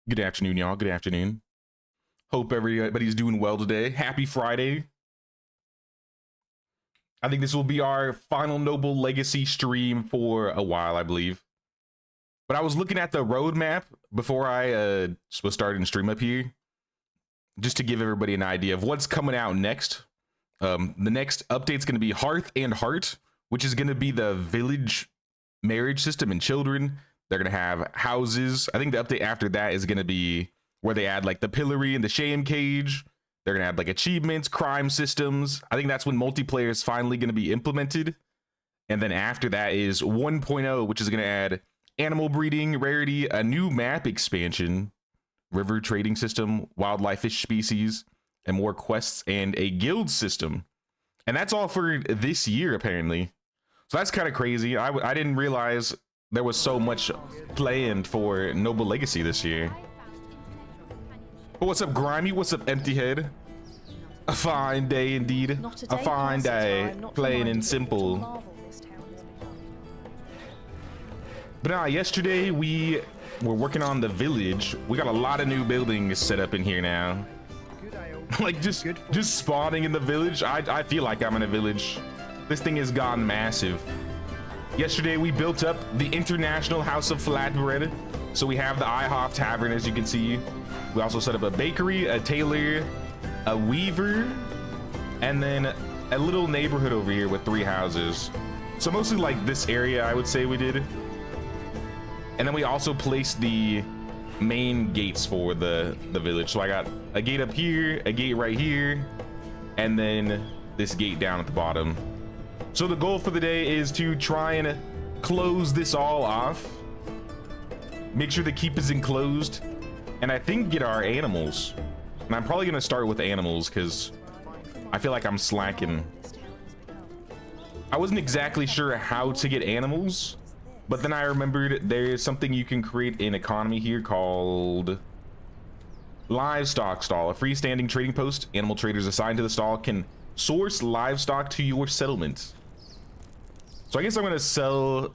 Good afternoon, y'all. Good afternoon. Hope everybody's doing well today. Happy Friday. I think this will be our final Noble Legacy stream for a while, I believe. But I was looking at the roadmap before I was starting to stream up here, just to give everybody an idea of what's coming out next. The next update's going to be Hearth and Heart, which is going to be the village marriage system and children. They're going to have houses. I think the update after that is going to be where they add like the pillory and the shame cage. They're going to add like achievements, crime systems. I think that's when multiplayer is finally going to be implemented. And then after that is 1.0, which is going to add animal breeding, rarity, a new map expansion, river trading system, wildlife fish species, and more quests, and a guild system. And that's all for this year, apparently. So that's kind of crazy. I didn't realize there was so much planned for Noble Legacy this year. But what's up, Grimy? What's up, Empty Head? A fine day indeed. A fine day. Plain and simple. But yesterday we were working on the village. We got a lot of new buildings set up in here now. Like just spawning in the village. I feel like I'm in a village. This thing has gone massive. Yesterday we built up the International House of Flatbread. So we have the IHOP Tavern, as you can see. We also set up a bakery, a tailor, a weaver, and then a little neighborhood over here with 3 houses. So mostly like this area, I would say we did. And then we also placed the main gates for the village. So I got a gate up here, a gate right here, and then this gate down at the bottom. So the goal for the day is to try and close this all off, make sure the keep is enclosed, and I think get our animals. And I'm probably gonna start with animals because I feel like I'm slacking. I wasn't exactly sure how to get animals, but then I remembered there's something you can create in economy here called livestock stall, a freestanding trading post. Animal traders assigned to the stall can source livestock to your settlement. So I guess I'm gonna sell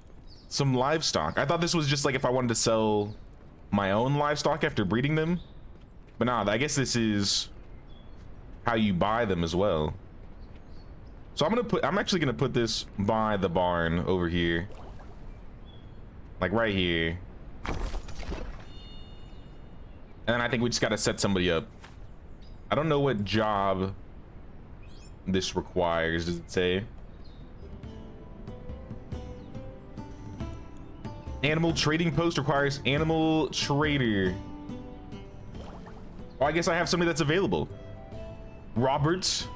some livestock. I thought this was just like if I wanted to sell my own livestock after breeding them, but nah, I guess this is how you buy them as well. So I'm actually gonna put this by the barn over here, like right here. And then I think we just gotta set somebody up. I don't know what job this requires. Does it say? Animal trading post requires animal trader. Well, I guess I have somebody that's available. Roberts.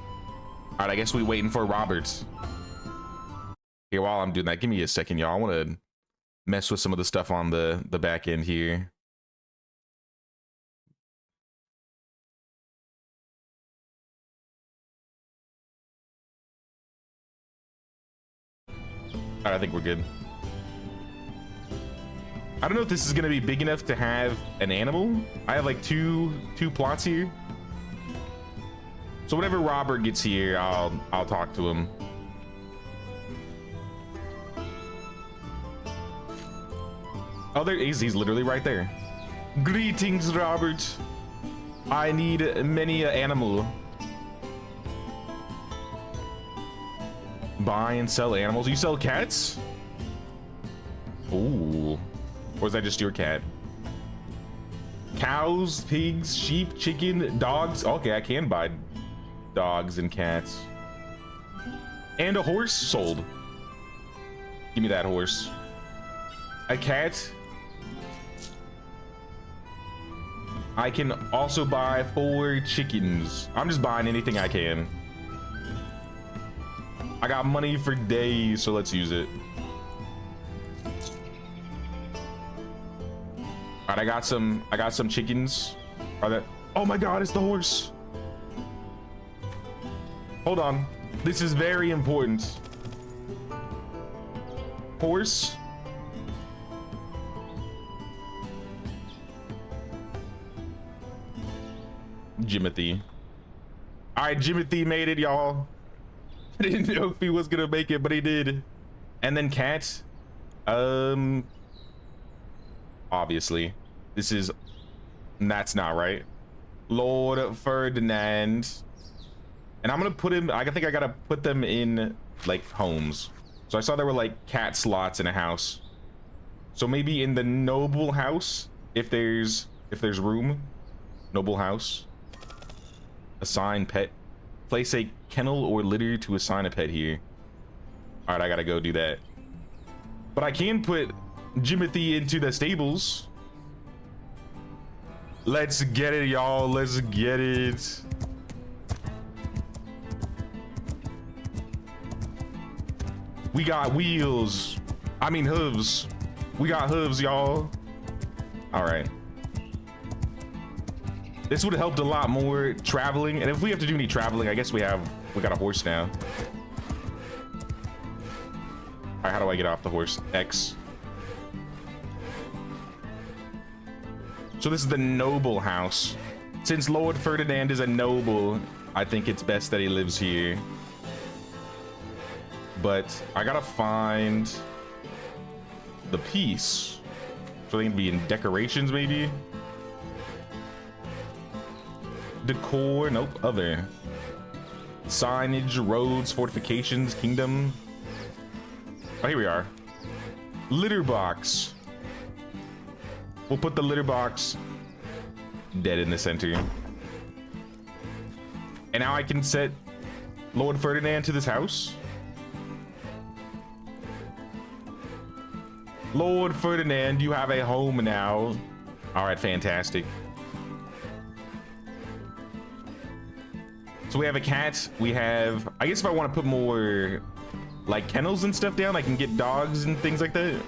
All right, I guess we waiting for Roberts. Here, while I'm doing that, give me a second, y'all. I want to mess with some of the stuff on the back end here. All right, I think we're good. I don't know if this is gonna be big enough to have an animal. I have like two plots here. So whenever Robert gets here, I'll talk to him. Oh, there is. He's literally right there. Greetings, Robert. I need many animal. Buy and sell animals. You sell cats? Ooh. Or is that just your cat? Cows, pigs, sheep, chicken, dogs. Okay, I can buy dogs and cats. And a horse sold. Give me that horse. A cat. I can also buy 4 chickens. I'm just buying anything I can. I got money for days, so let's use it. All right, I got some chickens. Are that? Oh my God, it's the horse. Hold on. This is very important. Horse. Jimothy. All right, Jimothy made it, y'all. I didn't know if he was gonna make it, but he did. And then cat. Obviously this is That's not right. Lord Ferdinand. And I'm gonna put him, I think I gotta put them in like homes. So I saw there were like cat slots in a house. So maybe in the noble house, if there's room. Noble house. Assign pet. Place a kennel or litter to assign a pet here. All right, I gotta go do that. But I can put Jimothy into the stables. Let's get it, y'all. Let's get it. We got wheels. I mean hooves. We got hooves, y'all. All right. This would have helped a lot more traveling. And if we have to do any traveling, I guess we got a horse now. All right, how do I get off the horse? X. So this is the noble house. Since Lord Ferdinand is a noble, I think it's best that he lives here. But I gotta find the piece. So they can be in decorations, maybe? Decor, nope, other. Signage, roads, fortifications, kingdom. Oh, here we are. Litter box. We'll put the litter box dead in the center. And now I can set Lord Ferdinand to this house. Lord Ferdinand, you have a home now. All right, fantastic. So we have a cat. We have, I guess if I want to put more like kennels and stuff down, I can get dogs and things like that.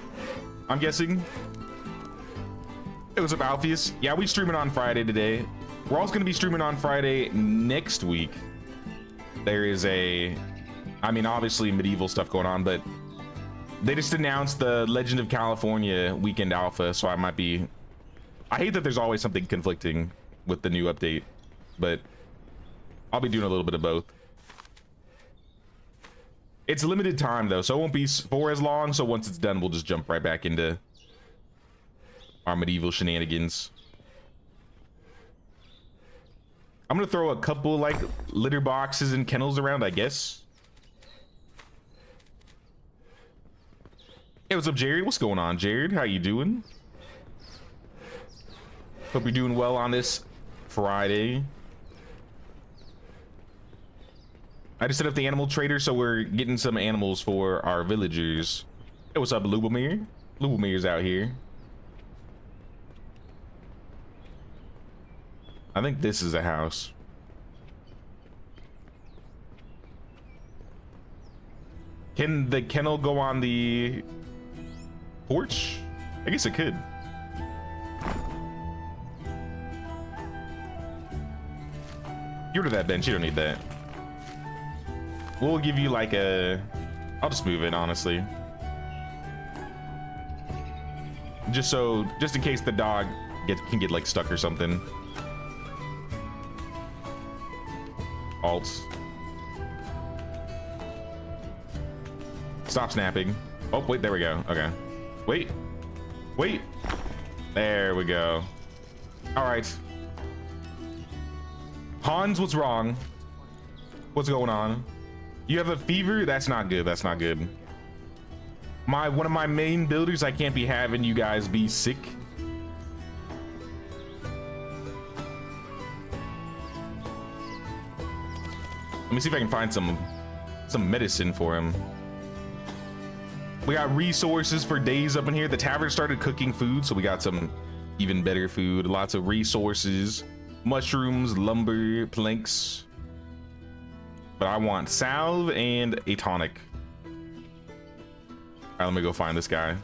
I'm guessing. It was up, Alpheus. Yeah, we streaming on Friday today. We're also going to be streaming on Friday next week. There is I mean, obviously medieval stuff going on, but they just announced the Legend of California weekend alpha, so I hate that there's always something conflicting with the new update, but I'll be doing a little bit of both. It's limited time though, so it won't be for as long, so once it's done, we'll just jump right back into our medieval shenanigans. I'm gonna throw a couple like litter boxes and kennels around, I guess. Hey, what's up, Jared? What's going on, Jared? How you doing? Hope you're doing well on this Friday. I just set up the animal trader, so we're getting some animals for our villagers. Hey, what's up, Lubomir? Lubomir's out here. I think this is a house. Can the kennel go on the porch? I guess it could. Get rid of that bench. You don't need that. We'll give you like I'll just move it, honestly. Just in case the dog can get like stuck or something. Alt. Stop snapping. Oh, wait, there we go. Okay. Wait. There we go. All right. Hans, what's wrong? What's going on? You have a fever? That's not good. That's not good. One of my main builders, I can't be having you guys be sick. Let me see if I can find some medicine for him. We got resources for days up in here. The tavern started cooking food, so we got some even better food. Lots of resources, mushrooms, lumber, planks. But I want salve and a tonic. All right, let me go find this guy.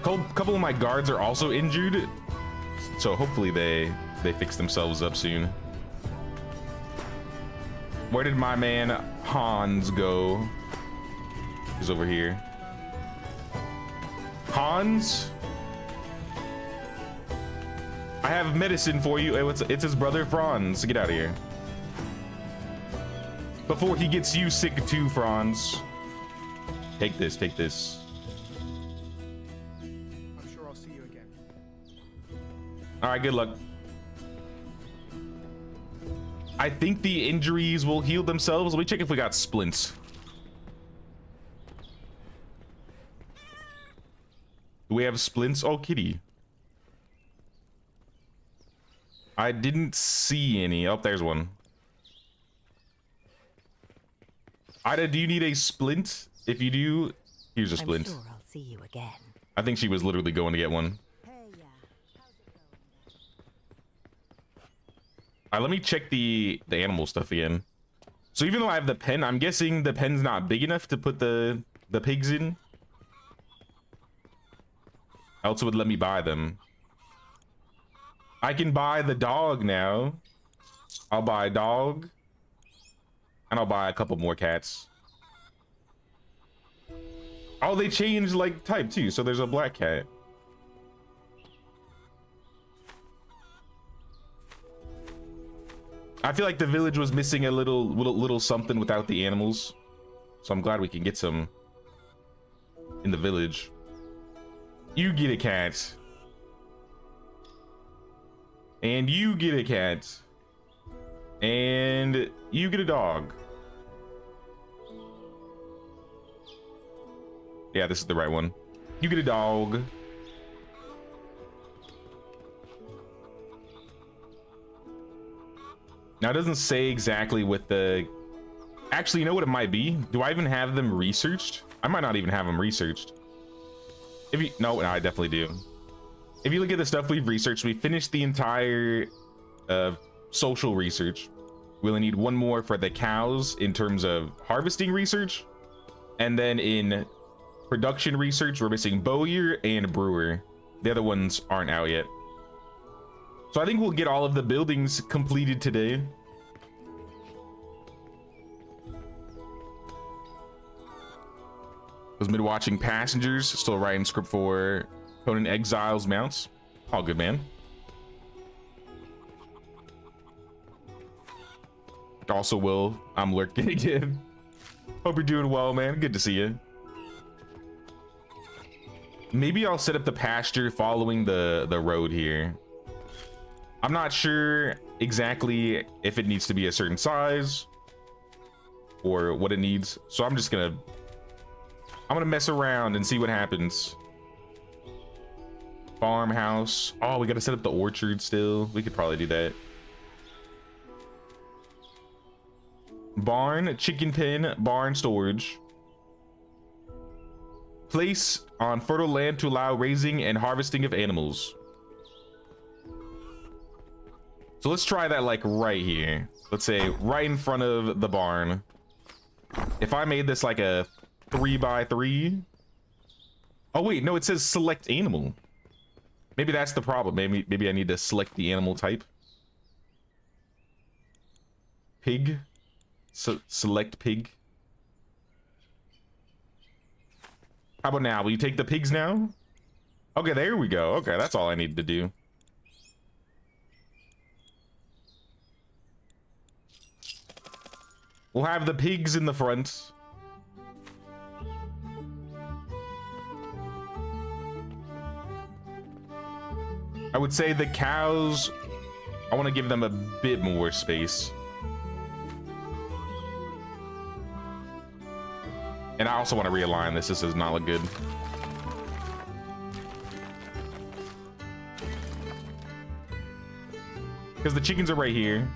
Couple of my guards are also injured, so hopefully they fix themselves up soon. Where did my man Hans go? He's over here. Hans? I have medicine for you. It's his brother Franz. Get out of here. Before he gets you sick too, Franz. Take this, take this. I'm sure I'll see you again. All right, good luck. I think the injuries will heal themselves. Let me check if we got splints. Do we have splints? Oh, kitty. I didn't see any. Oh, there's one. Ida, do you need a splint? If you do, here's a splint. I'm sure I'll see you again. I think she was literally going to get one. Hey, yeah. How's it going? All right, let me check the animal stuff again. So even though I have the pen, I'm guessing the pen's not big enough to put the pigs in. Else it would let me buy them. I can buy the dog now. I'll buy a dog. And I'll buy a couple more cats. Oh, they changed like type too. So there's a black cat. I feel like the village was missing a little something without the animals. So I'm glad we can get some in the village. You get a cat. And you get a cat. And you get a dog. Yeah, this is the right one. You get a dog. Now it doesn't say exactly what the... Actually, you know what it might be? Do I even have them researched? I might not even have them researched. If you... No, I definitely do. If you look at the stuff we've researched, we finished the entire social research. We only need one more for the cows in terms of harvesting research. And then in production research, we're missing bowyer and brewer. The other ones aren't out yet. So I think we'll get all of the buildings completed today. Was mid watching passengers, still writing script for Conan Exiles mounts. All good, man. Also, Will, I'm lurking again. Hope you're doing well, man. Good to see you. Maybe I'll set up the pasture following the road here. I'm not sure exactly if it needs to be a certain size or what it needs. So I'm gonna mess around and see what happens. Farmhouse. Oh, we gotta set up the orchard still. We could probably do that. Barn, chicken pen, barn storage. Place on fertile land to allow raising and harvesting of animals. So let's try that like right here. Let's say right in front of the barn. If I made this like a 3x3. Oh wait, no, it says select animal. Maybe that's the problem. Maybe I need to select the animal type. Pig. So select pig. How about now? Will you take the pigs now? Okay, there we go. Okay, that's all I need to do. We'll have the pigs in the front. I would say the cows, I want to give them a bit more space. And I also want to realign this. This does not look good. Because the chickens are right here.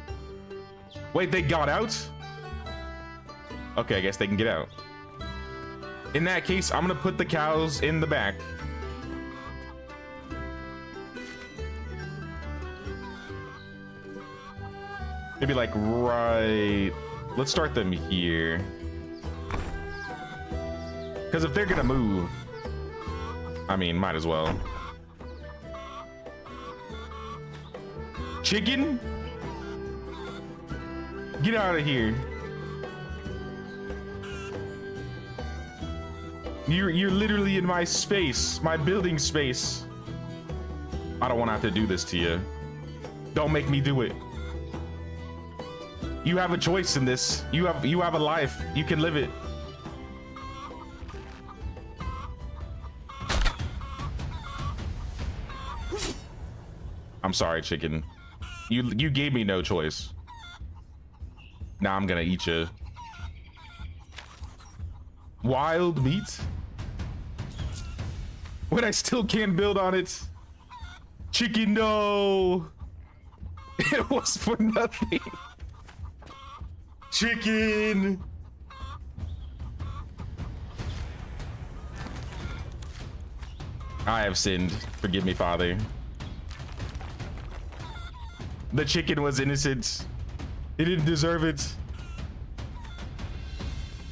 Wait, they got out? Okay, I guess they can get out. In that case, I'm gonna put the cows in the back. Maybe like right... Let's start them here. Because if they're gonna move, I mean, might as well. Chicken? Get out of here. You're literally in my space, my building space. I don't want to have to do this to you. Don't make me do it. You have a choice in this. You have a life. You can live it. I'm sorry, chicken. You gave me no choice. Now I'm gonna eat you. Wild meat? When I still can't build on it. Chicken, no. It was for nothing. Chicken. I have sinned. Forgive me, Father. The chicken was innocent. He didn't deserve it.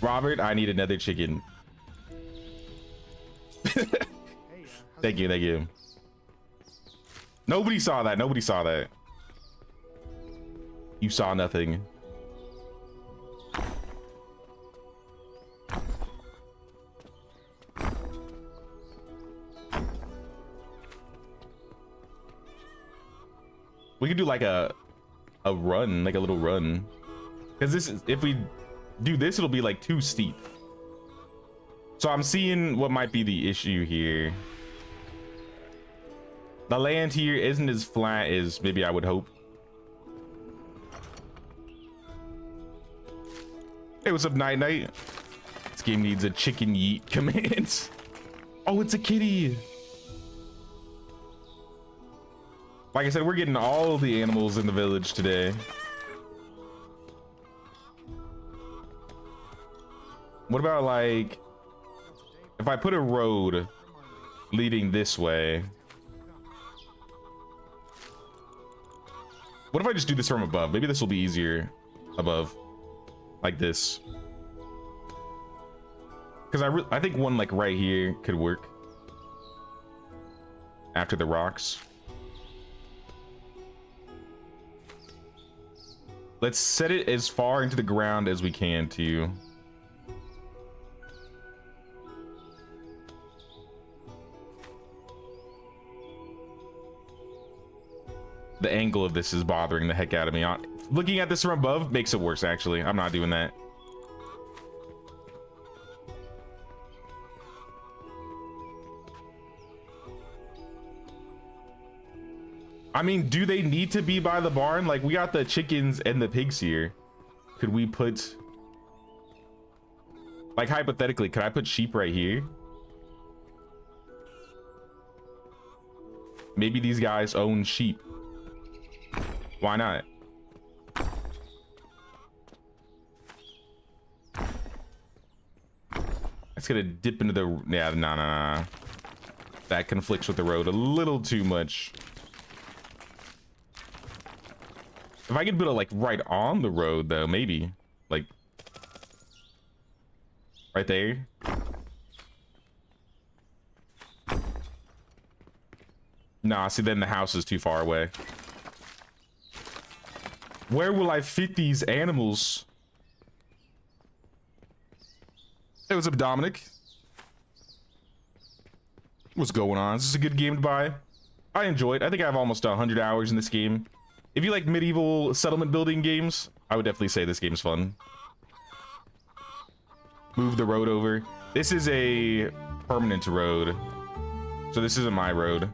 Robert, I need another chicken. Thank you, thank you. Nobody saw that. Nobody saw that. You saw nothing. We could do like a run, like a little run. Because this is, if we do this, it'll be like too steep. So I'm seeing what might be the issue here. The land here isn't as flat as maybe I would hope. Hey, what's up, Night Night? This game needs a chicken yeet command. Oh, it's a kitty. Like I said, we're getting all the animals in the village today. What about like, if I put a road leading this way? What if I just do this from above? Maybe this will be easier above, like this. Because I think one like right here could work after the rocks. Let's set it as far into the ground as we can too. The angle of this is bothering the heck out of me. Looking at this from above makes it worse, actually. I'm not doing that. I mean, do they need to be by the barn? Like, we got the chickens and the pigs here. Could we put... Like, hypothetically, could I put sheep right here? Maybe these guys own sheep. Why not? It's gonna dip into the... Yeah, no. That conflicts with the road a little too much. If I could put it like right on the road though, maybe like right there. Nah, see, then the house is too far away. Where will I fit these animals? Hey, what's up, Dominic? What's going on? Is this a good game to buy? I enjoy it. I think I have almost 100 hours in this game. If you like medieval settlement building games, I would definitely say this game's fun. Move the road over. This is a permanent road, so this isn't my road.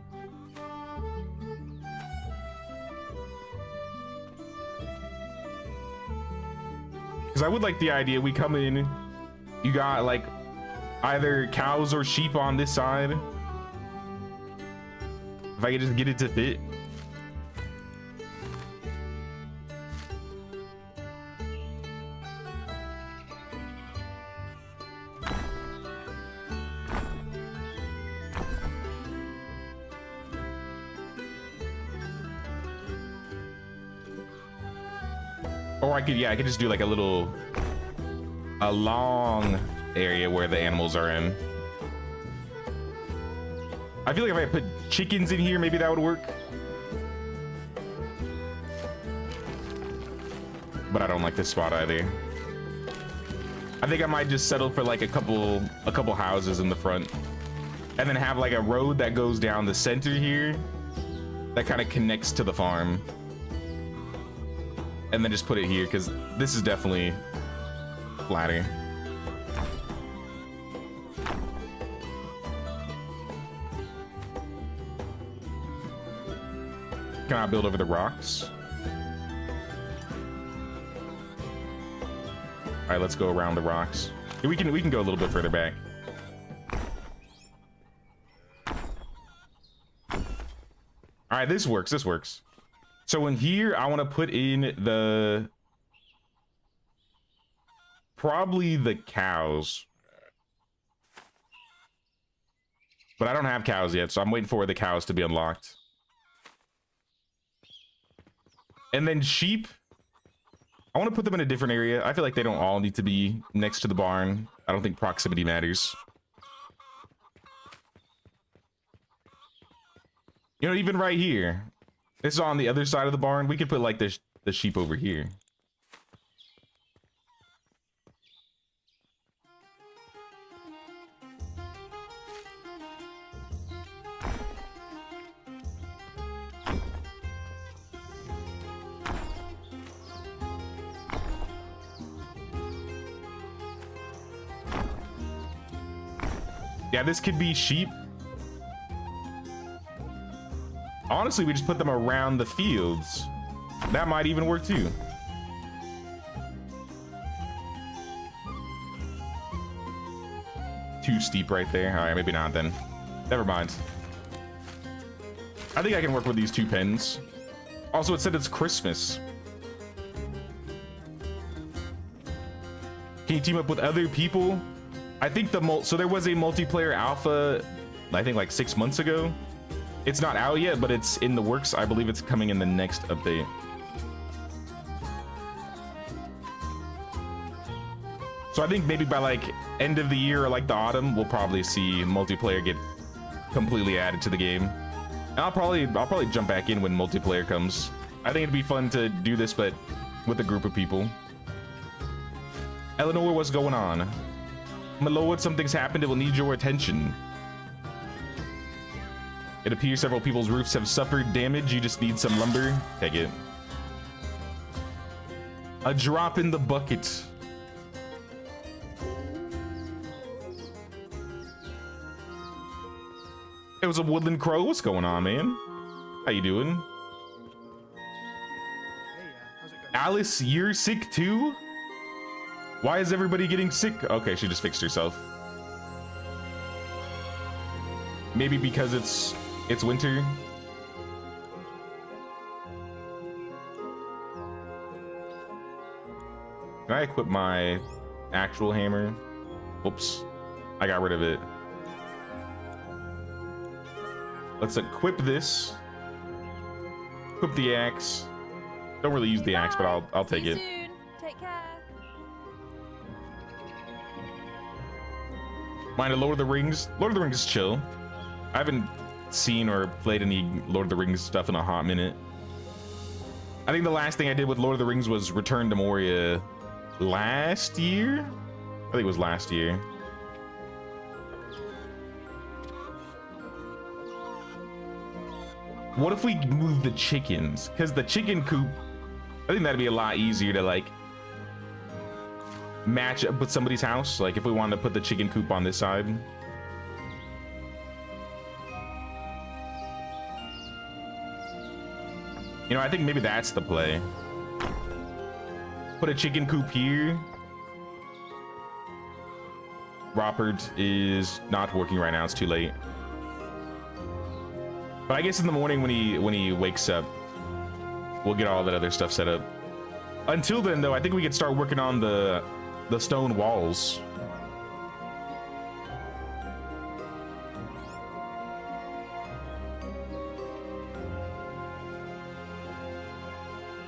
Because I would like the idea, we come in, you got like either cows or sheep on this side. If I could just get it to fit. Or I could, yeah, I could just do like a long area where the animals are in. I feel like if I put chickens in here, maybe that would work. But I don't like this spot either. I think I might just settle for like a couple houses in the front, and then have like a road that goes down the center here that kind of connects to the farm. And then just put it here, because this is definitely flatter. Can I build over the rocks? All right, let's go around the rocks. We can go a little bit further back. All right, this works. This works. So in here, I want to put in the probably the cows, but I don't have cows yet, so I'm waiting for the cows to be unlocked. And then sheep, I want to put them in a different area. I feel like they don't all need to be next to the barn. I don't think proximity matters. You know, even right here, this is on the other side of the barn. We could put like the sheep over here. Yeah, this could be sheep. Honestly, we just put them around the fields. That might even work too. Too steep right there. All right, maybe not then. Never mind. I think I can work with these 2 pens. Also, it said it's Christmas. Can you team up with other people? I think so there was a multiplayer alpha, I think like 6 months ago. It's not out yet, but it's in the works. I believe it's coming in the next update. So I think maybe by like end of the year or like the autumn, we'll probably see multiplayer get completely added to the game. And I'll probably jump back in when multiplayer comes. I think it'd be fun to do this, but with a group of people. Eleanor, what's going on? My lord, something's happened. It will need your attention. It appears several people's roofs have suffered damage. You just need some lumber. Take it. A drop in the bucket. It was a woodland crow. What's going on, man? How you doing? Hey, how's it going? Alice, you're sick too? Why is everybody getting sick? Okay, she just fixed herself. Maybe because it's winter. Can I equip my actual hammer? Whoops, I got rid of it. Let's equip this. Equip the axe. Don't really use the axe, but I'll take it. Soon. Take care. Mind a Lord of the Rings? Lord of the Rings is chill. I haven't seen or played any Lord of the Rings stuff in a hot minute. I think the last thing I did with Lord of the Rings was Return to Moria last year? I think it was last year. What if we move the chickens? Because the chicken coop, I think that'd be a lot easier to like match up with somebody's house. Like if we wanted to put the chicken coop on this side. You know, I think maybe that's the play. Put a chicken coop here. Robert is not working right now. It's too late. But I guess in the morning when he wakes up, we'll get all that other stuff set up. Until then, though, I think we could start working on the stone walls.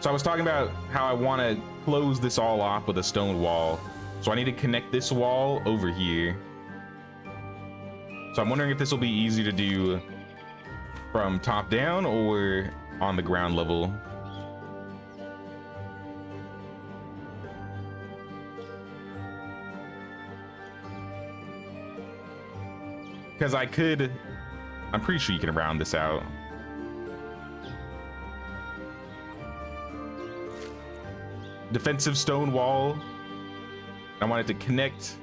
So I was talking about how I want to close this all off with a stone wall. So I need to connect this wall over here. So I'm wondering if this will be easy to do from top down or on the ground level. Because I'm pretty sure you can round this out. Defensive stone wall. I want it to connect.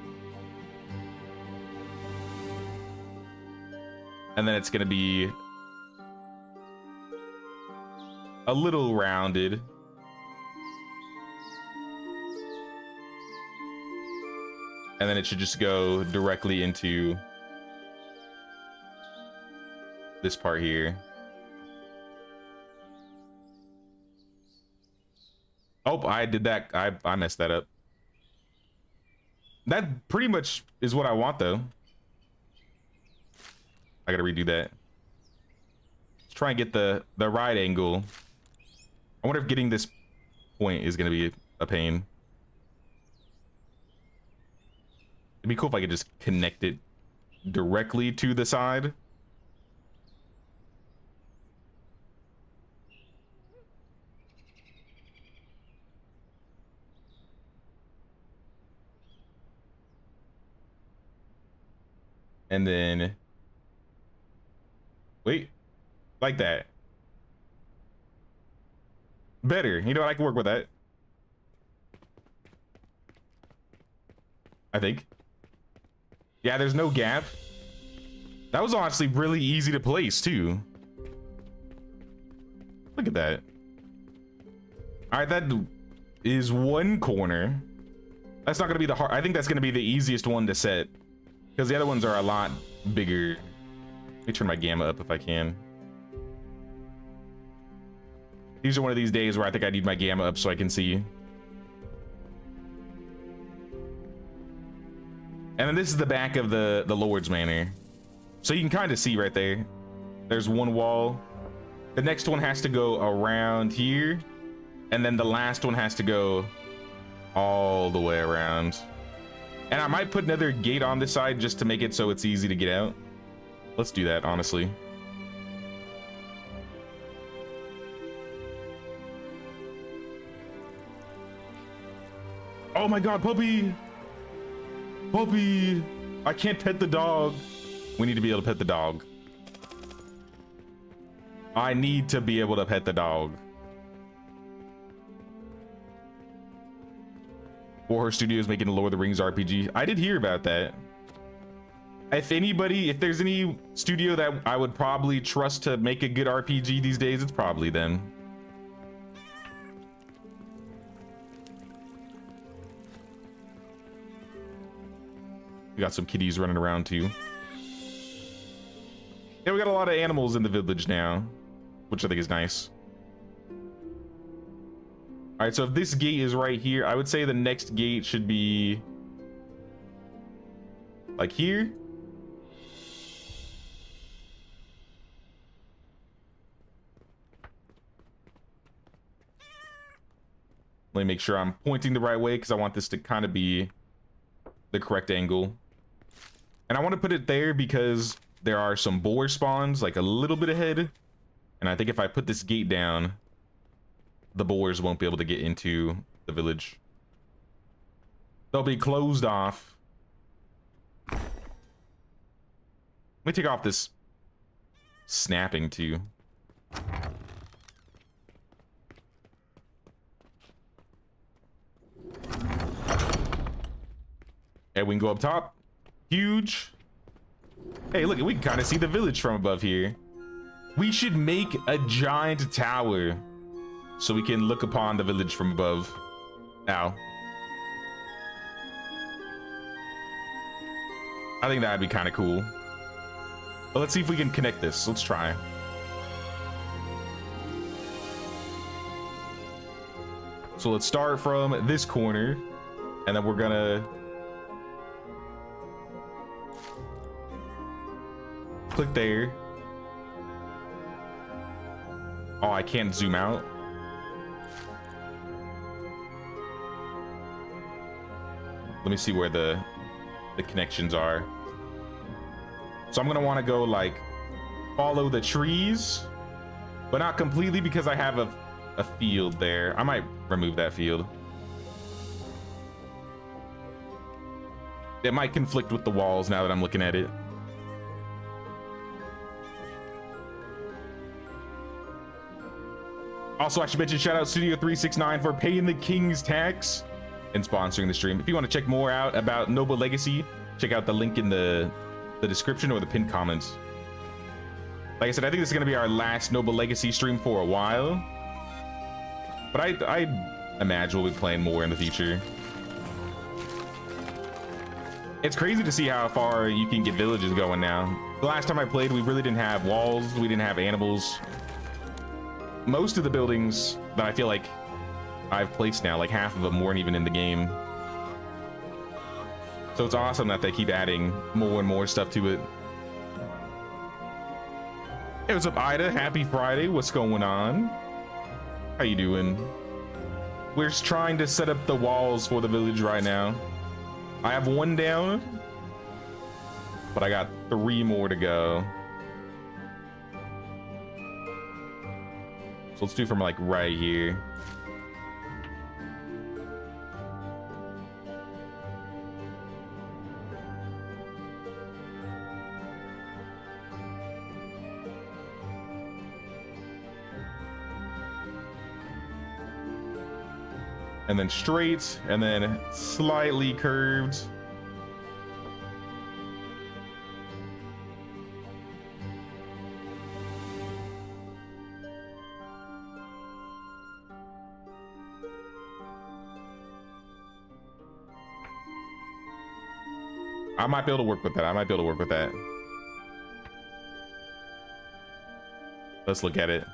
And then it's going to be a little rounded. And then it should just go directly into this part here. Oh, I did that. I messed that up. That pretty much is what I want, though. I gotta redo that. Let's try and get the right angle. I wonder if getting this point is gonna be a pain. It'd be cool if I could just connect it directly to the side. And then, wait, like that. Better. You know what? I can work with that. I think. Yeah, there's no gap. That was honestly really easy to place too. Look at that. All right, that is one corner. That's not gonna be the hard. I think that's gonna be the easiest one to set, because the other ones are a lot bigger. Let me turn my gamma up if I can. These are one of these days where I think I need my gamma up so I can see. And then this is the back of the Lord's Manor. So you can kind of see right there. There's one wall. The next one has to go around here. And then the last one has to go all the way around. And I might put another gate on this side just to make it so it's easy to get out. Let's do that, honestly. Oh my god, puppy! Puppy! I can't pet the dog. We need to be able to pet the dog. I need to be able to pet the dog. Warhorse Studios making a Lord of the Rings RPG. I did hear about that. If anybody, if there's any studio that I would probably trust to make a good RPG these days, it's probably them. We got some kitties running around too. Yeah, we got a lot of animals in the village now, which I think is nice. All right, so if this gate is right here, I would say the next gate should be like here. Let me make sure I'm pointing the right way, because I want this to kind of be the correct angle. And I want to put it there because there are some boar spawns like a little bit ahead. And I think if I put this gate down, the boars won't be able to get into the village. They'll be closed off. Let me take off this snapping too. And we can go up top. Huge. Hey, look, we can kind of see the village from above here. We should make a giant tower so we can look upon the village from above. Ow. I think that'd be kind of cool. But let's see if we can connect this. Let's try. So let's start from this corner, and then we're gonna click there. Oh, I can't zoom out. Let me see where the connections are. So I'm gonna want to go like follow the trees, but not completely, because I have a field there. I might remove that field. It might conflict with the walls now that I'm looking at it. Also, I should mention shout out Studio 369 for paying the king's tax and sponsoring the stream. If you want to check more out about Noble Legacy, check out the link in the description or the pinned comments. Like I said, I think this is going to be our last Noble Legacy stream for a while. But I imagine we'll be playing more in the future. It's crazy to see how far you can get villages going now. The last time I played, we really didn't have walls. We didn't have animals. Most of the buildings that I feel like I've placed now, like half of them weren't even in the game. So it's awesome that they keep adding more and more stuff to it. Hey, what's up, Ida? Happy Friday. What's going on? How you doing? We're trying to set up the walls for the village right now. I have one down, but I got 3 more to go. So let's do from like right here. And then straight, and then slightly curved. I might be able to work with that. I might be able to work with that. Let's look at it.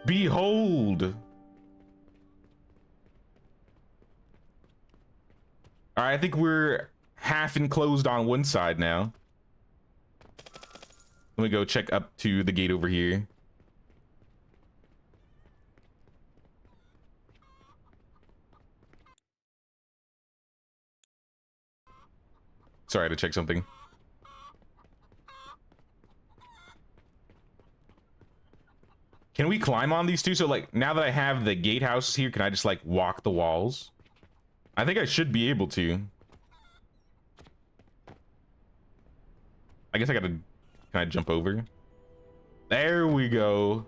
Behold. All right, I think we're half enclosed on one side now. Let me go check up to the gate over here. Sorry, I had to check something. Can we climb on these two? So like now that I have the gatehouses here, can I just like walk the walls? I think I should be able to. I guess I gotta, can I jump over? There we go.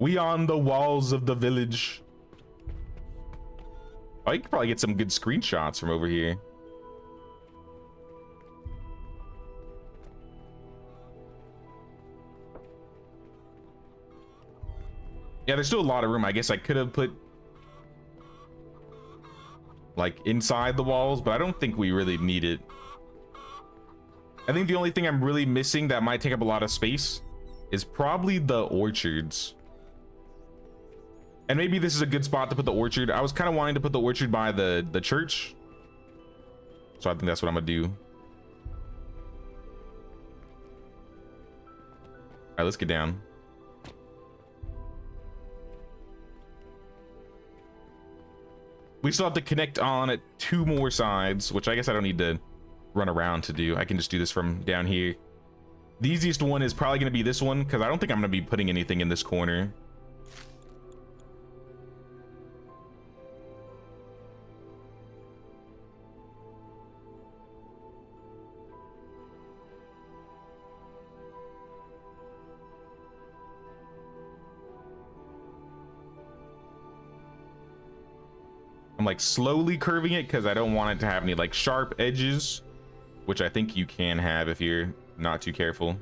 We on the walls of the village. Oh, you could probably get some good screenshots from over here. Yeah, there's still a lot of room. I guess I could have put like inside the walls, but I don't think we really need it. I think the only thing I'm really missing that might take up a lot of space is probably the orchards. And maybe this is a good spot to put the orchard. I was kind of wanting to put the orchard by the church. So I think that's what I'm gonna do. All right, let's get down. We still have to connect on 2 more sides, which I guess I don't need to run around to do. I can just do this from down here. The easiest one is probably going to be this one, because I don't think I'm going to be putting anything in this corner. I'm like slowly curving it because I don't want it to have any like sharp edges, which I think you can have if you're not too careful.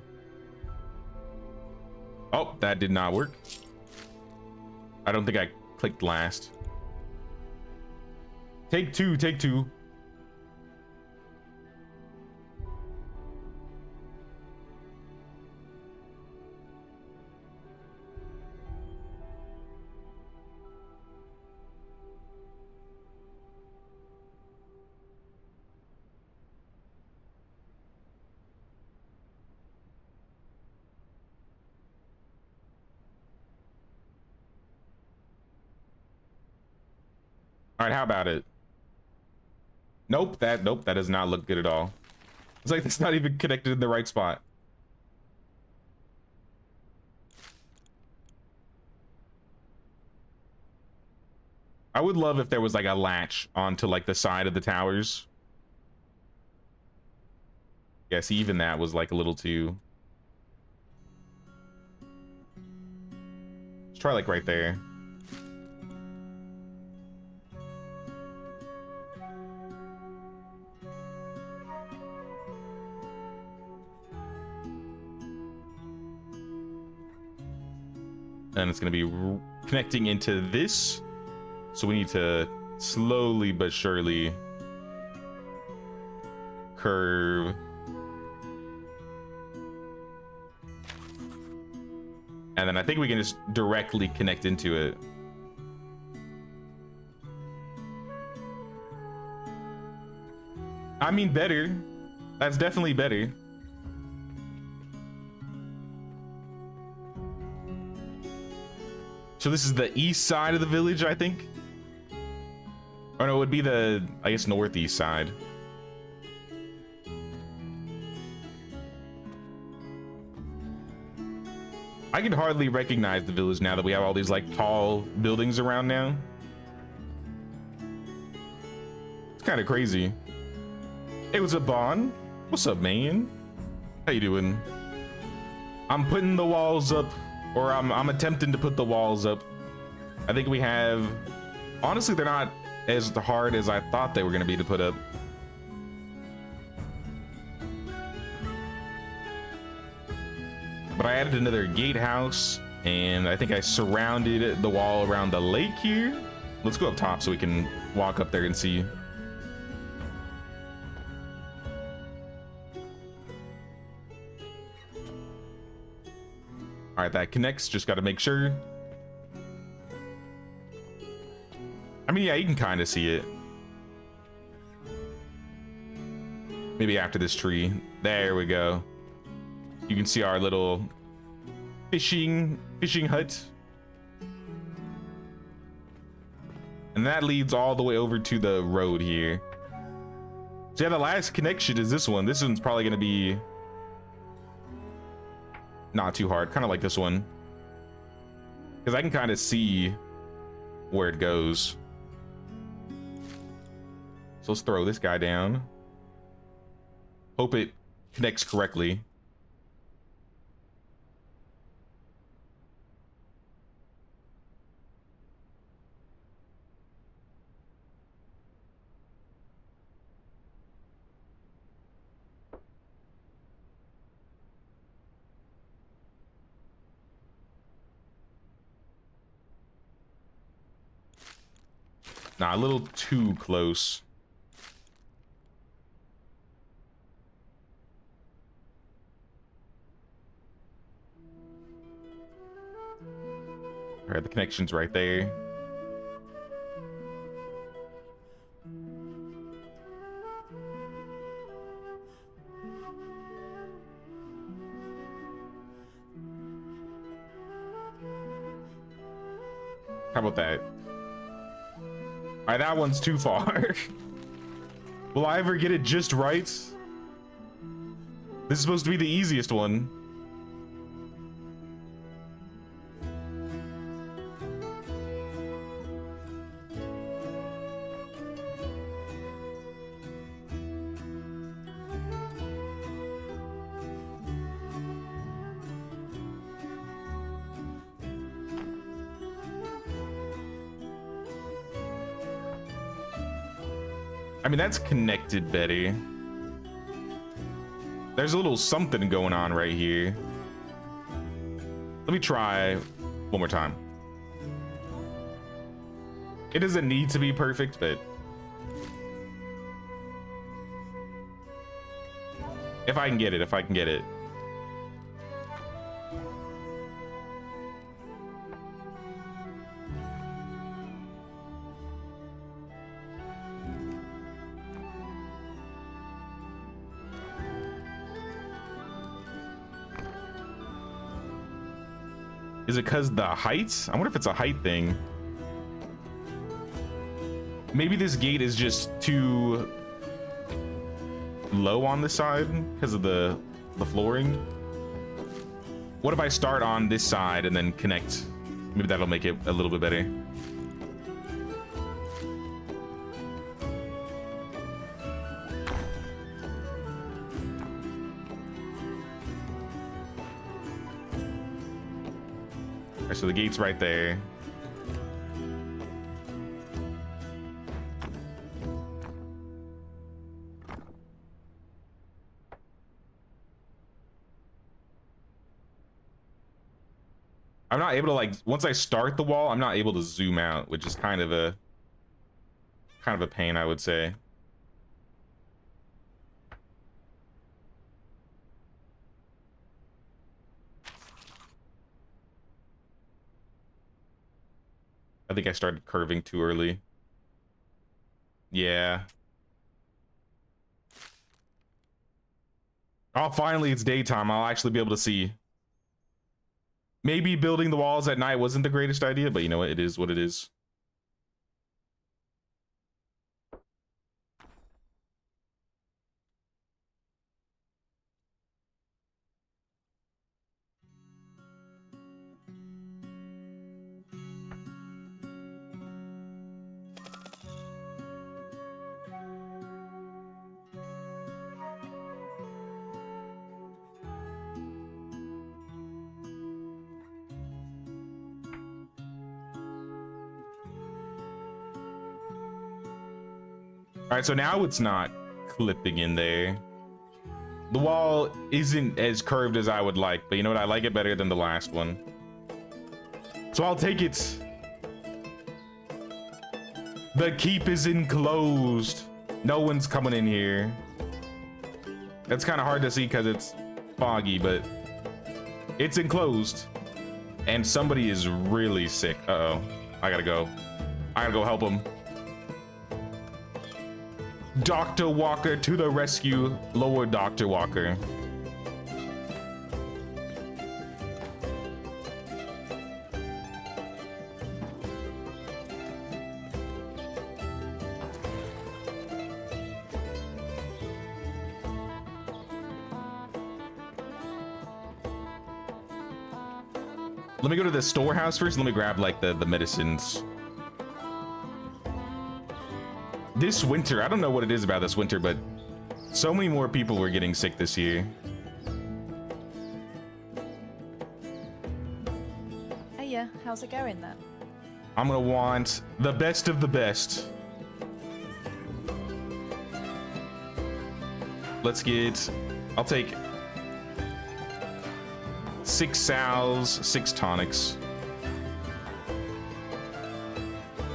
Oh, that did not work. I don't think I clicked last. Take 2, take 2. All right, how about it? Nope, that does not look good at all. It's like it's not even connected in the right spot. I would love if there was like a latch onto like the side of the towers. Yeah, see, even that was like a little too. Let's try like right there. Then it's going to be connecting into this. So we need to slowly but surely curve. And then I think we can just directly connect into it. I mean, better. That's definitely better. So this is the east side of the village, I think. Or no, it would be the, I guess, northeast side. I can hardly recognize the village now that we have all these like tall buildings around now. It's kind of crazy. Hey, what's up, Bon? What's up, man? How you doing? I'm putting the walls up, or I'm attempting to put the walls up. I think we have, honestly, they're not as hard as I thought they were gonna be to put up. But I added another gatehouse, and I think I surrounded the wall around the lake here. Let's go up top so we can walk up there and see. All right, that connects. Just got to make sure. I mean, yeah, you can kind of see it. Maybe after this tree. There we go. You can see our little fishing hut. And that leads all the way over to the road here. So yeah, the last connection is this one. This one's probably going to be not too hard, kind of like this one, because I can kind of see where it goes. So let's throw this guy down. Hope it connects correctly. Nah, a little too close. All right, the connection's right there. How about that? All right, that one's too far. Will I ever get it just right? This is supposed to be the easiest one. I mean, that's connected better. There's a little something going on right here. Let me try one more time. It doesn't need to be perfect, but if I can get it, Is it because the heights? I wonder if it's a height thing. Maybe this gate is just too low on this side because of the flooring. What if I start on this side and then connect? Maybe that'll make it a little bit better. So the gate's right there. I'm not able to, like, once I start the wall, I'm not able to zoom out, which is kind of a pain, I would say. I think I started curving too early. Yeah. Oh, finally it's daytime. I'll actually be able to see. Maybe building the walls at night wasn't the greatest idea, but you know what? It is what it is. All right, so now it's not clipping in there. The wall isn't as curved as I would like, but you know what? I like it better than the last one. So I'll take it. The keep is enclosed. No one's coming in here. That's kind of hard to see because it's foggy, but it's enclosed. And somebody is really sick. Uh-oh. I gotta go. I gotta go help him. Dr. Walker to the rescue. Lower Dr. Walker. Let me go to the storehouse first. Let me grab like the medicines. This winter, I don't know what it is about this winter, but so many more people were getting sick this year. Hey, yeah, how's it going then? I'm gonna want the best of the best. Let's get, I'll take 6 salves, 6 tonics.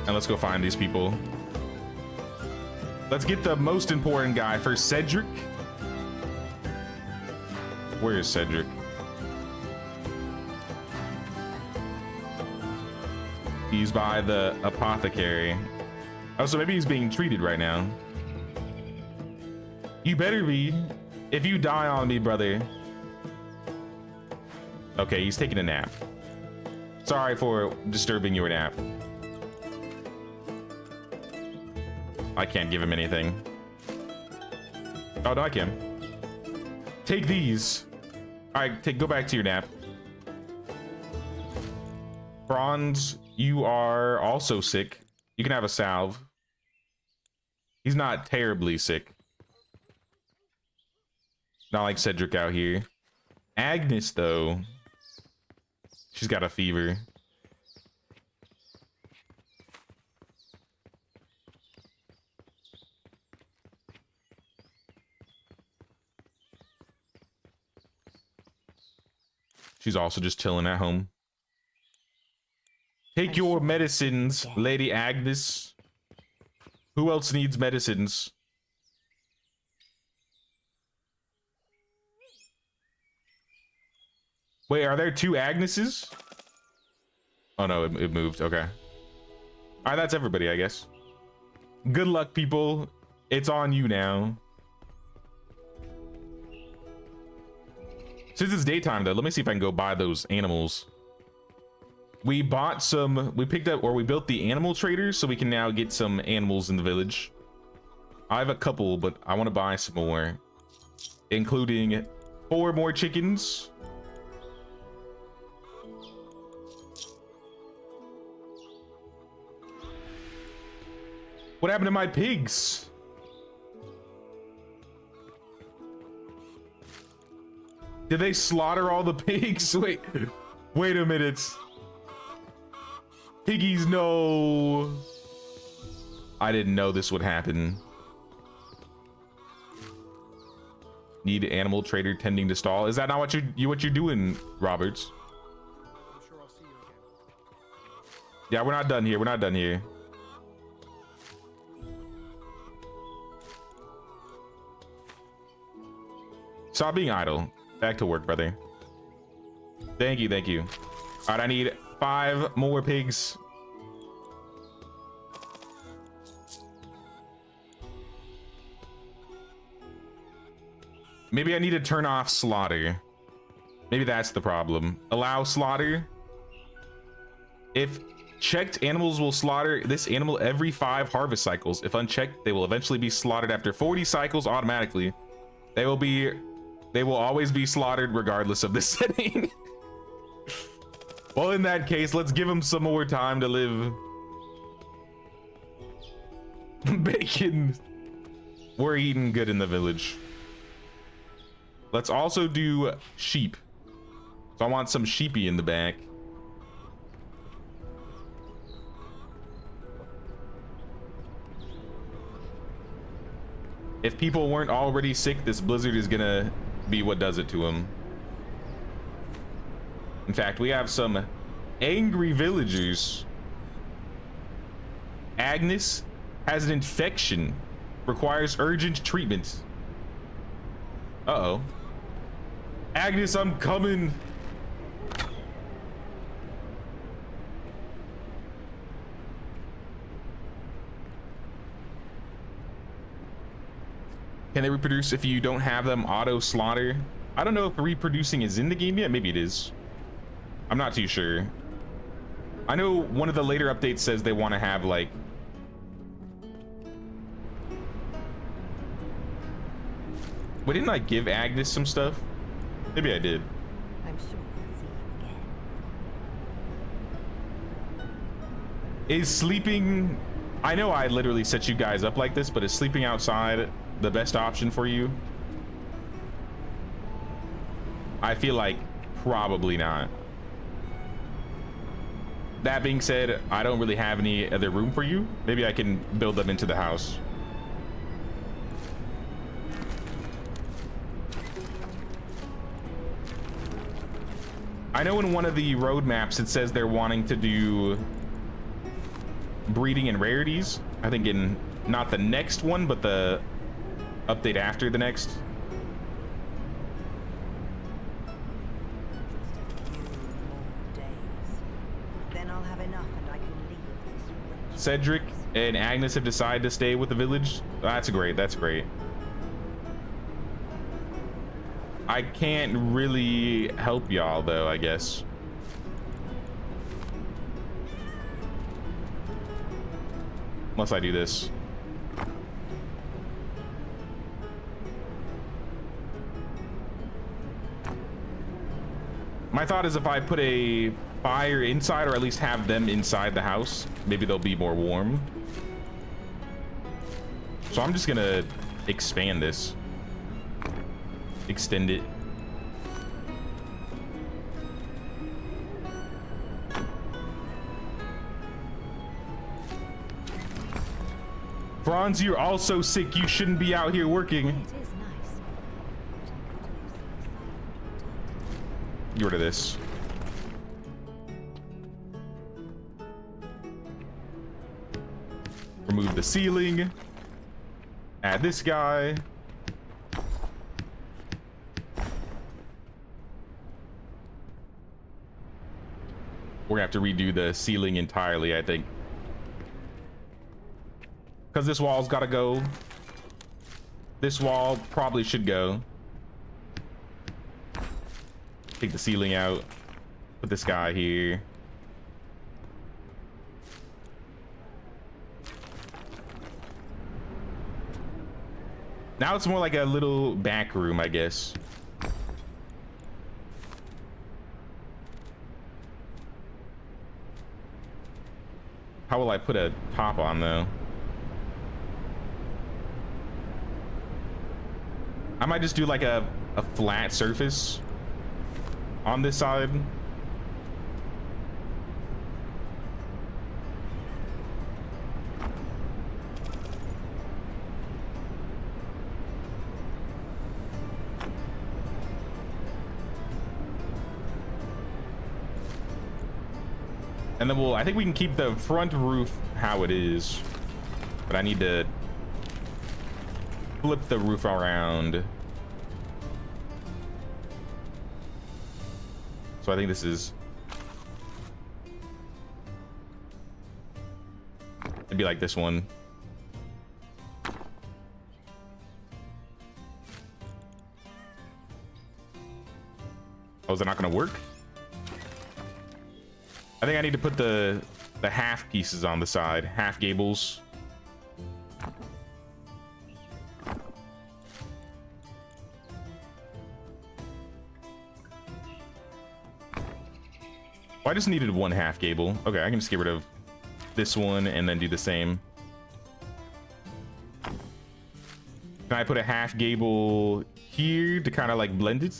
And let's go find these people. Let's get the most important guy first, Cedric. Where is Cedric? He's by the apothecary. Oh, so maybe he's being treated right now. You better be. If you die on me, brother. Okay, he's taking a nap. Sorry for disturbing your nap. I can't give him anything. Oh, no, I can. Take these. All right, go back to your nap. Franz, you are also sick. You can have a salve. He's not terribly sick. Not like Cedric out here. Agnes, though. She's got a fever. She's also just chilling at home. Take your medicines, Lady Agnes. Who else needs medicines? Wait, are there 2 Agneses? Oh no, it moved. Okay. All right, that's everybody, I guess. Good luck, people. It's on you now. Since it's daytime, though, let me see if I can go buy those animals. We bought some, we picked up, or we built the animal traders, so we can now get some animals in the village. I have a couple, but I want to buy some more, including 4 more chickens. What happened to my pigs? Did they slaughter all the pigs? Wait a minute. Piggies, no. I didn't know this would happen. Need animal trader tending to stall. Is that not what you're doing, Roberts? I'm sure I'll see you Yeah, we're not done here. We're not done here. Stop being idle. Back to work, brother. Thank you, thank you. All right, I need 5 more pigs. Maybe I need to turn off slaughter. Maybe that's the problem. Allow slaughter. If checked, animals will slaughter this animal every 5 harvest cycles. If unchecked, they will eventually be slaughtered after 40 cycles automatically. They will always be slaughtered regardless of the setting. Well, in that case, let's give them some more time to live. Bacon. We're eating good in the village. Let's also do sheep. So I want some sheepy in the back. If people weren't already sick, this blizzard is gonna be what does it to them. In fact, we have some angry villagers. Agnes has an infection, requires urgent treatment. Uh-oh. Agnes, I'm coming. Can they reproduce if you don't have them auto slaughter? I don't know if reproducing is in the game yet. Maybe it is. I'm not too sure. I know one of the later updates says they want to have like Wait, didn't I give Agnes some stuff? Maybe I did. I'm sure I'll see you again. Is sleeping... I know I literally set you guys up like this, but is sleeping outside the best option for you? I feel like probably not. That being said, I don't really have any other room for you. Maybe I can build them into the house. I know in one of the road maps it says they're wanting to do breeding and rarities. I think in not the next one, but the update after the next. Then I'll have enough and I can leave this wretched Cedric and Agnes have decided to stay with the village. That's great. That's great. I can't really help y'all though, I guess. Unless I do this. My thought is if I put a fire inside, or at least have them inside the house, maybe they'll be more warm. So I'm just gonna expand this. Extend it. Franz, you're also sick. You shouldn't be out here working. It is nice. Get rid of this. Remove the ceiling. Add this guy. We're gonna have to redo the ceiling entirely, I think. Because this wall's gotta go. This wall probably should go. Take the ceiling out. Put this guy here. Now it's more like a little back room, I guess. How will I put a top on though? I might just do like a flat surface on this side. And then I think we can keep the front roof how it is. But I need to flip the roof around. So I think this is... It'd be like this one. Oh, is it not gonna work? I think I need to put the half pieces on the side, half gables. Oh, I just needed one half gable. Okay, I can just get rid of this one and then do the same. Can I put a half gable here to kind of like blend it?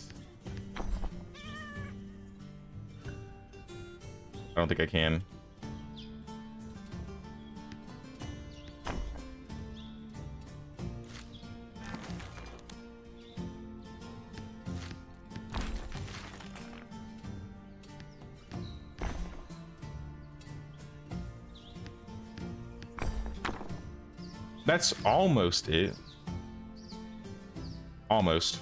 I don't think I can. That's almost it. Almost.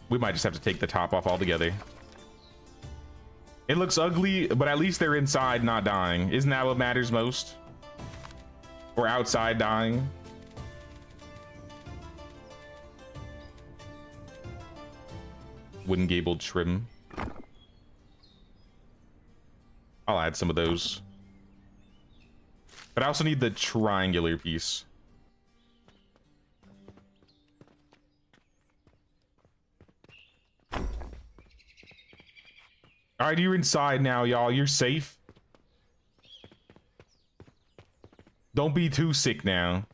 We might just have to take the top off altogether. It looks ugly, but at least they're inside not dying. Isn't that what matters most? Or outside dying? Wooden gabled trim. I'll add some of those. But I also need the triangular piece. All right, you're inside now, y'all. You're safe. Don't be too sick now.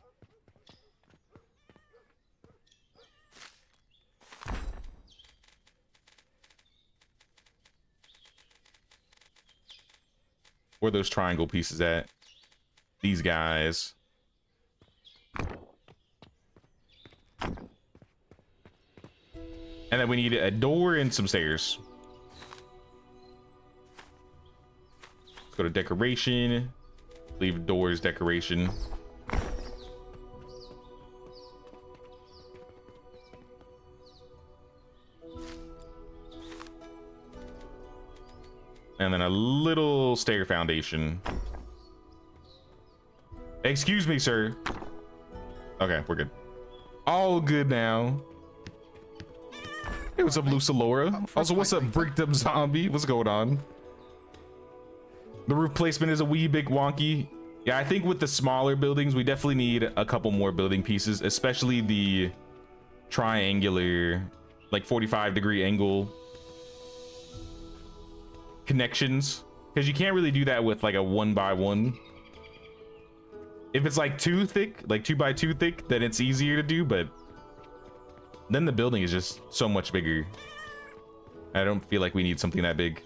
Where are those triangle pieces at? These guys. And then we need a door and some stairs. Let's go to decoration. Leave doors decoration. And then a little stair foundation. Excuse me, sir. Okay, we're good. All good now. Hey, what's up, Lucilora? Also, what's up, Bricked Up Zombie? What's going on? The roof placement is a wee bit wonky. Yeah, I think with the smaller buildings, we definitely need a couple more building pieces, especially the triangular, like 45-degree angle connections, because you can't really do that with like a 1x1. If it's like too thick, like 2x2 thick, then it's easier to do, but then the building is just so much bigger. I don't feel like we need something that big.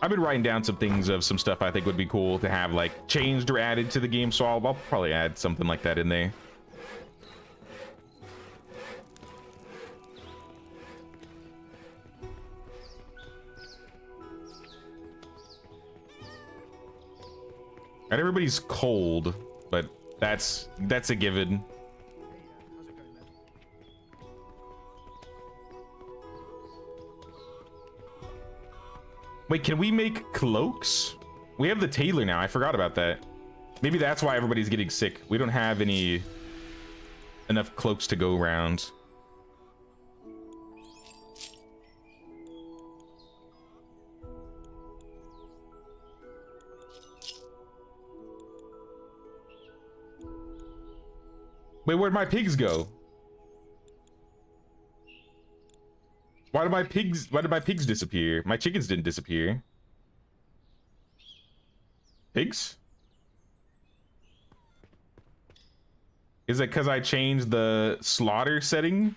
I've been writing down some things of some stuff I think would be cool to have like changed or added to the game, so I'll probably add something like that in there. And everybody's cold, but that's a given. Wait, can we make cloaks? We have the tailor now. I forgot about that. Maybe that's why everybody's getting sick. We don't have enough cloaks to go around. Wait, where'd my pigs go? Why did my pigs disappear? My chickens didn't disappear. Pigs? Is it because I changed the slaughter setting?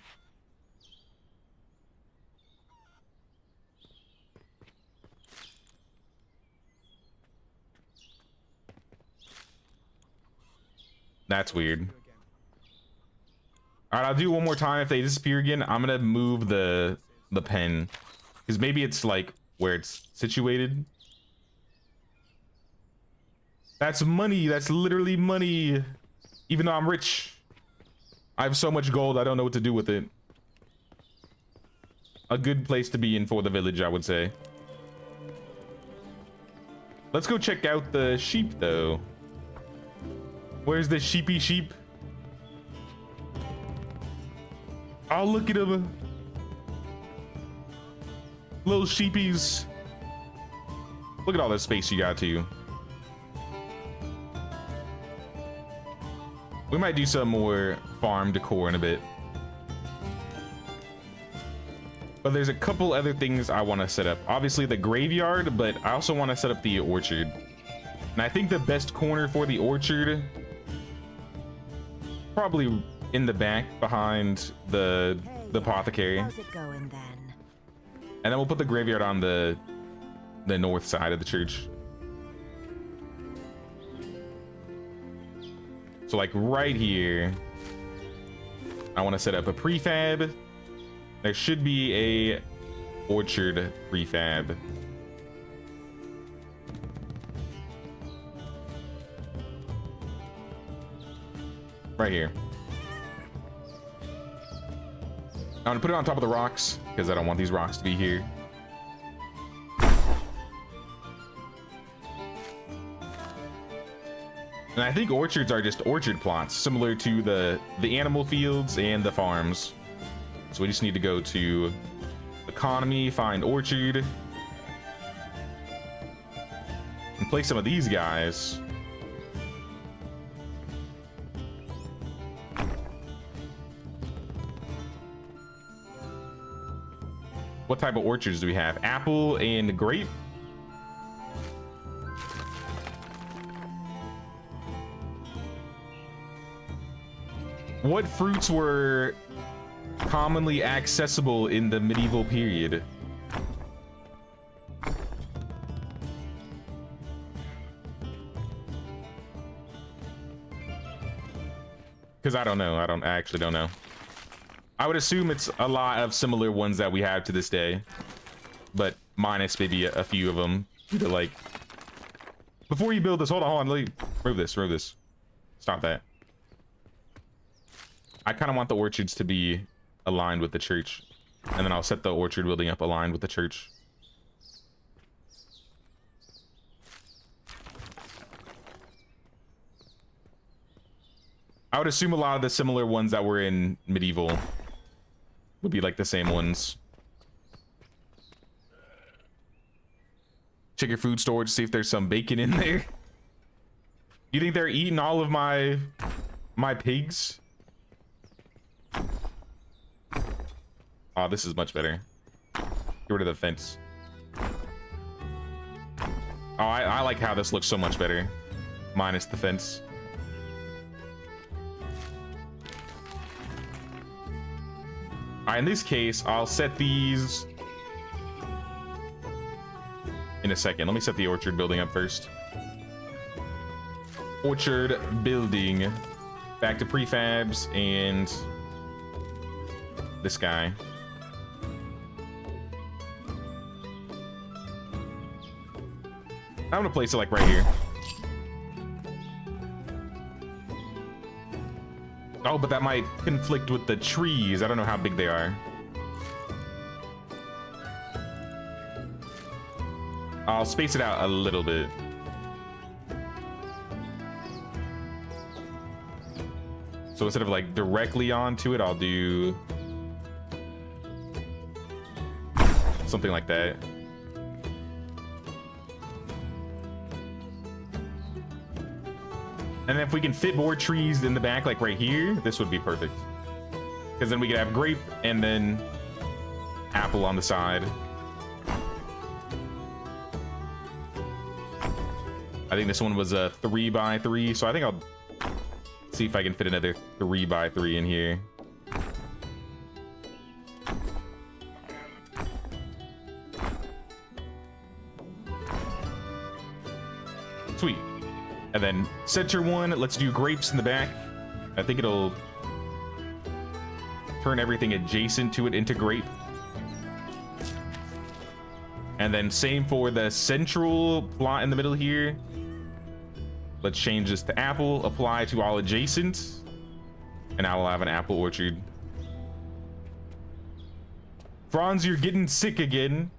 That's weird. All right, I'll do it one more time. If they disappear again, I'm gonna move the pen, because maybe it's like where it's situated. That's money. That's literally money. Even though I'm rich, I have so much gold, I don't know what to do with it. A good place to be in for the village, I would say. Let's go check out the sheep, though. Where's the sheepy sheep? Oh, look at them. Little sheepies. Look at all the space you got, too. We might do some more farm decor in a bit. But there's a couple other things I want to set up. Obviously the graveyard, but I also want to set up the orchard. And I think the best corner for the orchard, probably in the back behind the apothecary. How's it going then? And then we'll put the graveyard on the north side of the church. So like right here, I want to set up a prefab. There should be a orchard prefab. Right here. I'm gonna put it on top of the rocks because I don't want these rocks to be here. And I think orchards are just orchard plots, similar to the animal fields and the farms. So we just need to go to economy, find orchard, and place some of these guys. What type of orchards do we have? Apple and grape? What fruits were commonly accessible in the medieval period? Because I don't know. I actually don't know. I would assume it's a lot of similar ones that we have to this day, but minus maybe a few of them. Either like, before you build this, hold on, let me move this. Stop that. I kind of want the orchards to be aligned with the church, and then I'll set the orchard building up aligned with the church. I would assume a lot of the similar ones that were in medieval would be like the same ones. Check your food storage, see if there's some bacon in there. You think they're eating all of my pigs? Oh, this is much better. Get rid of the fence. Oh, I like how this looks so much better. Minus the fence. Alright, in this case, I'll set these in a second. Let me set the orchard building up first. Orchard building. Back to prefabs and this guy. I'm gonna place it like right here. Oh, but that might conflict with the trees. I don't know how big they are. I'll space it out a little bit. So instead of like directly onto it, I'll do something like that. And if we can fit more trees in the back, like right here, this would be perfect. Because then we could have grape and then apple on the side. I think this one was a 3x3, so I think I'll see if I can fit another 3x3 in here. Sweet. And then center one, let's do grapes in the back. I think it'll turn everything adjacent to it into grape. And then same for the central plot in the middle here. Let's change this to apple, apply to all adjacent. And now we'll have an apple orchard. Franz, you're getting sick again.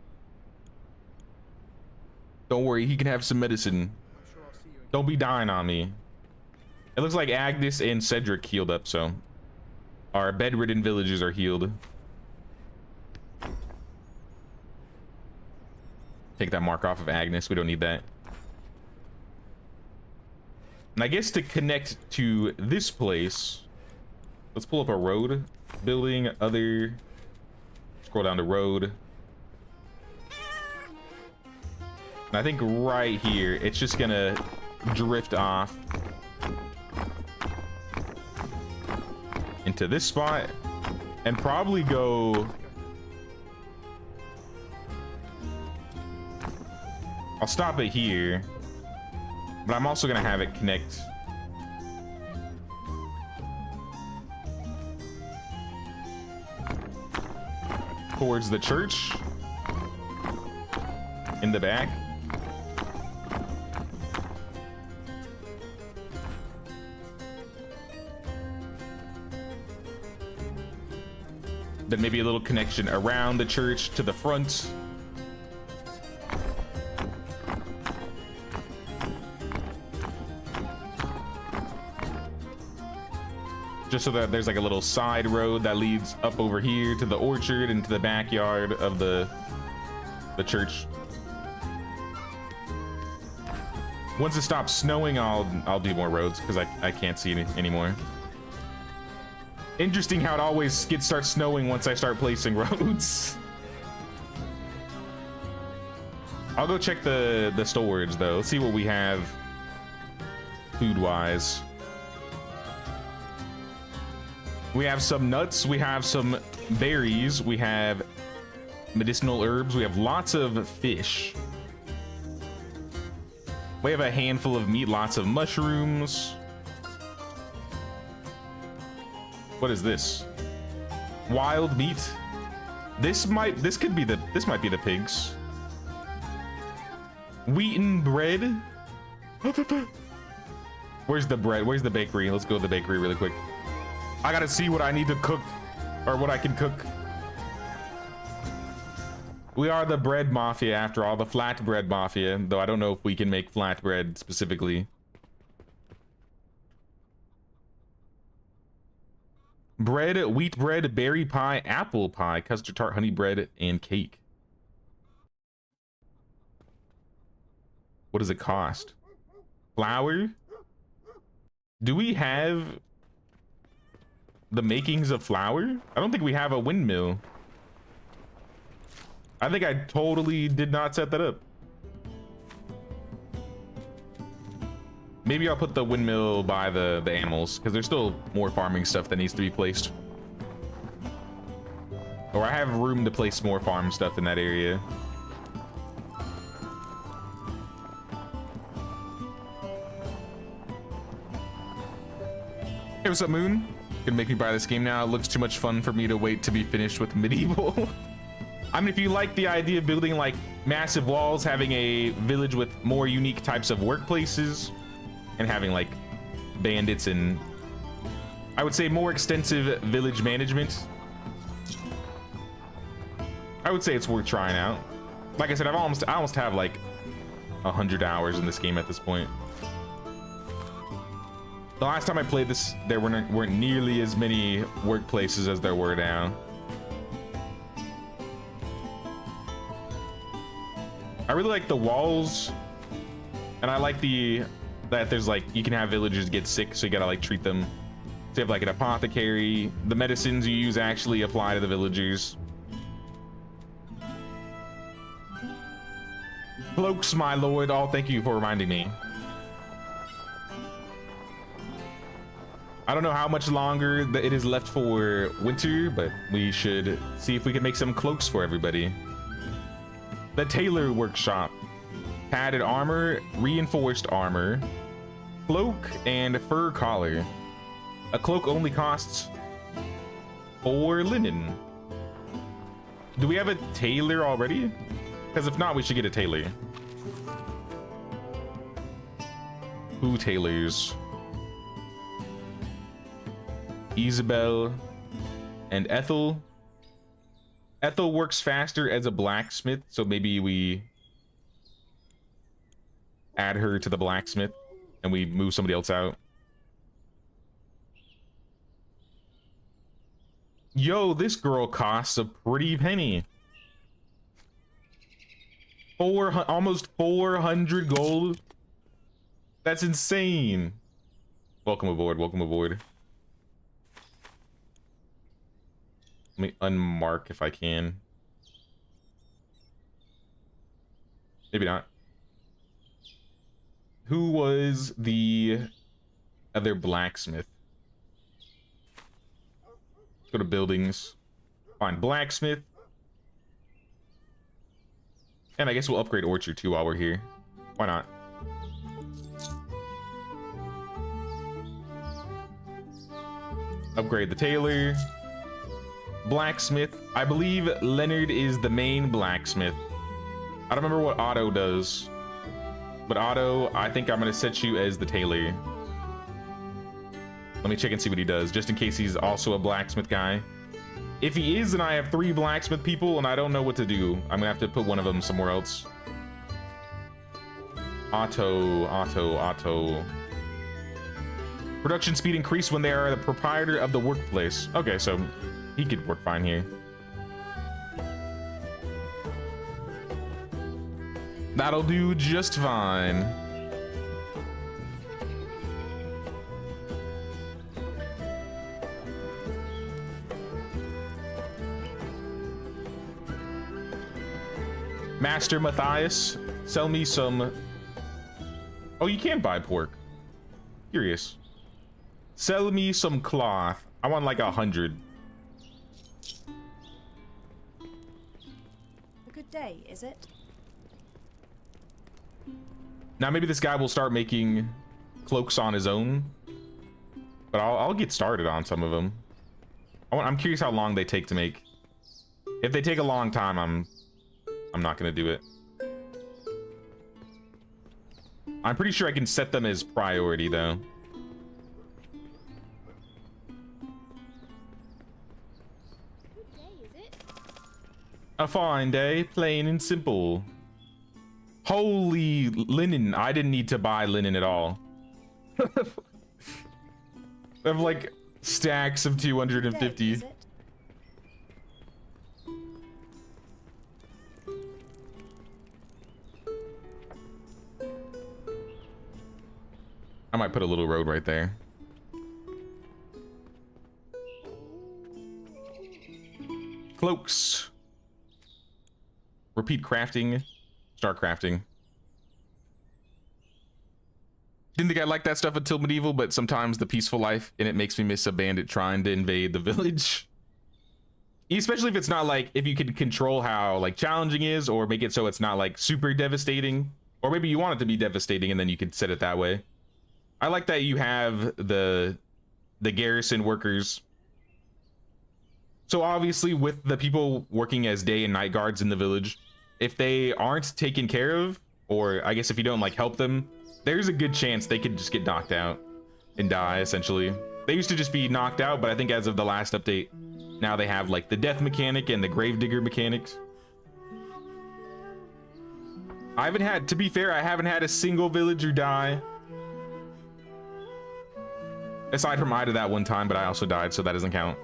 Don't worry, he can have some medicine. Don't be dying on me. It looks like Agnes and Cedric healed up, so our bedridden villagers are healed. Take that mark off of Agnes. We don't need that. And I guess to connect to this place, let's pull up a road. Building, other. Scroll down to road. And I think right here, it's just gonna drift off into this spot and probably go. I'll stop it here, but I'm also gonna have it connect towards the church in the back. Then maybe a little connection around the church to the front. Just so that there's like a little side road that leads up over here to the orchard and to the backyard of the church. Once it stops snowing, I'll do more roads because I can't see any anymore. Interesting how it always starts snowing once I start placing roads. I'll go check the storage though. Let's see what we have food wise. We have some nuts, we have some berries, we have medicinal herbs, we have lots of fish. We have a handful of meat, lots of mushrooms. What is this? Wild meat. This might be the pigs. Wheaten bread. Where's the bread? Where's the bakery? Let's go to the bakery really quick. I gotta see what I need to cook, or what I can cook. We are the bread mafia after all, the flatbread mafia, though I don't know if we can make flatbread specifically. Bread, wheat bread, berry pie, apple pie, custard tart, honey bread, and cake. What does it cost? Flour? Do we have the makings of flour? I don't think we have a windmill. I think I totally did not set that up. Maybe I'll put the windmill by the animals because there's still more farming stuff that needs to be placed. Or I have room to place more farm stuff in that area. Hey, what's up, Moon? Gonna make me buy this game now. It looks too much fun for me to wait to be finished with medieval. I mean, if you like the idea of building like massive walls, having a village with more unique types of workplaces, and having like bandits and I would say more extensive village management, I would say it's worth trying out. Like I said, I almost have like 100 hours in this game at this point. The last time I played this, there weren't nearly as many workplaces as there were now. I really like the walls, and I like that there's like, you can have villagers get sick, so you gotta like treat them. So you have like an apothecary. The medicines you use actually apply to the villagers. Cloaks, my lord. Oh, thank you for reminding me. I don't know how much longer it is left for winter, but we should see if we can make some cloaks for everybody. The tailor workshop. Padded armor, reinforced armor, Cloak and fur collar. A cloak only costs 4 linen. Do we have a tailor already? Because if not, we should get a tailor. Who tailors? Isabel and Ethel. Ethel works faster as a blacksmith, so maybe we add her to the blacksmith and we move somebody else out. Yo, this girl costs a pretty penny. Almost 400 gold. That's insane. Welcome aboard, welcome aboard. Let me unmark if I can. Maybe not. Who was the other blacksmith? Let's go to buildings. Find blacksmith. And I guess we'll upgrade orchard too while we're here. Why not? Upgrade the tailor. Blacksmith. I believe Leonard is the main blacksmith. I don't remember what Otto does. But Otto, I think I'm gonna set you as the tailor. Let me check and see what he does, just in case he's also a blacksmith guy. If he is, and I have 3 blacksmith people and I don't know what to do, I'm gonna have to put one of them somewhere else. Otto. Production speed increased when they are the proprietor of the workplace. Okay, so he could work fine here. That'll do just fine. Master Matthias, sell me some... Oh, you can buy pork. Curious. Sell me some cloth. I want like 100. A good day, is it? Now maybe this guy will start making cloaks on his own, but I'll get started on some of them. I'm curious how long they take to make. If they take a long time, I'm not gonna do it. I'm pretty sure I can set them as priority though. What day is it? A fine day, plain and simple. Holy linen. I didn't need to buy linen at all. I have like stacks of 250. Is it? I might put a little road right there. Cloaks. Repeat crafting. Start crafting. Didn't think I liked that stuff until medieval, but sometimes the peaceful life in it makes me miss a bandit trying to invade the village. Especially if it's not like, if you can control how like challenging is, or make it so it's not like super devastating, or maybe you want it to be devastating and then you could set it that way. I like that you have the garrison workers. So obviously with the people working as day and night guards in the village, if they aren't taken care of, or I guess if you don't like help them, there's a good chance they could just get knocked out and die essentially. They used to just be knocked out, but I think as of the last update, now they have like the death mechanic and the gravedigger mechanics. I haven't had, to be fair, I haven't had a single villager die. Aside from Ida that one time, but I also died, so that doesn't count.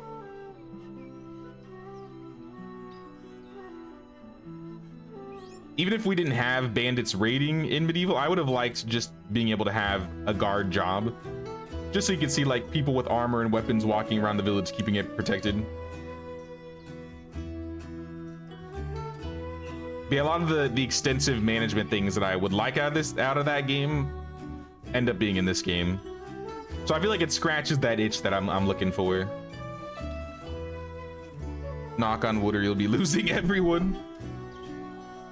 Even if we didn't have bandits raiding in medieval, I would have liked just being able to have a guard job. Just so you could see like people with armor and weapons walking around the village, keeping it protected. But yeah, a lot of the extensive management things that I would like out of that game end up being in this game. So I feel like it scratches that itch that I'm looking for. Knock on wood or you'll be losing everyone.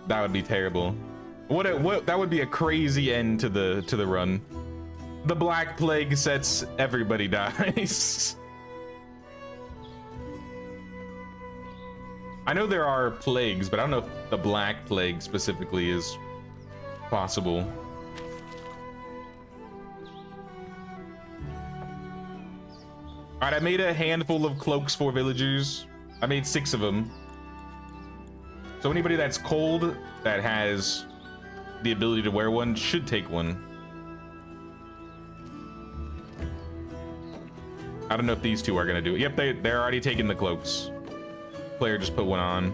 That would be terrible. That would be a crazy end to the run. the Black Plague sets, everybody dies. I know there are plagues, but I don't know if the Black Plague specifically is possible. All right, I made a handful of cloaks for villagers. I made 6 of them. So anybody that's cold that has the ability to wear one should take one. I don't know if these 2 are gonna do it. Yep, they're already taking the cloaks. Player just put one on.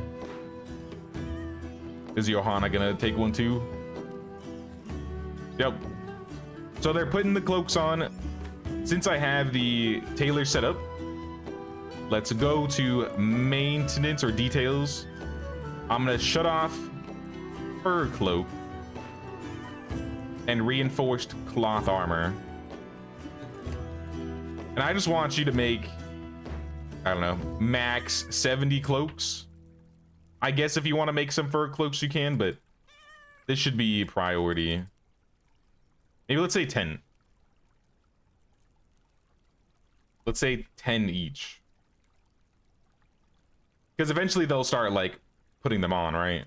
Is Johanna gonna take one too? Yep. So they're putting the cloaks on. Since I have the tailor set up, let's go to maintenance or details. I'm gonna shut off fur cloak and reinforced cloth armor. And I just want you to make, I don't know, max 70 cloaks. I guess if you want to make some fur cloaks, you can, but this should be priority. Maybe let's say 10. Let's say 10 each. Because eventually they'll start, like, putting them on, right?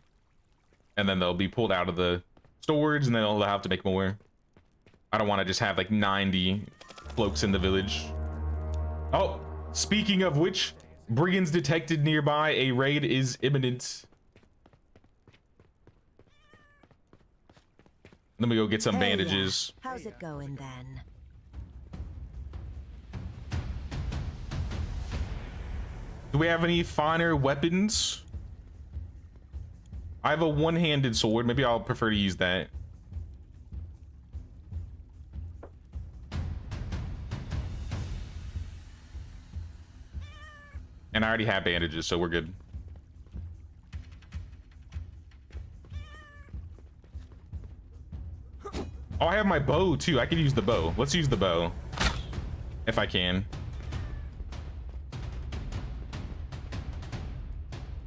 And then they'll be pulled out of the storage, and then they'll have to make more. I don't want to just have, like, 90 cloaks in the village. Oh, speaking of which, brigands detected nearby. A raid is imminent. Let me go get some bandages. How's it going then? Do we have any finer weapons? I have a one-handed sword. Maybe I'll prefer to use that. And I already have bandages, so we're good. Oh, I have my bow too. I could use the bow. Let's use the bow. If I can.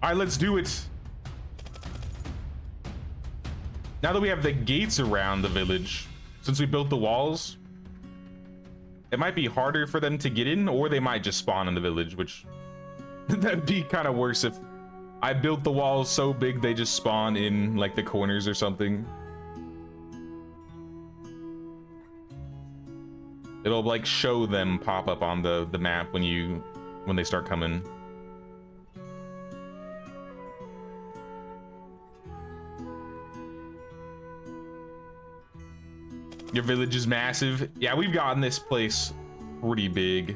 All right, let's do it. Now that we have the gates around the village, since we built the walls, it might be harder for them to get in, or they might just spawn in the village, which that'd be kind of worse if I built the walls so big they just spawn in like the corners or something. It'll like show them pop up on the map when they start coming. Your village is massive. Yeah, we've gotten this place pretty big.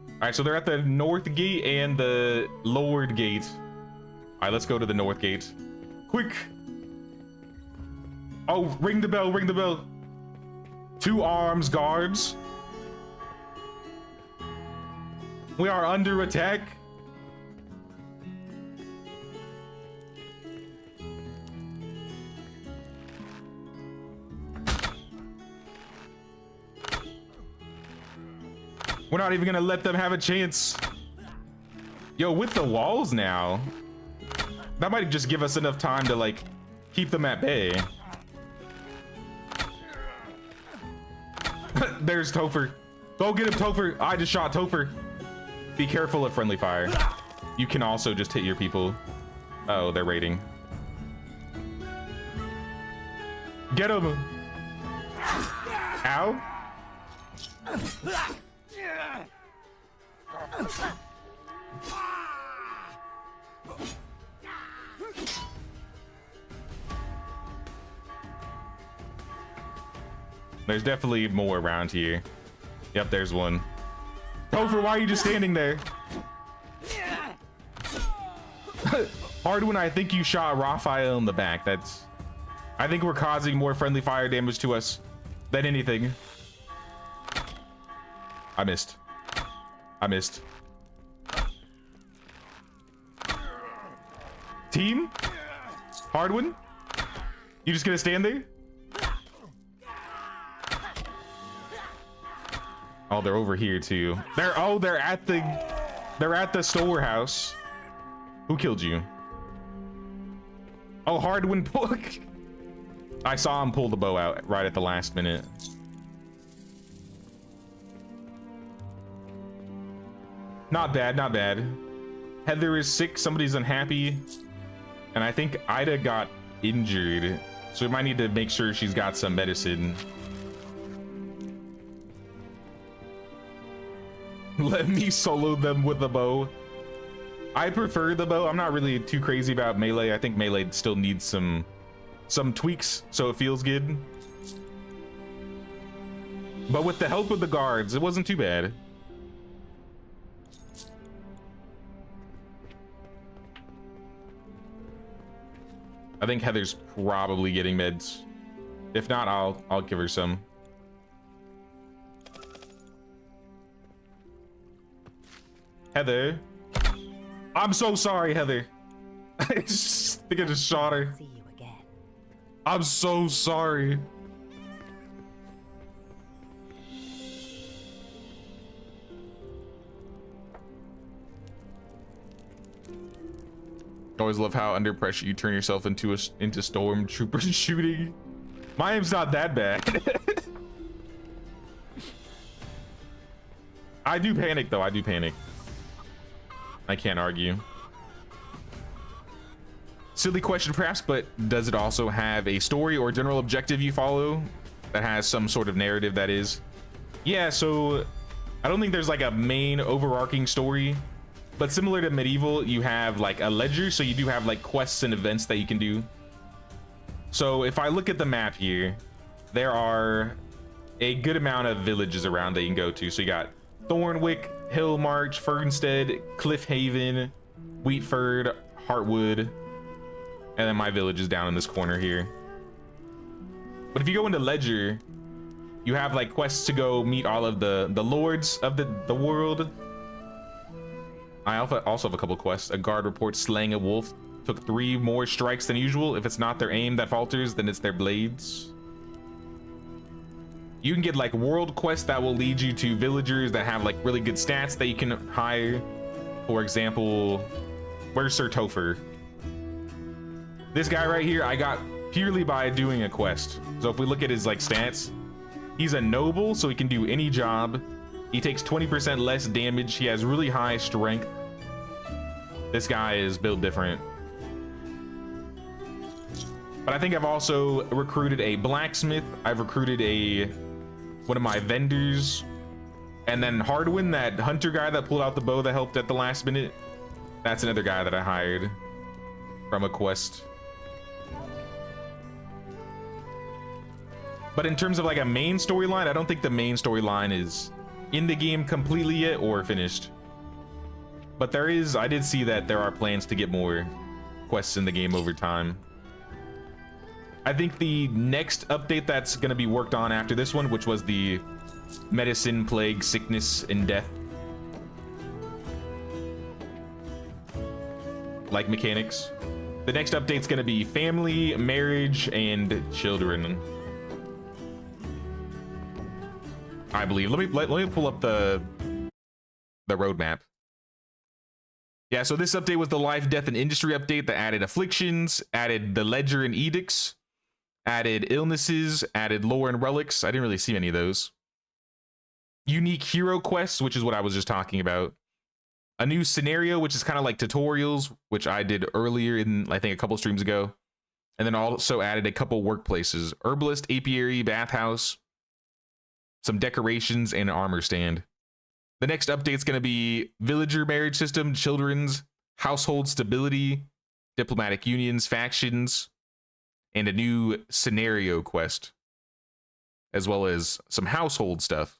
All right, so they're at the north gate and the lower gate. All right, let's go to the north gate. Quick. Oh, ring the bell, ring the bell. 2 arms guards. We are under attack. We're not even gonna let them have a chance. Yo, with the walls now, that might just give us enough time to like keep them at bay. There's Topher. Go get him, Topher. I just shot Topher. Be careful of friendly fire. You can also just hit your people. Oh, they're raiding. Get him. Ow. There's definitely more around here. Yep, there's one. Topher, why are you just standing there? Hardwin, I think you shot Raphael in the back. I think we're causing more friendly fire damage to us than anything. I missed. Team? Hardwin? You just gonna stand there? Oh, they're over here too. They're at the storehouse. Who killed you? Oh, Hardwin pull. I saw him pull the bow out right at the last minute. Not bad, not bad. Heather is sick, somebody's unhappy. And I think Ida got injured. So we might need to make sure she's got some medicine. Let me solo them with a bow. I prefer the bow. I'm not really too crazy about melee. I think melee still needs some tweaks so it feels good. But with the help of the guards, it wasn't too bad. I think Heather's probably getting meds. If not, I'll give her some. Heather. I'm so sorry, Heather. I think I just shot her. See you again. I'm so sorry. I always love how under pressure you turn yourself into stormtrooper shooting. My aim's not that bad. I do panic though. I do panic. I can't argue. Silly question perhaps, but does it also have a story or general objective you follow that has some sort of narrative? That is, yeah, so I don't think there's like a main overarching story, but similar to medieval, you have like a ledger, so you do have like quests and events that you can do. So if I look at the map here, there are a good amount of villages around that you can go to. So you got Thornwick, Hillmarch, Fernstead, Cliffhaven, Wheatford, Heartwood, and then my village is down in this corner here. But if you go into Ledger, you have like quests to go meet all of the lords of the world. I also have a couple quests. A guard reports slaying a wolf took 3 more strikes than usual. If it's not their aim that falters, then it's their blades. You can get like world quests that will lead you to villagers that have like really good stats that you can hire. For example, where's Sir Topher? This guy right here, I got purely by doing a quest. So if we look at his like stats, he's a noble, so he can do any job. He takes 20% less damage. He has really high strength. This guy is built different. But I think I've also recruited a blacksmith. I've recruited one of my vendors, and then Hardwin, that hunter guy that pulled out the bow that helped at the last minute. That's another guy that I hired from a quest. But in terms of like a main storyline, I don't think the main storyline is in the game completely yet or finished. But I did see that there are plans to get more quests in the game over time. I think the next update that's going to be worked on after this one, which was the medicine, plague, sickness, and death, like mechanics. The next update's going to be family, marriage, and children, I believe. Let me pull up the roadmap. Yeah, so this update was the life, death, and industry update that added afflictions, added the ledger and edicts, added illnesses, added lore and relics. I didn't really see any of those. Unique hero quests, which is what I was just talking about. A new scenario, which is kind of like tutorials, which I did earlier in, I think, a couple streams ago. And then also added a couple workplaces: herbalist, apiary, bathhouse, some decorations, and an armor stand. The next update's going to be villager marriage system, children's, household stability, diplomatic unions, factions, and a new scenario quest, as well as some household stuff.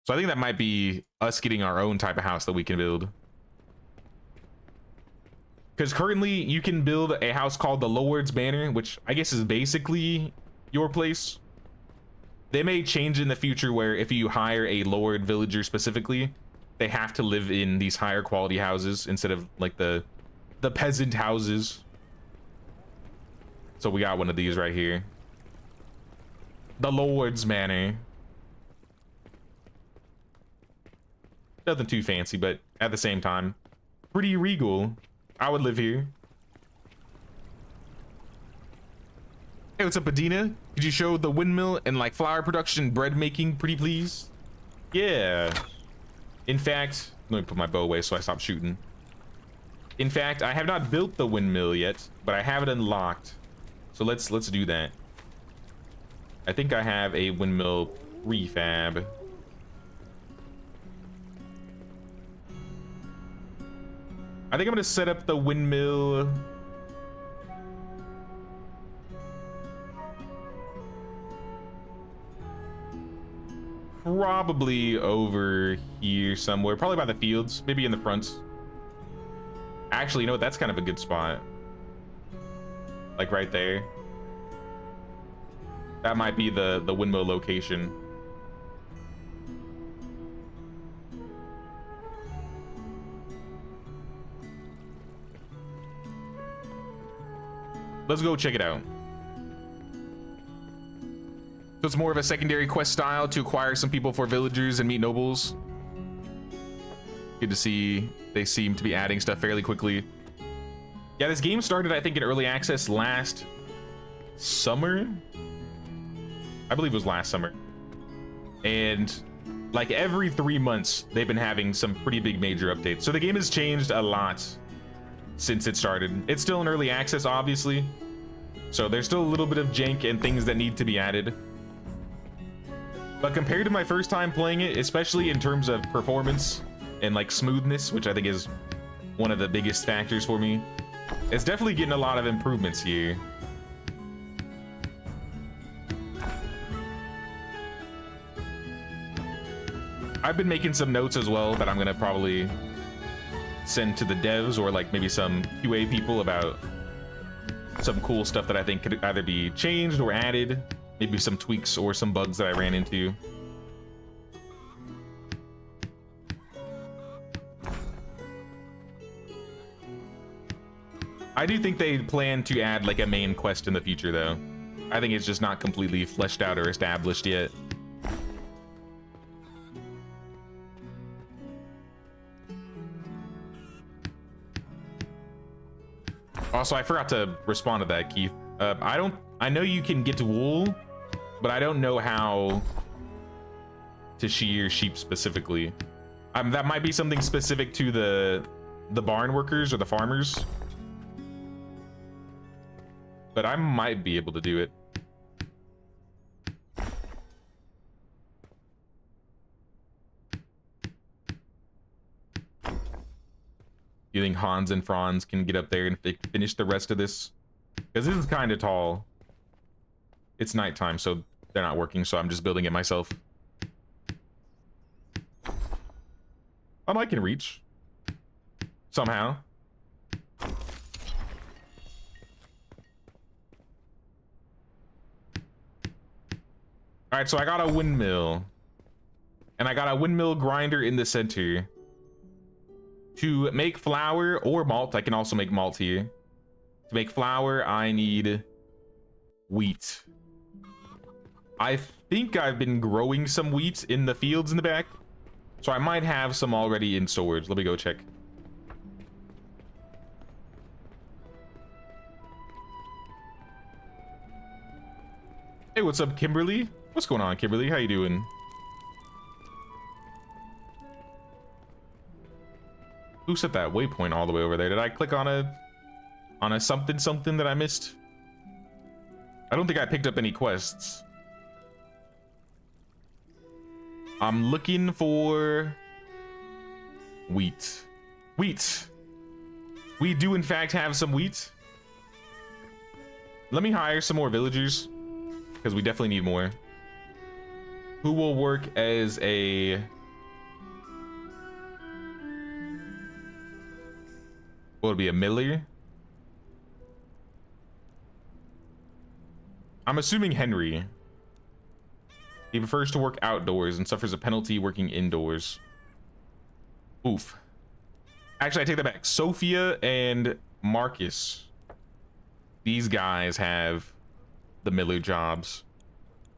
So I think that might be us getting our own type of house that we can build. Because currently you can build a house called the Lord's Manor, which I guess is basically your place. They may change in the future where if you hire a Lord villager specifically, they have to live in these higher quality houses instead of like the peasant houses. So we got one of these right here. The Lord's Manor. Nothing too fancy, but at the same time, pretty regal. I would live here. Hey, what's up, Adina? Could you show the windmill and like flour production, bread making, pretty please? Yeah. In fact, Let me put my bow away so I stop shooting. In fact, I have not built the windmill yet, but I have it unlocked. So let's do that. I think I have a windmill prefab. I think I'm gonna set up the windmill. Probably over here somewhere, probably by the fields, maybe in the front. Actually, you know what? That's kind of a good spot. Like right there. That might be the windmill location. Let's go check it out. So it's more of a secondary quest style to acquire some people for villagers and meet nobles. Good to see they seem to be adding stuff fairly quickly. Yeah, this game started, I think, in early access last summer. I believe it was last summer. And like every 3 months, they've been having some pretty big major updates. So the game has changed a lot since it started. It's still in early access, obviously. So there's still a little bit of jank and things that need to be added. But compared to my first time playing it, especially in terms of performance and like smoothness, which I think is one of the biggest factors for me, it's definitely getting a lot of improvements here. I've been making some notes as well that I'm gonna probably send to the devs or like maybe some QA people about some cool stuff that I think could either be changed or added, maybe some tweaks or some bugs that I ran into. I do think they plan to add like a main quest in the future though. I think it's just not completely fleshed out or established yet. Also, I forgot to respond to that, Keith. I know you can get to wool, but I don't know how to shear sheep specifically. That might be something specific to the barn workers or the farmers. But I might be able to do it. You think Hans and Franz can get up there and finish the rest of this? Because this is kind of tall. It's nighttime, so they're not working, so I'm just building it myself. I can reach. Somehow. Alright, so I got a windmill. And I got a windmill grinder in the center. To make flour or malt, I can also make malt here. To make flour, I need wheat. I think I've been growing some wheat in the fields in the back. So I might have some already in storage. Let me go check. Hey, what's up, Kimberly? What's going on, Kimberly? How you doing? Who set that waypoint all the way over there? Did I click on a something that I missed? I don't think I picked up any quests. I'm looking for wheat. Wheat. We do in fact have some wheat. Let me hire some more villagers because we definitely need more. Who will work as a... What would be a miller? I'm assuming Henry. He prefers to work outdoors and suffers a penalty working indoors. Oof. Actually, I take that back. Sophia and Marcus. These guys have the miller jobs.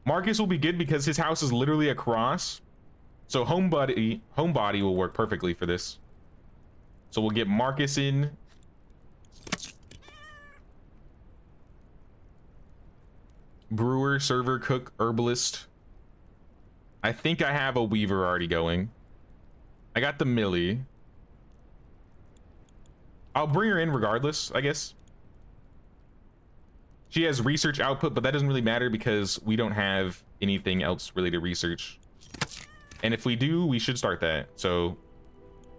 Marcus will be good because his house is literally across. So homebody will work perfectly for this. So we'll get Marcus in. Brewer, server, cook, herbalist. I think I have a weaver already going. I got the Millie. I'll bring her in regardless, I guess. She has research output, but that doesn't really matter because we don't have anything else really to research. And if we do, we should start that. So,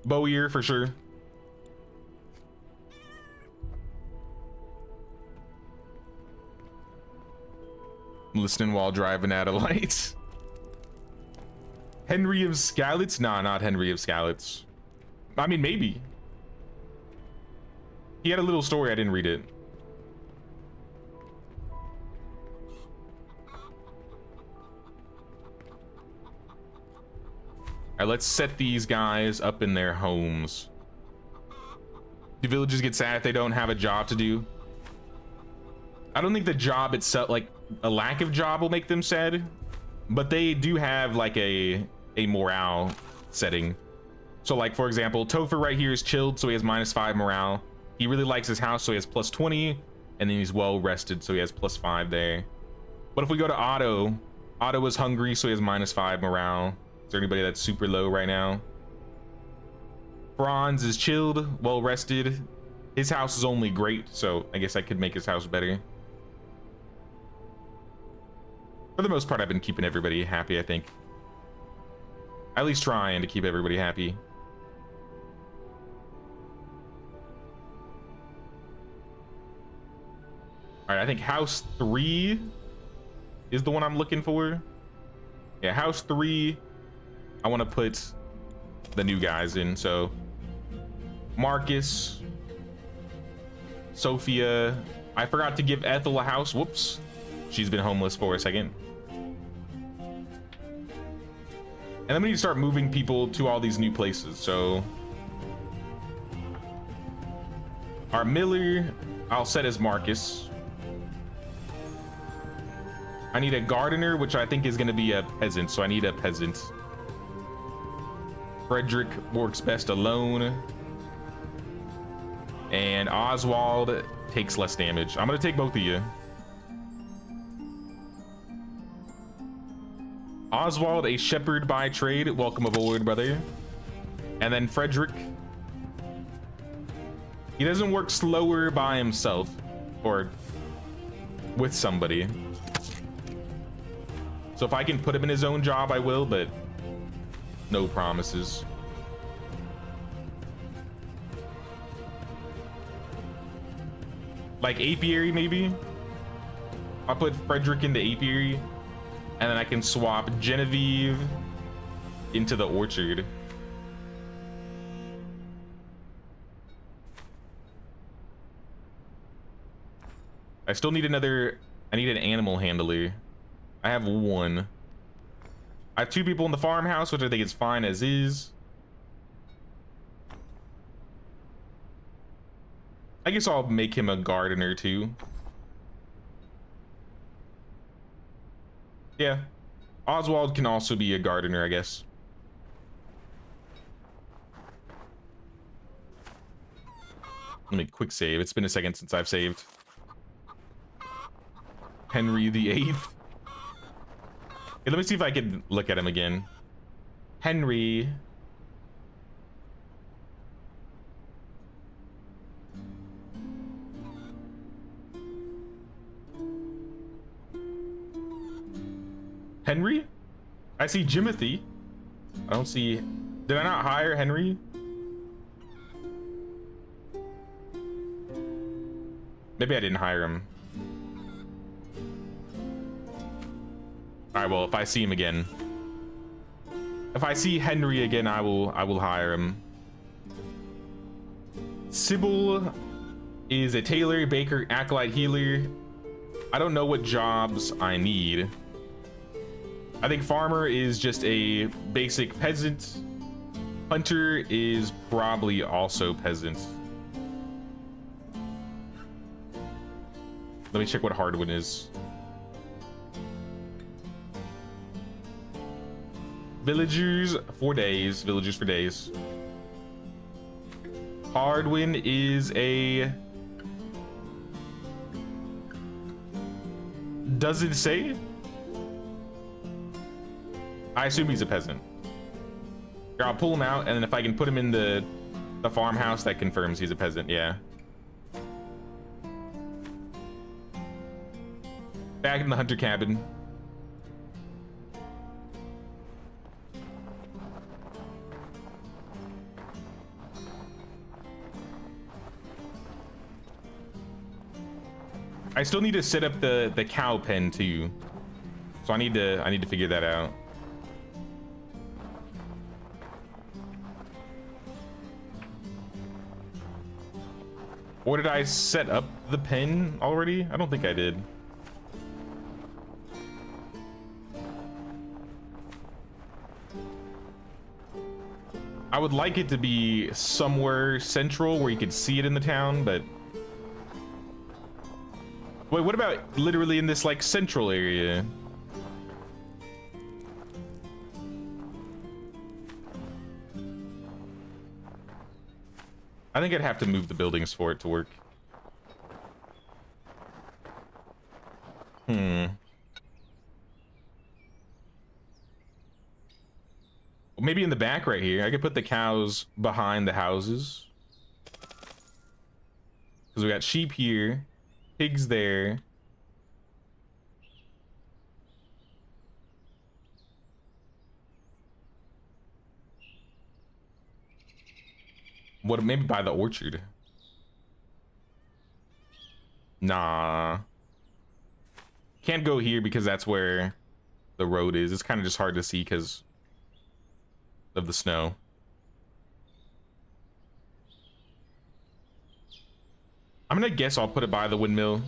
Bowyer for sure. Listening while driving out of lights. Henry of Skalitz? Nah, not Henry of Skalitz. I mean, maybe. He had a little story, I didn't read it. Alright, let's set these guys up in their homes. Do villagers get sad if they don't have a job to do? I don't think the job itself, like a lack of job, will make them sad, but they do have like a morale setting. So like, for example, Topher right here is chilled, so he has -5 morale. He really likes his house, so he has +20, and then he's well rested, so he has +5 there. But if we go to Otto, Otto is hungry, so he has -5 morale. Is there anybody that's super low right now? Franz is chilled, well rested. His house is only great, so I guess I could make his house better. For the most part, I've been keeping everybody happy, I think. At least trying to keep everybody happy. All right, I think house 3 is the one I'm looking for. Yeah, house 3, I want to put the new guys in. So Marcus, Sophia. I forgot to give Ethel a house. Whoops. She's been homeless for a second. And then we need to start moving people to all these new places. So our Miller, I'll set as Marcus. I need a gardener, which I think is going to be a peasant, so I need a peasant. Frederick works best alone. And Oswald takes less damage. I'm going to take both of you. Oswald, a shepherd by trade. Welcome aboard, brother. And then Frederick. He doesn't work slower by himself or with somebody. So if I can put him in his own job, I will, but no promises. Like apiary, maybe? I'll put Frederick into apiary, and then I can swap Genevieve into the orchard. I still need another, I need an animal handler. I have one. I have 2 people in the farmhouse, which I think is fine as is. I guess I'll make him a gardener too. Yeah. Oswald can also be a gardener, I guess. Let me quick save. It's been a second since I've saved. Henry VIII. Hey, let me see if I can look at him again. Henry. Henry? I see Jimothy. I don't see... Did I not hire Henry? Maybe I didn't hire him. Alright, well, if I see him again. If I see Henry again, I will hire him. Sybil is a tailor, baker, acolyte, healer. I don't know what jobs I need. I think farmer is just a basic peasant. Hunter is probably also peasant. Let me check what Hardwin is. Villagers for days. Villagers for days. Hardwin is a... Does it say? I assume he's a peasant. Here, I'll pull him out, and then if I can put him in the farmhouse, that confirms he's a peasant. Yeah. Back in the hunter cabin. I still need to set up the cow pen too, so I need to figure that out. Or did I set up the pen already? I don't think I did. I would like it to be somewhere central where you could see it in the town, but wait, what about literally in this like central area? I think I'd have to move the buildings for it to work. Maybe in the back right here. I could put the cows behind the houses. Because we got sheep here, pigs there. What, maybe by the orchard? Nah. Can't go here because that's where the road is. It's kind of just hard to see because of the snow. I'm gonna guess I'll put it by the windmill.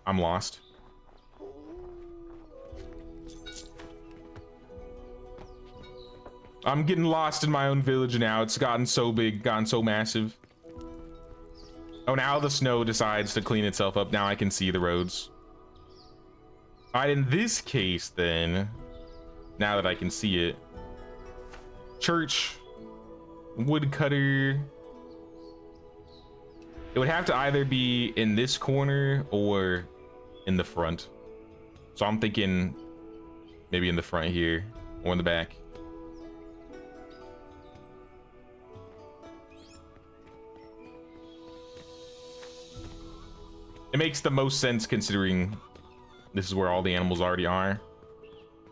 I'm lost. I'm getting lost in my own village now. It's gotten so big, gotten so massive. Oh, now the snow decides to clean itself up. Now I can see the roads. All right, in this case then, now that I can see it, church, woodcutter. It would have to either be in this corner or in the front. So I'm thinking maybe in the front here or in the back. It makes the most sense considering this is where all the animals already are.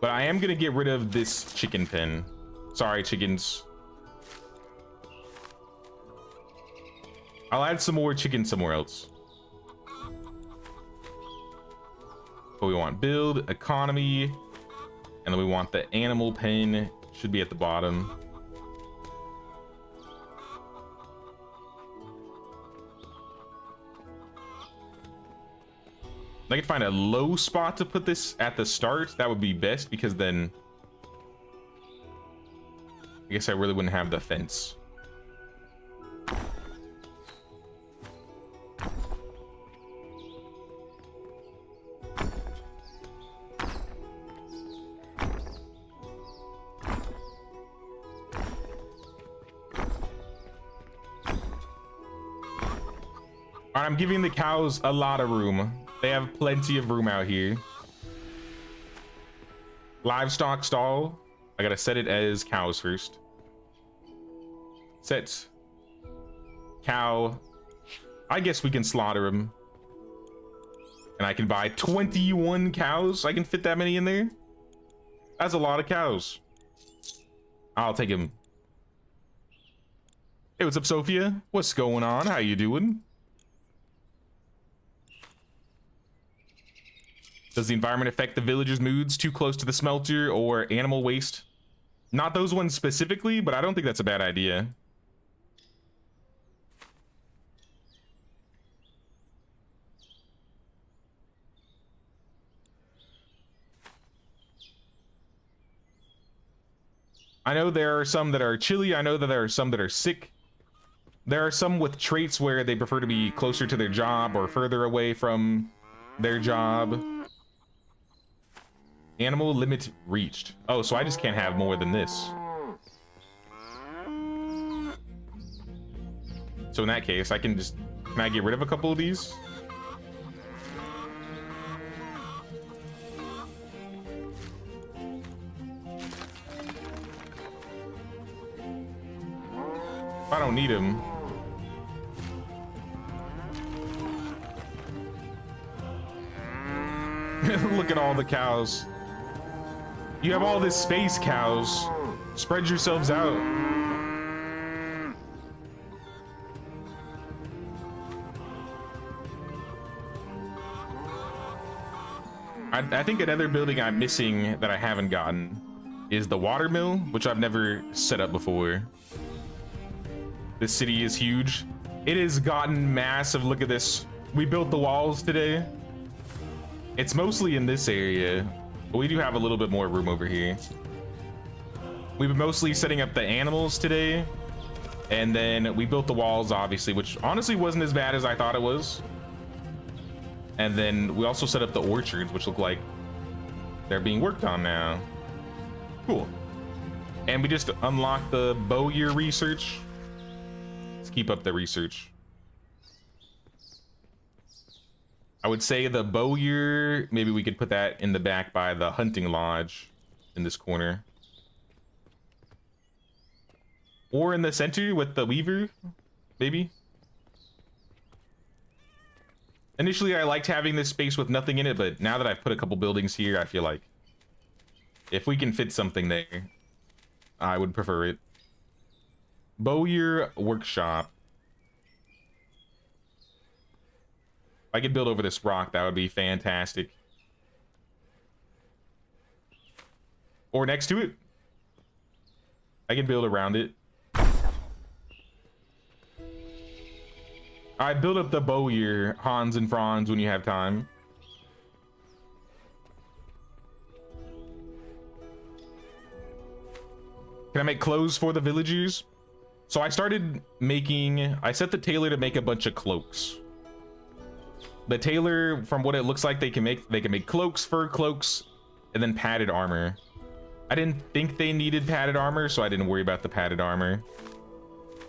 But I am gonna get rid of this chicken pen. Sorry, chickens. I'll add some more chicken somewhere else. But we want build, economy, and then we want the animal pen. Should be at the bottom. I could find a low spot to put this at the start. That would be best because then I guess I really wouldn't have the fence. All right, I'm giving the cows a lot of room. They have plenty of room out here. Livestock stall. I gotta set it as cows first. Set cow. I guess we can slaughter them. And I can buy 21 cows. I can fit that many in there. That's a lot of cows. I'll take him. Hey, what's up, Sophia? What's going on? How you doing? Does the environment affect the villagers' moods? Too close to the smelter or animal waste? Not those ones specifically, but I don't think that's a bad idea. I know there are some that are chilly. I know that there are some that are sick. There are some with traits where they prefer to be closer to their job or further away from their job. Animal limit reached. Oh, so I just can't have more than this. So in that case, I can just... Can I get rid of a couple of these? I don't need them. Look at all the cows. You have all this space, cows. Spread yourselves out. I think another building I'm missing that I haven't gotten is the water mill, which I've never set up before. This city is huge. It has gotten massive. Look at this. We built the walls today. It's mostly in this area, but we do have a little bit more room over here. We've been mostly setting up the animals today, and then we built the walls, obviously, which honestly wasn't as bad as I thought it was. And then we also set up the orchards, which look like they're being worked on now. Cool. And we just unlocked the Bowyer research. Let's keep up the research. I would say the Bowyer, maybe we could put that in the back by the hunting lodge in this corner. Or in the center with the weaver, maybe. Initially, I liked having this space with nothing in it, but now that I've put a couple buildings here, I feel like if we can fit something there, I would prefer it. Bowyer workshop. If I could build over this rock, that would be fantastic. Or next to it. I can build around it. I build up the Bowyer, Hans and Franz, when you have time. Can I make clothes for the villagers? So I started making, I set the tailor to make a bunch of cloaks. The tailor, from what it looks like, they can make cloaks, fur cloaks, and then padded armor. I didn't think they needed padded armor, so I didn't worry about the padded armor.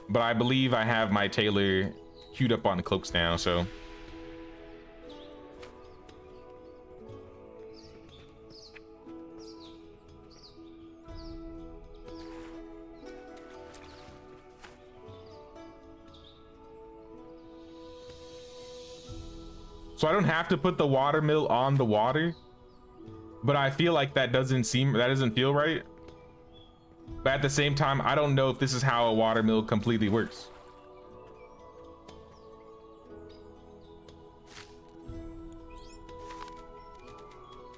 But I believe I have my tailor queued up on the cloaks now, so. So I don't have to put the water mill on the water, but I feel like that doesn't feel right. But at the same time, I don't know if this is how a water mill completely works.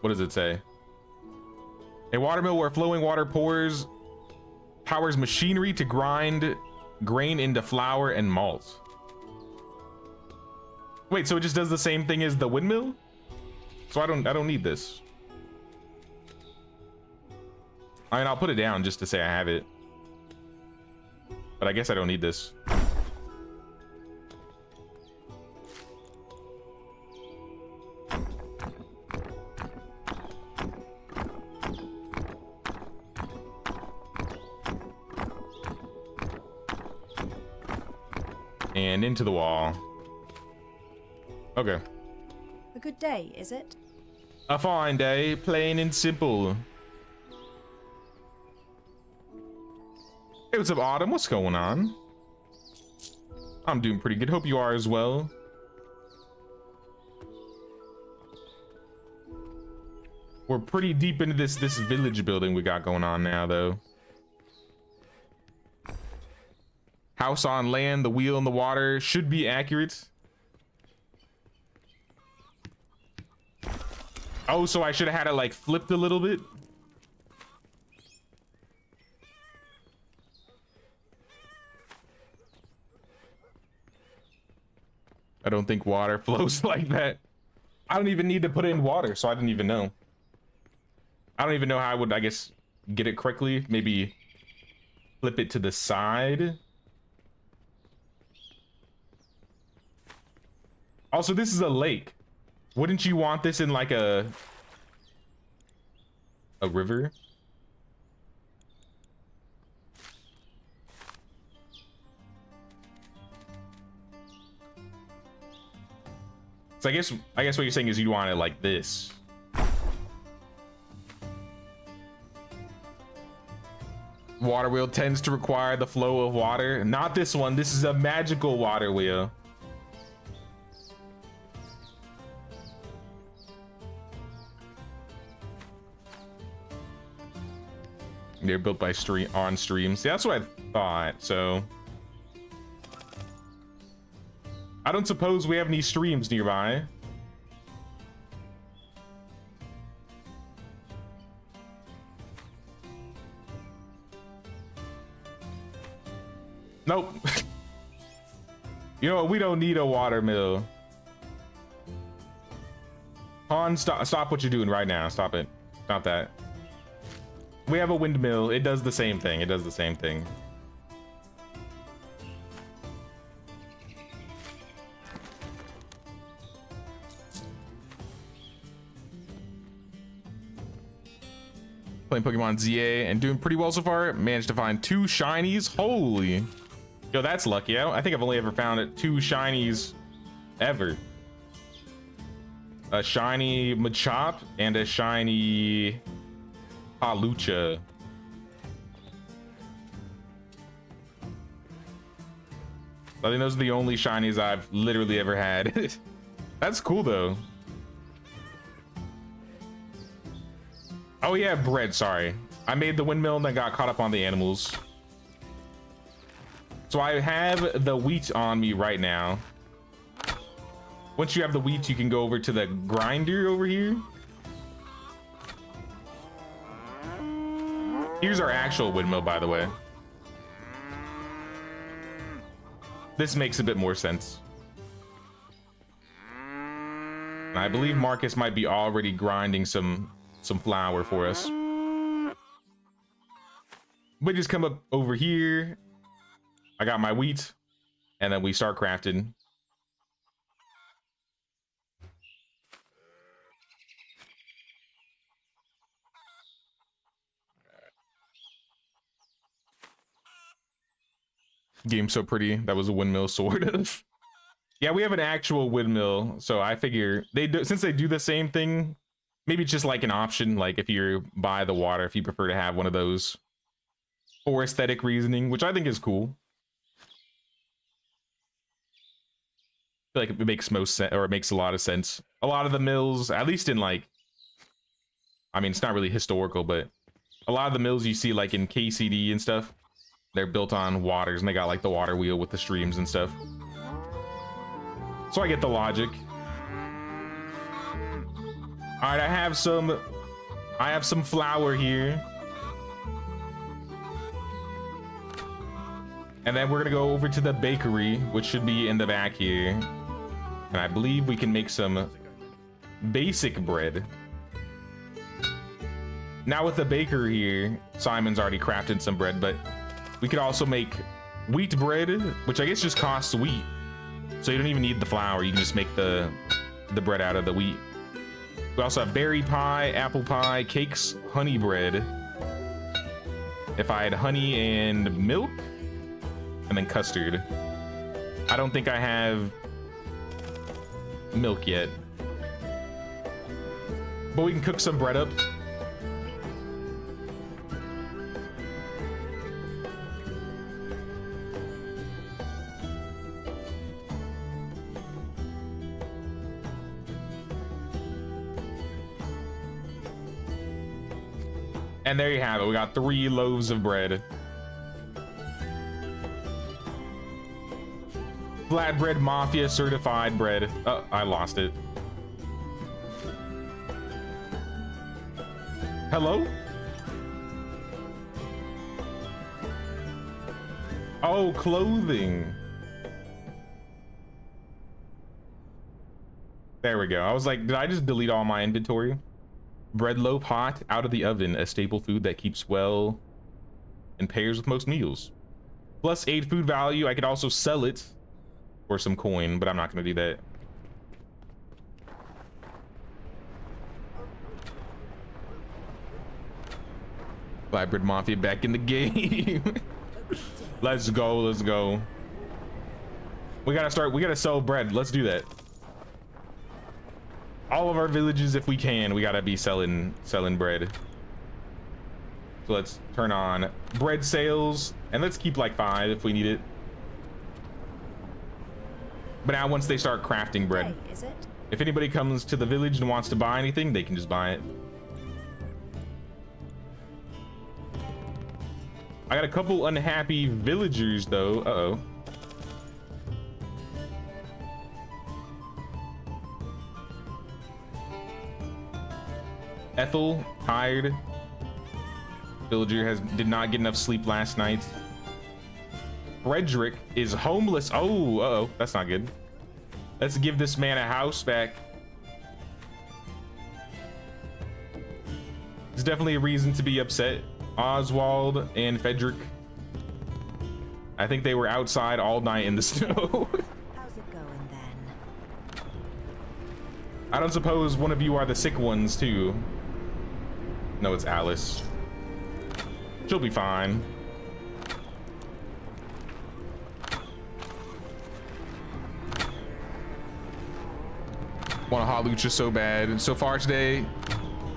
What does it say? A water mill where flowing water powers machinery to grind grain into flour and malt. Wait, so it just does the same thing as the windmill? So I don't need this. I mean, I'll put it down just to say I have it. But I guess I don't need this. And into the wall. Okay. A good day, is it? A fine day, plain and simple. Hey, what's up, Autumn? What's going on? I'm doing pretty good. Hope you are as well. We're pretty deep into this village building we got going on now, though. House on land, the wheel in the water should be accurate. Oh, so I should have had it like flipped a little bit. I don't think water flows like that. I don't even need to put in water, so I didn't even know. I don't even know how I would, I guess, get it correctly. Maybe flip it to the side. Also, this is a lake. Wouldn't you want this in like a river? So I guess what you're saying is you want it like this. Water wheel tends to require the flow of water. Not this one. This is a magical water wheel. They're built by on streams. Yeah, that's what I thought. So I don't suppose we have any streams nearby. Nope. You know what? We don't need a water mill. Han, stop what you're doing right now. Stop it. Stop that. We have a windmill. It does the same thing. It does the same thing. Playing Pokemon ZA and doing pretty well so far. Managed to find 2 shinies. Holy. Yo, that's lucky. I think I've only ever found 2 shinies ever. A shiny Machop and a shiny Palucha. I think those are the only shinies I've literally ever had. That's cool though. Oh yeah, bread, sorry. I made the windmill and then got caught up on the animals. So I have the wheat on me right now. Once you have the wheat, you can go over to the grinder over here. Here's our actual windmill, by the way. This makes a bit more sense. I believe Marcus might be already grinding some flour for us. We just come up over here. I got my wheat, and then we start crafting. Game's so pretty. That was a windmill, sort of. Yeah, we have an actual windmill, so I figure since they do the same thing, maybe it's just like an option, like if you're by the water, if you prefer to have one of those for aesthetic reasoning, which I think is cool. I feel like it makes most sense, or it makes a lot of sense. A lot of the mills, at least in like, I mean, it's not really historical, but a lot of the mills you see like in KCD and stuff, they're built on waters and they got like the water wheel with the streams and stuff. So I get the logic. All right, I have some flour here. And then we're gonna go over to the bakery, which should be in the back here. And I believe we can make some basic bread. Now with the baker here, Simon's already crafted some bread, but we could also make wheat bread, which I guess just costs wheat. So you don't even need the flour, you can just make the bread out of the wheat. We also have berry pie, apple pie, cakes, honey bread. If I had honey and milk, and then custard. I don't think I have milk yet. But we can cook some bread up. And there you have it. We got 3 loaves of bread. Flatbread Mafia certified bread. Oh, I lost it. Hello? Oh, clothing. There we go. I was like, did I just delete all my inventory? Bread loaf hot out of the oven, a staple food that keeps well and pairs with most meals. Plus 8 food value. I could also sell it for some coin, but I'm not going to do that. Flatbread Mafia back in the game. Let's go, let's go. We gotta sell bread. Let's do that. All of our villages, if we can, we gotta be selling bread. So let's turn on bread sales, and let's keep like 5 if we need it. But now once they start crafting bread, Hey, is it? if anybody comes to the village and wants to buy anything, they can just buy it. I got a couple unhappy villagers though. Uh-oh. Ethel, tired. Villager did not get enough sleep last night. Frederick is homeless. Oh, uh-oh, that's not good. Let's give this man a house back. There's definitely a reason to be upset. Oswald and Frederick, I think they were outside all night in the snow. How's it going then? I don't suppose one of you are the sick ones too. No, it's Alice. She'll be fine. Want a hot lucha so bad. So far today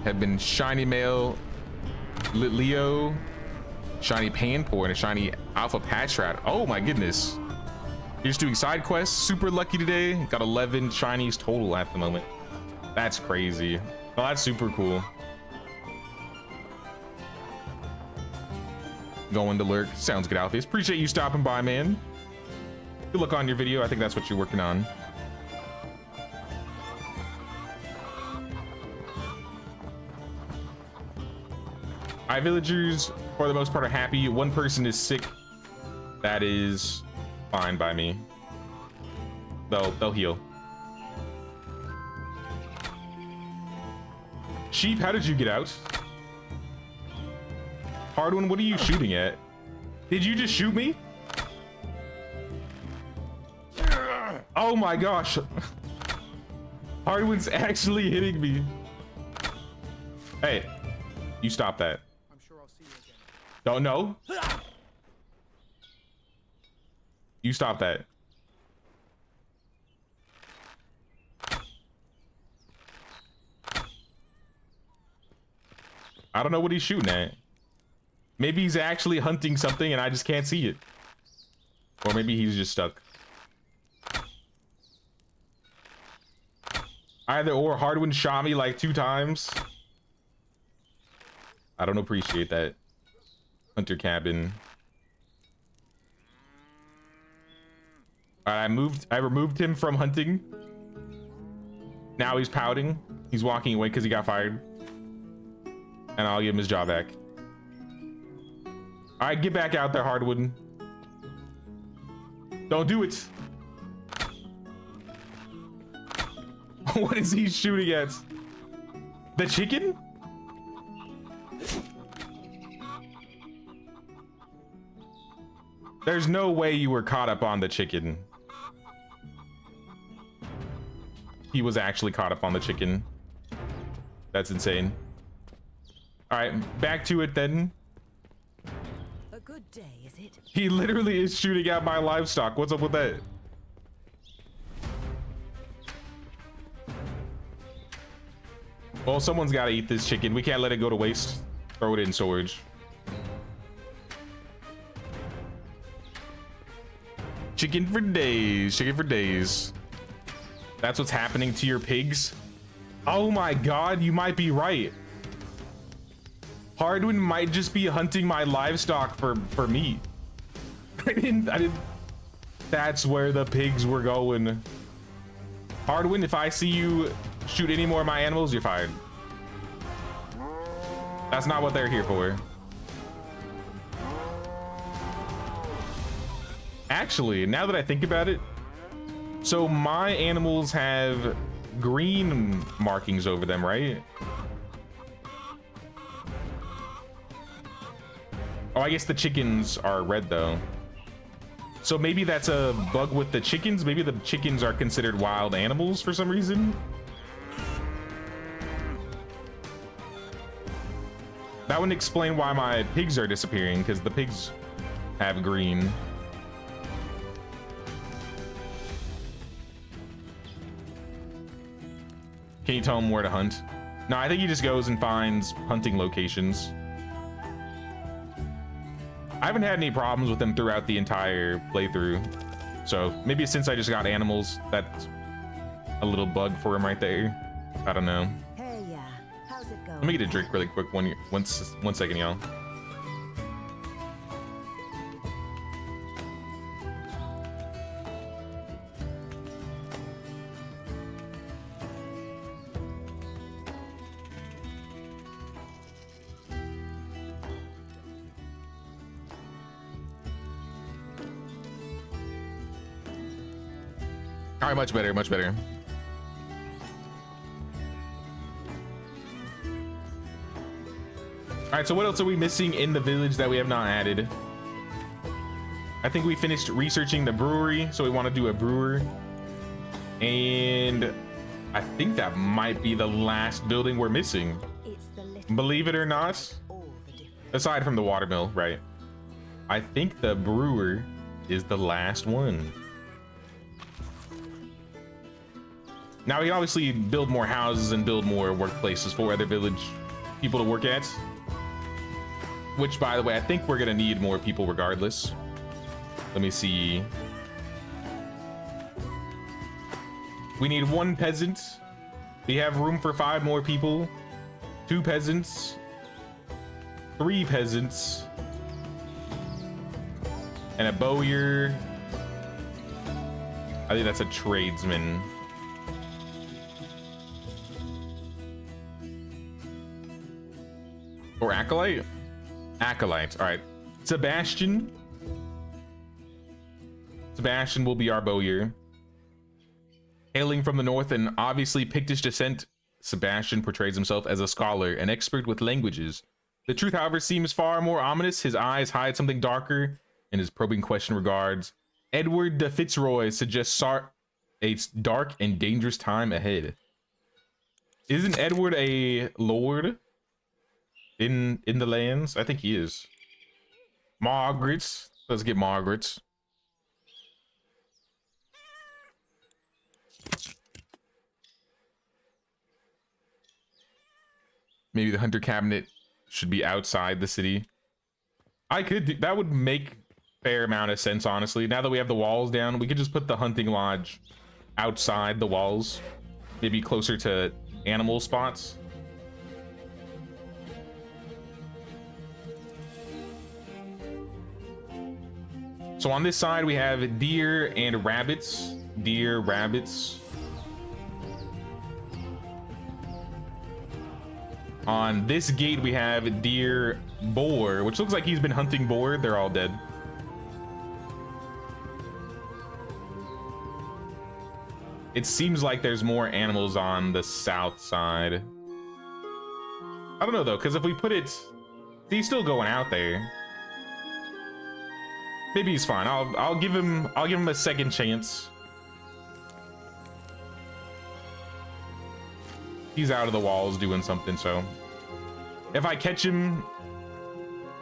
have been shiny male, lit Leo, shiny Panpour, and a shiny alpha patch rat. Oh my goodness. You're just doing side quests. Super lucky today. Got 11 shinies total at the moment. That's crazy. Well, that's super cool. Going to lurk. Sounds good, Alpheus. Appreciate you stopping by, man. Good luck on your video. I think that's what you're working on. Our villagers, for the most part, are happy. One person is sick. That is fine by me. They'll heal. Sheep, how did you get out? Hardwin, what are you shooting at? Did you just shoot me? Oh my gosh. Hardwin's actually hitting me. Hey, you stop that. I'm sure I'll see you again. Don't know. You stop that. I don't know what he's shooting at. Maybe he's actually hunting something and I just can't see it. Or maybe he's just stuck. Either or. Hardwin shot me like 2 times. I don't appreciate that. Hunter cabin. Alright, I removed him from hunting. Now he's pouting. He's walking away because he got fired. And I'll give him his job back. All right, get back out there, Hardwood. Don't do it. What is he shooting at? The chicken? There's no way you were caught up on the chicken. He was actually caught up on the chicken. That's insane. All right, back to it then. A good day, is it? He literally is shooting at my livestock. What's up with that? Well, someone's got to eat this chicken. We can't let it go to waste. Throw it in storage. Chicken for days. Chicken for days. That's what's happening to your pigs. Oh my God, you might be right. Hardwin might just be hunting my livestock for meat. I didn't. That's where the pigs were going. Hardwin, if I see you shoot any more of my animals, you're fired. That's not what they're here for. Actually, now that I think about it, so my animals have green markings over them, right? Oh, I guess the chickens are red though. So maybe that's a bug with the chickens. Maybe the chickens are considered wild animals for some reason. That would explain why my pigs are disappearing, because the pigs have green. Can you tell him where to hunt? No, I think he just goes and finds hunting locations. I haven't had any problems with them throughout the entire playthrough. So maybe since I just got animals, that's a little bug for him right there. I don't know. Hey, yeah. How's it going? Let me get a drink really quick. One second, y'all. All right, much better, much better. All right, so what else are we missing in the village that we have not added? I think we finished researching the brewery, so we want to do a brewer. And I think that might be the last building we're missing. It's the little Believe it or not, all the difference. aside from the watermill, right? I think the brewer is the last one. Now we can obviously build more houses and build more workplaces for other village people to work at. Which, by the way, I think we're gonna need more people regardless. Let me see. We need 1 peasant. We have room for 5 more people. 2 peasants. 3 peasants. And a bowyer. I think that's a tradesman. Or acolyte? Acolyte. All right. Sebastian. Sebastian will be our bowyer. Hailing from the north and obviously Pictish descent, Sebastian portrays himself as a scholar, an expert with languages. The truth, however, seems far more ominous. His eyes hide something darker, and his probing question regards Edward de Fitzroy suggests a dark and dangerous time ahead. Isn't Edward a lord in the lands? I think he is. Margaret's. Let's get Margaret's. Maybe the hunter cabinet should be outside the city. I could do, that would make fair amount of sense, honestly. Now that we have the walls down, we could just put the hunting lodge outside the walls, maybe closer to animal spots. So on this side we have deer and rabbits. Deer, rabbits. On this gate we have deer, boar, which looks like he's been hunting boar. They're all dead. It seems like there's more animals on the south side. I don't know though, because if we put it, he's still going out there. Maybe he's fine. I'll give him a second chance. He's out of the walls doing something, so if I catch him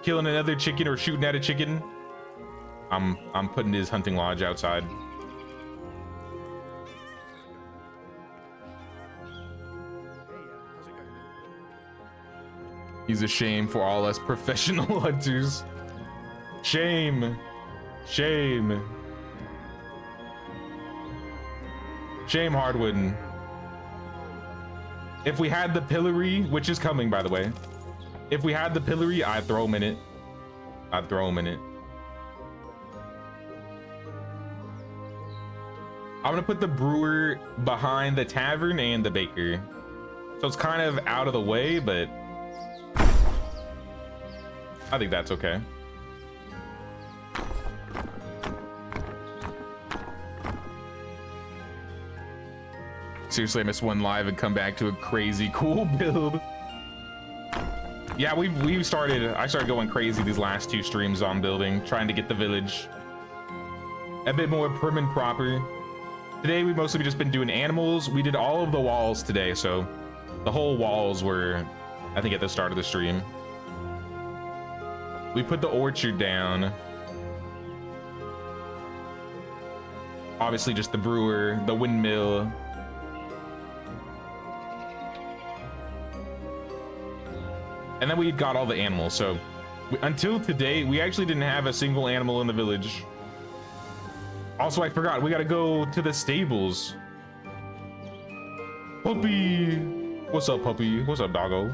killing another chicken or shooting at a chicken, I'm putting his hunting lodge outside. He's a shame for all us professional hunters. Shame. Shame. Shame, Hardwood. If we had the pillory, which is coming, by the way. If we had the pillory, I'd throw him in it. I'd throw him in it. I'm gonna put the brewer behind the tavern and the baker. So it's kind of out of the way, but I think that's okay. Seriously, I missed one live and come back to a crazy cool build. Yeah, I started going crazy these last 2 streams on building, trying to get the village a bit more prim and proper. Today we mostly just been doing animals. We did all of the walls today, so the whole walls were, I think, at the start of the stream. We put the orchard down. Obviously just the brewer, the windmill. And then we got all the animals, so Until today, we actually didn't have a single animal in the village. Also, I forgot, we gotta go to the stables. Puppy! What's up, puppy? What's up, doggo?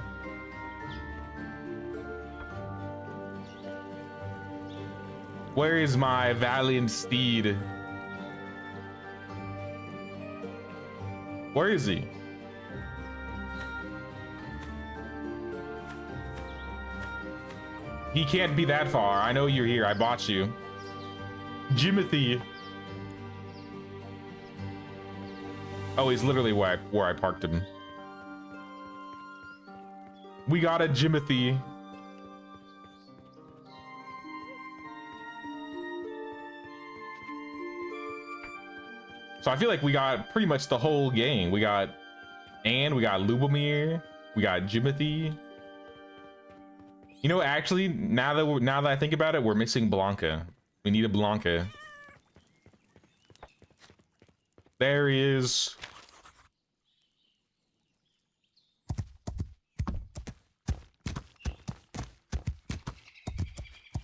Where is my valiant steed? Where is he? He can't be that far. I know you're here. I bought you. Jimothy. Oh, he's literally where I parked him. We got a Jimothy. So I feel like we got pretty much the whole gang. We got Anne, we got Lubomir, we got Jimothy. You know, actually, now that I think about it, we're missing Blanca. We need a Blanca. There he is.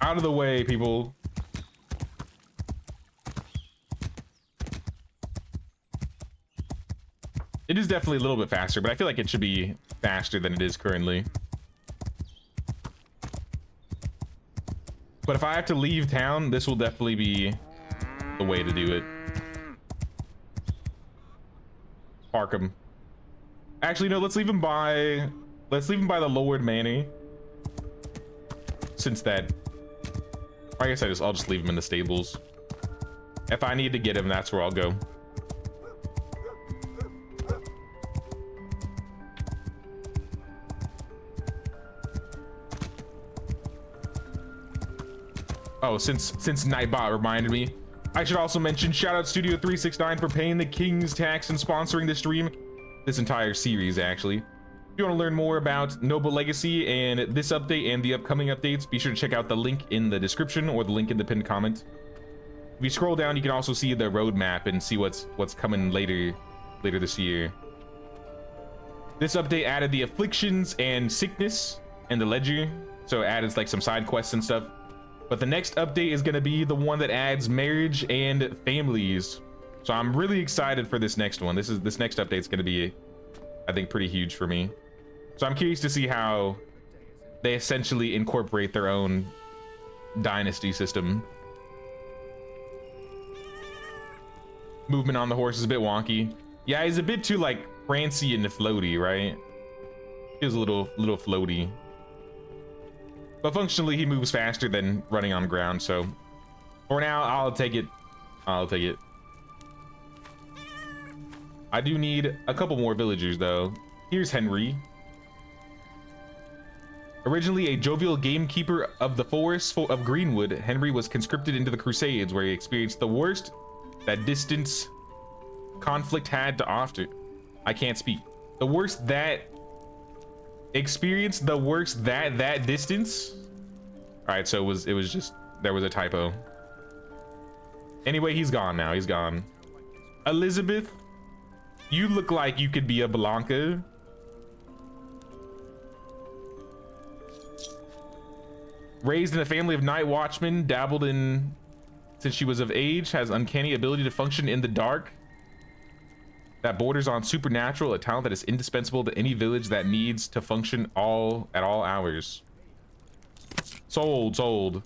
Out of the way, people. It is definitely a little bit faster, but I feel like it should be faster than it is currently. But if I have to leave town, this will definitely be the way to do it. Park him. Actually, no, let's leave him by the Lord Manny. Since that, I guess I'll just leave him in the stables. If I need to get him, that's where I'll go. Oh, since Nightbot reminded me, I should also mention shout out Studio 369 for paying the King's tax and sponsoring this stream, this entire series actually. If you want to learn more about Noble Legacy and this update and the upcoming updates, be sure to check out the link in the description or the link in the pinned comment. If you scroll down, you can also see the roadmap and see what's coming later this year. This update added the afflictions and sickness and the ledger, so it added like some side quests and stuff. But the next update is going to be the one that adds marriage and families. So I'm really excited for this next one. This next update is going to be, I think, pretty huge for me. So I'm curious to see how they essentially incorporate their own dynasty system. Movement on the horse is a bit wonky. Yeah, he's a bit too like prancy and floaty, right? He's a little floaty. But functionally, he moves faster than running on ground, so for now, I'll take it. I do need a couple more villagers, though. Here's Henry. Originally a jovial gamekeeper of the forests of Greenwood, Henry was conscripted into the Crusades, where he experienced the worst that distance conflict had to offer. I can't speak. The worst that experience the worst that distance. All right, so it was just, there was a typo. Anyway, he's gone now. He's gone. Elizabeth, you look like you could be a Blanca. Raised in a family of night watchmen, dabbled in since she was of age, has uncanny ability to function in the dark that borders on supernatural, a talent that is indispensable to any village that needs to function at all hours. Sold.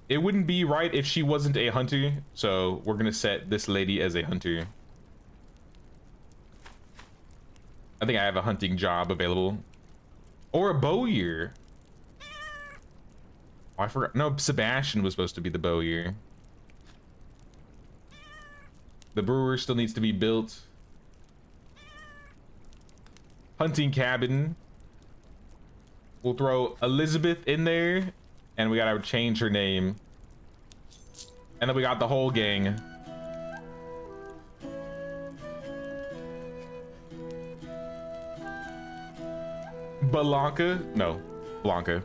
It wouldn't be right if she wasn't a hunter, so we're gonna set this lady as a hunter. I think I have a hunting job available. Or a bowyer. Oh, I forgot. No, Sebastian was supposed to be the bowyer. The brewer still needs to be built. Hunting cabin. We'll throw Elizabeth in there. And we gotta change her name. And then we got the whole gang. Blanca? No, Blanca.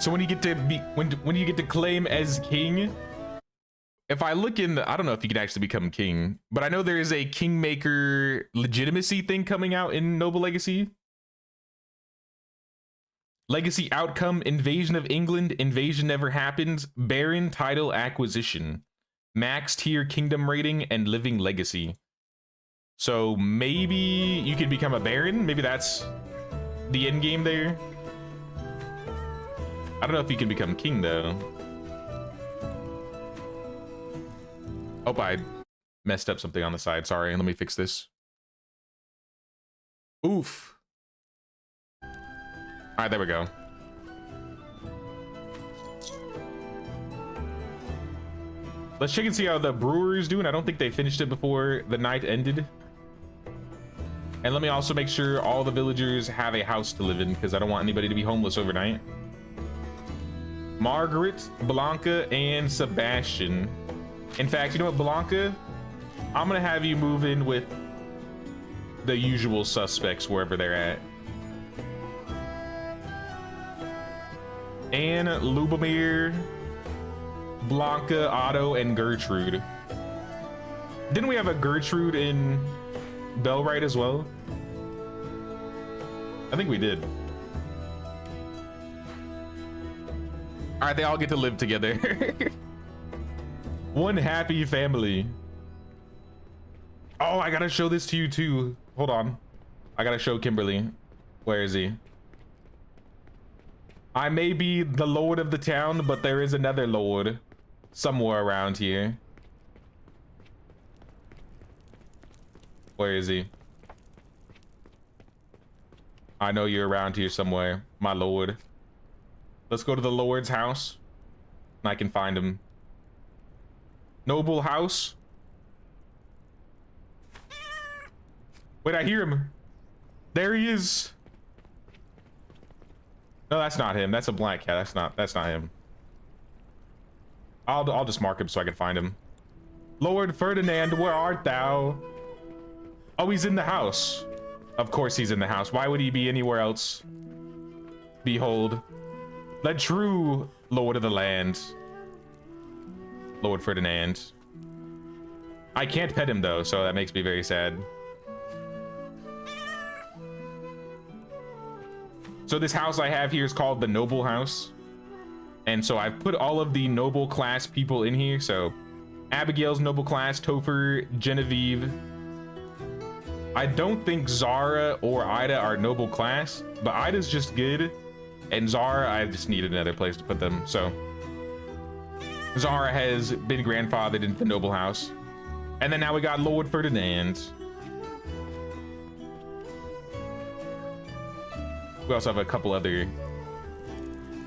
So when you get to be when you get to claim as king, if I look in the, I don't know if you can actually become king, but I know there is a kingmaker legitimacy thing coming out in Noble Legacy. Legacy outcome: invasion of England, invasion never happens, Baron title acquisition, max tier kingdom rating, and living legacy. So maybe you can become a baron. Maybe that's the end game there. I don't know if you can become king though. Oh, I messed up something on the side. Sorry, let me fix this. Oof. All right, there we go. Let's check and see how the brewer is doing. I don't think they finished it before the night ended. And let me also make sure all the villagers have a house to live in, because I don't want anybody to be homeless overnight. Margaret, Blanca, and Sebastian. In fact, you know what, Blanca? I'm gonna have you move in with the usual suspects wherever they're at. Anne, Lubomir, Blanca, Otto, and Gertrude. Didn't we have a Gertrude in Bellwright as well? I think we did. All right, they all get to live together. One happy family. Oh, I gotta show this to you too. Hold on. I gotta show Kimberly. Where is he? I may be the lord of the town, but there is another lord somewhere around here. Where is he? I know you're around here somewhere, my lord. Let's go to the lord's house and I can find him. Noble house. Wait, I hear him. There he is. No, that's not him. That's a black cat. That's not him. I'll just mark him so I can find him. Lord Ferdinand, where art thou? Oh, he's in the house. Of course he's in the house. Why would he be anywhere else? Behold, the true lord of the land. Lord Ferdinand. I can't pet him though, so that makes me very sad. So this house I have here is called the Noble House. And so I've put all of the noble class people in here. So Abigail's noble class, Topher, Genevieve. I don't think Zara or Ida are noble class, but Ida's just good. And Zara, I just needed another place to put them. So Zara has been grandfathered into the noble house. And then now we got Lord Ferdinand. We also have a couple other.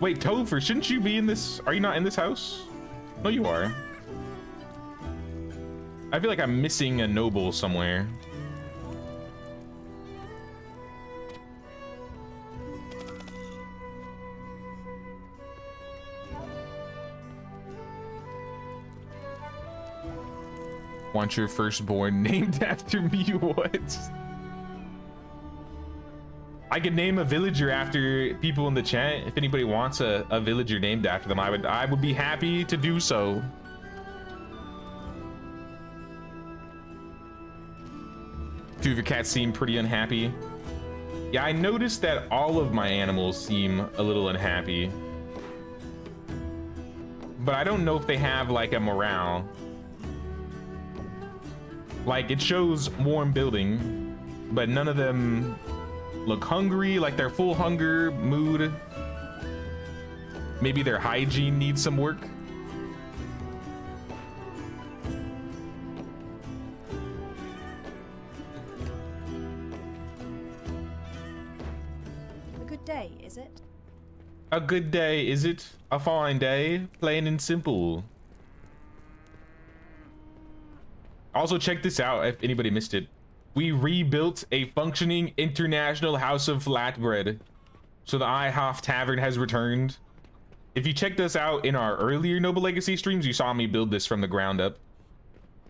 Wait, Topher, shouldn't you be in this? Are you not in this house? No, you are. I feel like I'm missing a noble somewhere. Want your firstborn named after me? What? I could name a villager after people in the chat. If anybody wants a villager named after them, I would be happy to do so. Two of your cats seem pretty unhappy. Yeah, I noticed that all of my animals seem a little unhappy. But I don't know if they have like a morale. Like it shows warm building, but none of them look hungry, like they're full hunger mood. Maybe their hygiene needs some work. A good day, is it? A good day, is it? A fine day, plain and simple. Also, check this out if anybody missed it. We rebuilt a functioning international house of flatbread. So the IHOF Tavern has returned. If you checked us out in our earlier Noble Legacy streams, you saw me build this from the ground up.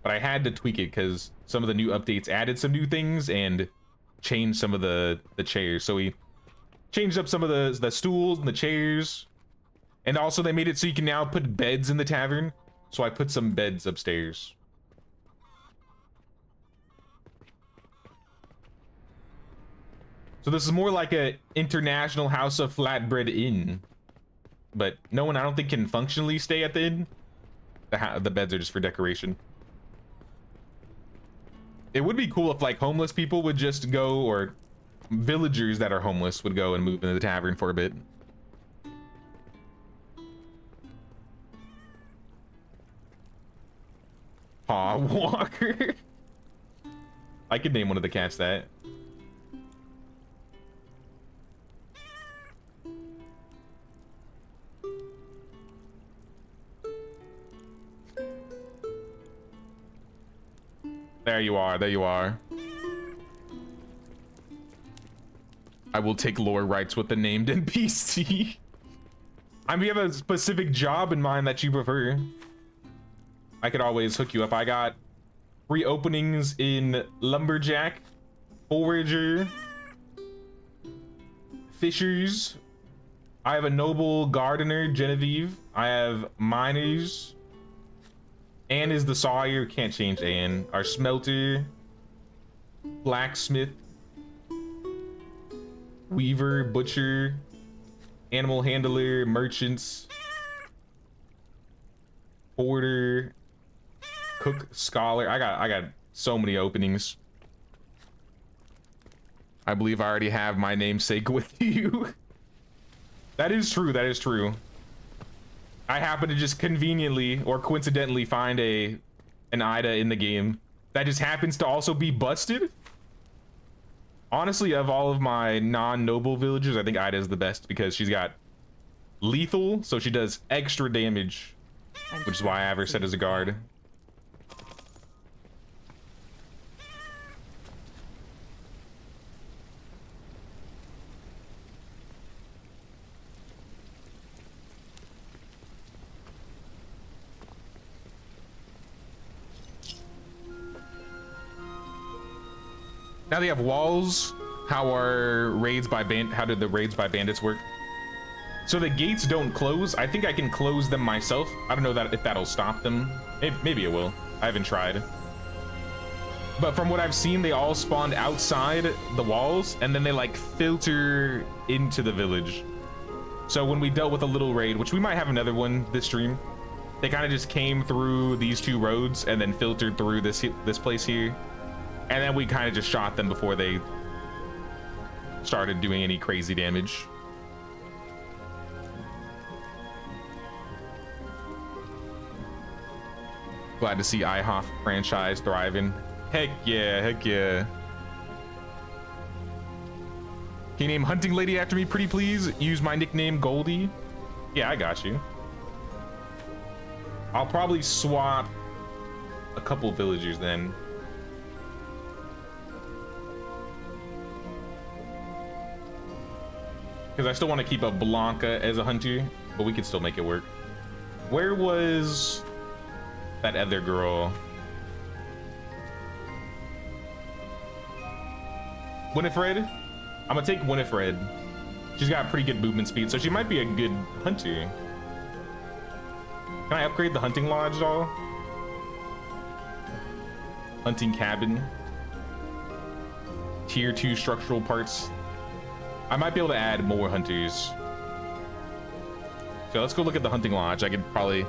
But I had to tweak it because some of the new updates added some new things and changed some of the chairs. So we changed up some of the stools and the chairs. And also they made it so you can now put beds in the tavern. So I put some beds upstairs. So this is more like a international house of flatbread inn. But no one, I don't think, can functionally stay at the inn. The beds are just for decoration. It would be cool if like homeless people would just go, or villagers that are homeless would go and move into the tavern for a bit. Paw Walker. I could name one of the cats that. There you are, there you are. I will take lore rights with the named NPC. I mean, you have a specific job in mind that you prefer. I could always hook you up. I got 3 openings in Lumberjack, Forager, Fishers. I have a Noble Gardener, Genevieve. I have Miners. Anne is the Sawyer, can't change Anne. Our Smelter, Blacksmith, Weaver, Butcher, Animal Handler, Merchants, Porter, Cook, Scholar. I got so many openings. I believe I already have my namesake with you. That is true, that is true. I happen to just conveniently or coincidentally find an Ida in the game that just happens to also be busted. Honestly, of all of my non-noble villagers, I think Ida is the best because she's got lethal, so she does extra damage, which is why I have her set as a guard. Now they have walls. How did the raids by bandits work? So the gates don't close. I think I can close them myself. I don't know if that'll stop them. Maybe it will. I haven't tried. But from what I've seen, they all spawned outside the walls and then they like filter into the village. So when we dealt with a little raid, which we might have another one this stream, they kind of just came through these 2 roads and then filtered through this place here. And then we kind of just shot them before they started doing any crazy damage. Glad to see IHOF franchise thriving. Heck yeah, heck yeah. Can you name Hunting Lady after me, pretty please? Use my nickname Goldie. Yeah, I got you. I'll probably swap a couple villagers then. Because I still want to keep a Blanca as a hunter, but we could still make it work. Where was that other girl? Winifred? I'm gonna take Winifred. She's got pretty good movement speed, so she might be a good hunter. Can I upgrade the hunting lodge at all? Hunting cabin. Tier 2 structural parts. I might be able to add more hunters. So let's go look at the hunting lodge. I could probably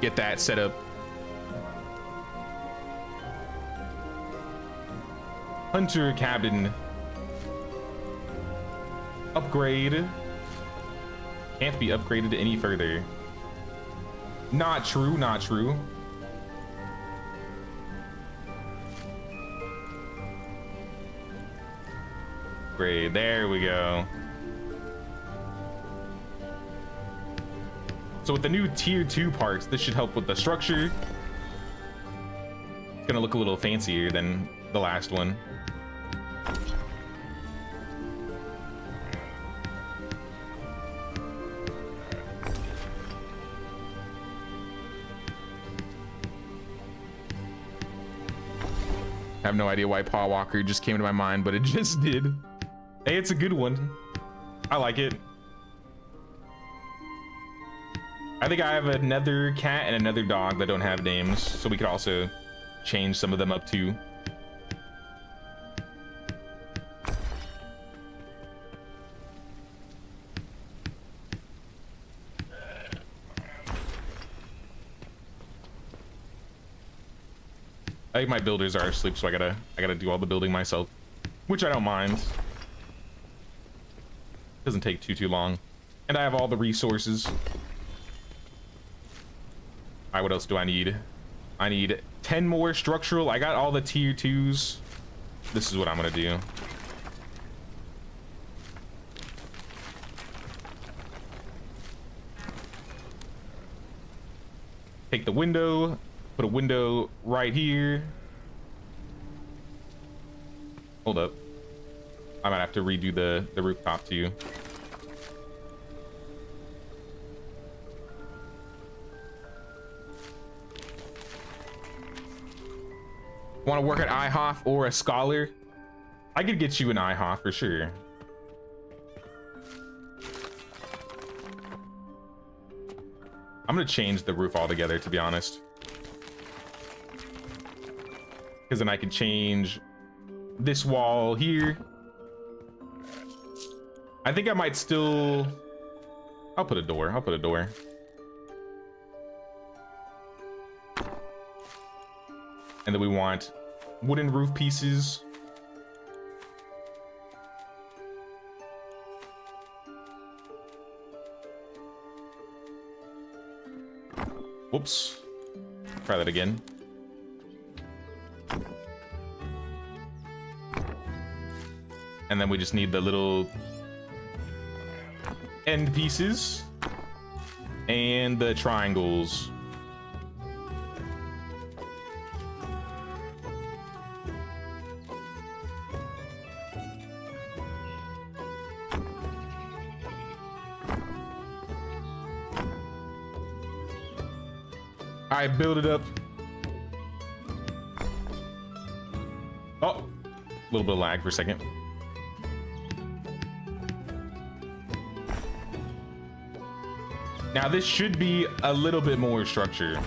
get that set up. Hunter cabin. Upgrade. Can't be upgraded any further. Not true, not true. Great, there we go. So with the new tier 2 parts, this should help with the structure. It's gonna look a little fancier than the last one. I have no idea why Paw Walker just came to my mind, but it just did. Hey, it's a good one. I like it. I think I have another cat and another dog that don't have names, so we could also change some of them up too. I think my builders are asleep, so I gotta do all the building myself, which I don't mind. Doesn't take too long, and I have all the resources. All right, what else do I need? I need 10 more structural. I got all the tier 2s. This is what I'm gonna do. Take the window. Put a window right here. Hold up. I might have to redo the rooftop too. Want to work at IHOF or a scholar? I could get you an IHOF for sure. I'm gonna change the roof altogether, to be honest. Because then I can change this wall here. I think I might still... I'll put a door. I'll put a door. And then we want wooden roof pieces. Whoops. Try that again. And then we just need the little end pieces and the triangles. I build it up. Oh, a little bit of lag for a second. Now this should be a little bit more structure.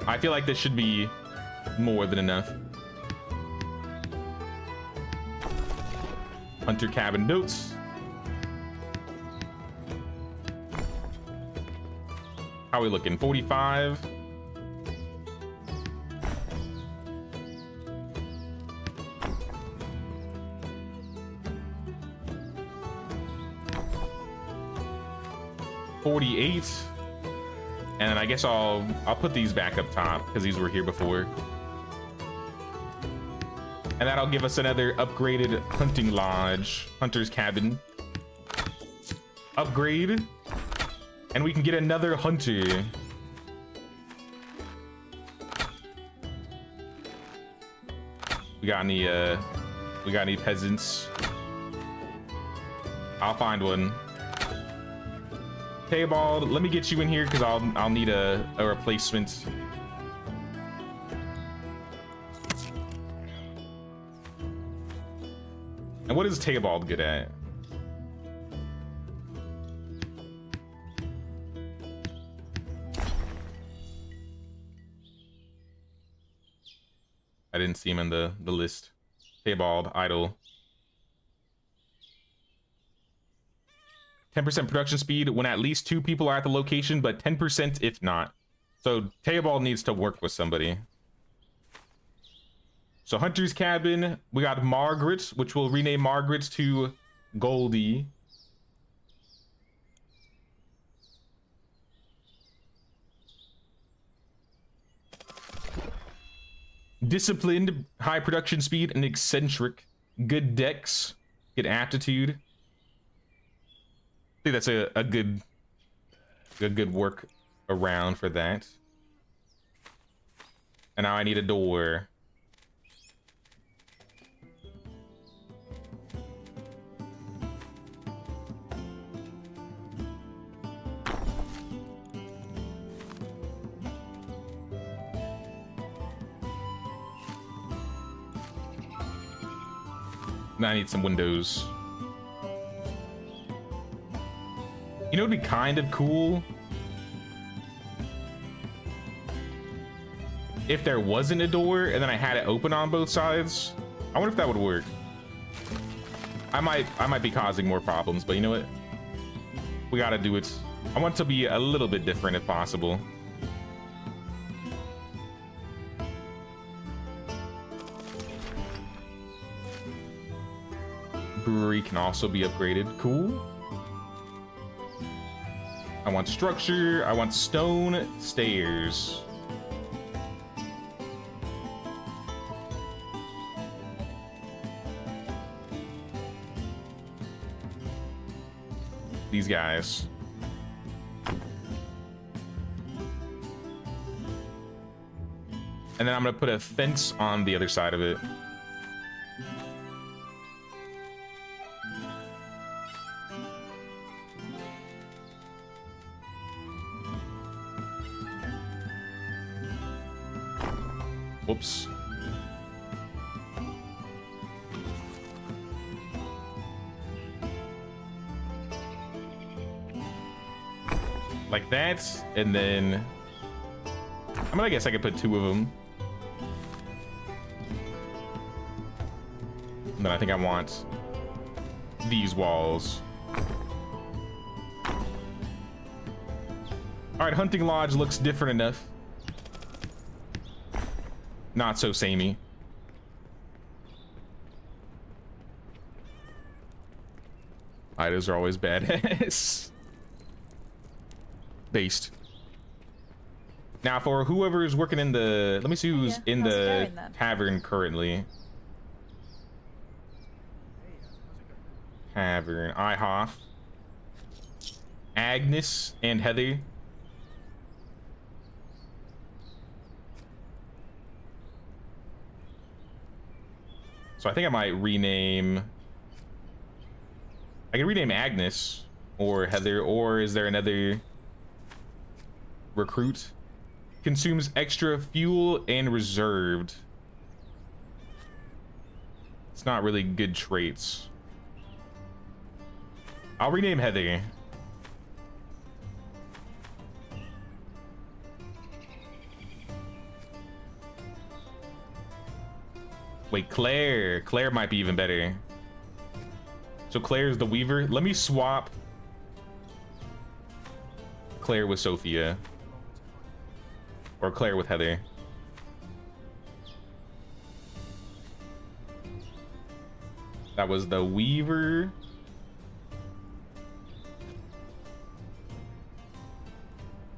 I feel like this should be more than enough. Hunter cabin notes. How are we looking? 45. $48, and then I guess I'll put these back up top because these were here before, and that'll give us another upgraded hunting lodge, hunter's cabin upgrade, and we can get another hunter. We got any peasants? I'll find one. Taybald, let me get you in here because I'll need a replacement. And what is Taybald good at? I didn't see him in the list. Taybald, idle. 10% production speed when at least 2 people are at the location, but 10% if not. So Tayball needs to work with somebody. So Hunter's cabin, we got Margaret, which we'll rename Margaret to Goldie. Disciplined, high production speed, and eccentric. Good dex, good aptitude. I think that's a good work around for that. And now I need a door. Now I need some windows. You know, it'd be kind of cool if there wasn't a door and then I had it open on both sides. I wonder if that would work. I might be causing more problems, but you know what? We gotta do it. I want it to be a little bit different if possible. Brewery can also be upgraded. Cool. I want structure. I want stone stairs. These guys. And then I'm gonna put a fence on the other side of it. Whoops. Like that, and then I guess I could put 2 of them. And then I think I want these walls. All right, hunting lodge looks different enough. Not so samey. Idos are always badass. Based. Now for whoever is working in the, let me see who's in the tavern currently. Tavern, Ihoff, Agnes, and Heather. So I think I might rename, I can rename Agnes or Heather, or is there another recruit? Consumes extra fuel and reserved. It's not really good traits. I'll rename Heather. Wait, Claire. Claire might be even better. So Claire's the weaver. Let me swap Claire with Sophia. Or Claire with Heather. That was the weaver.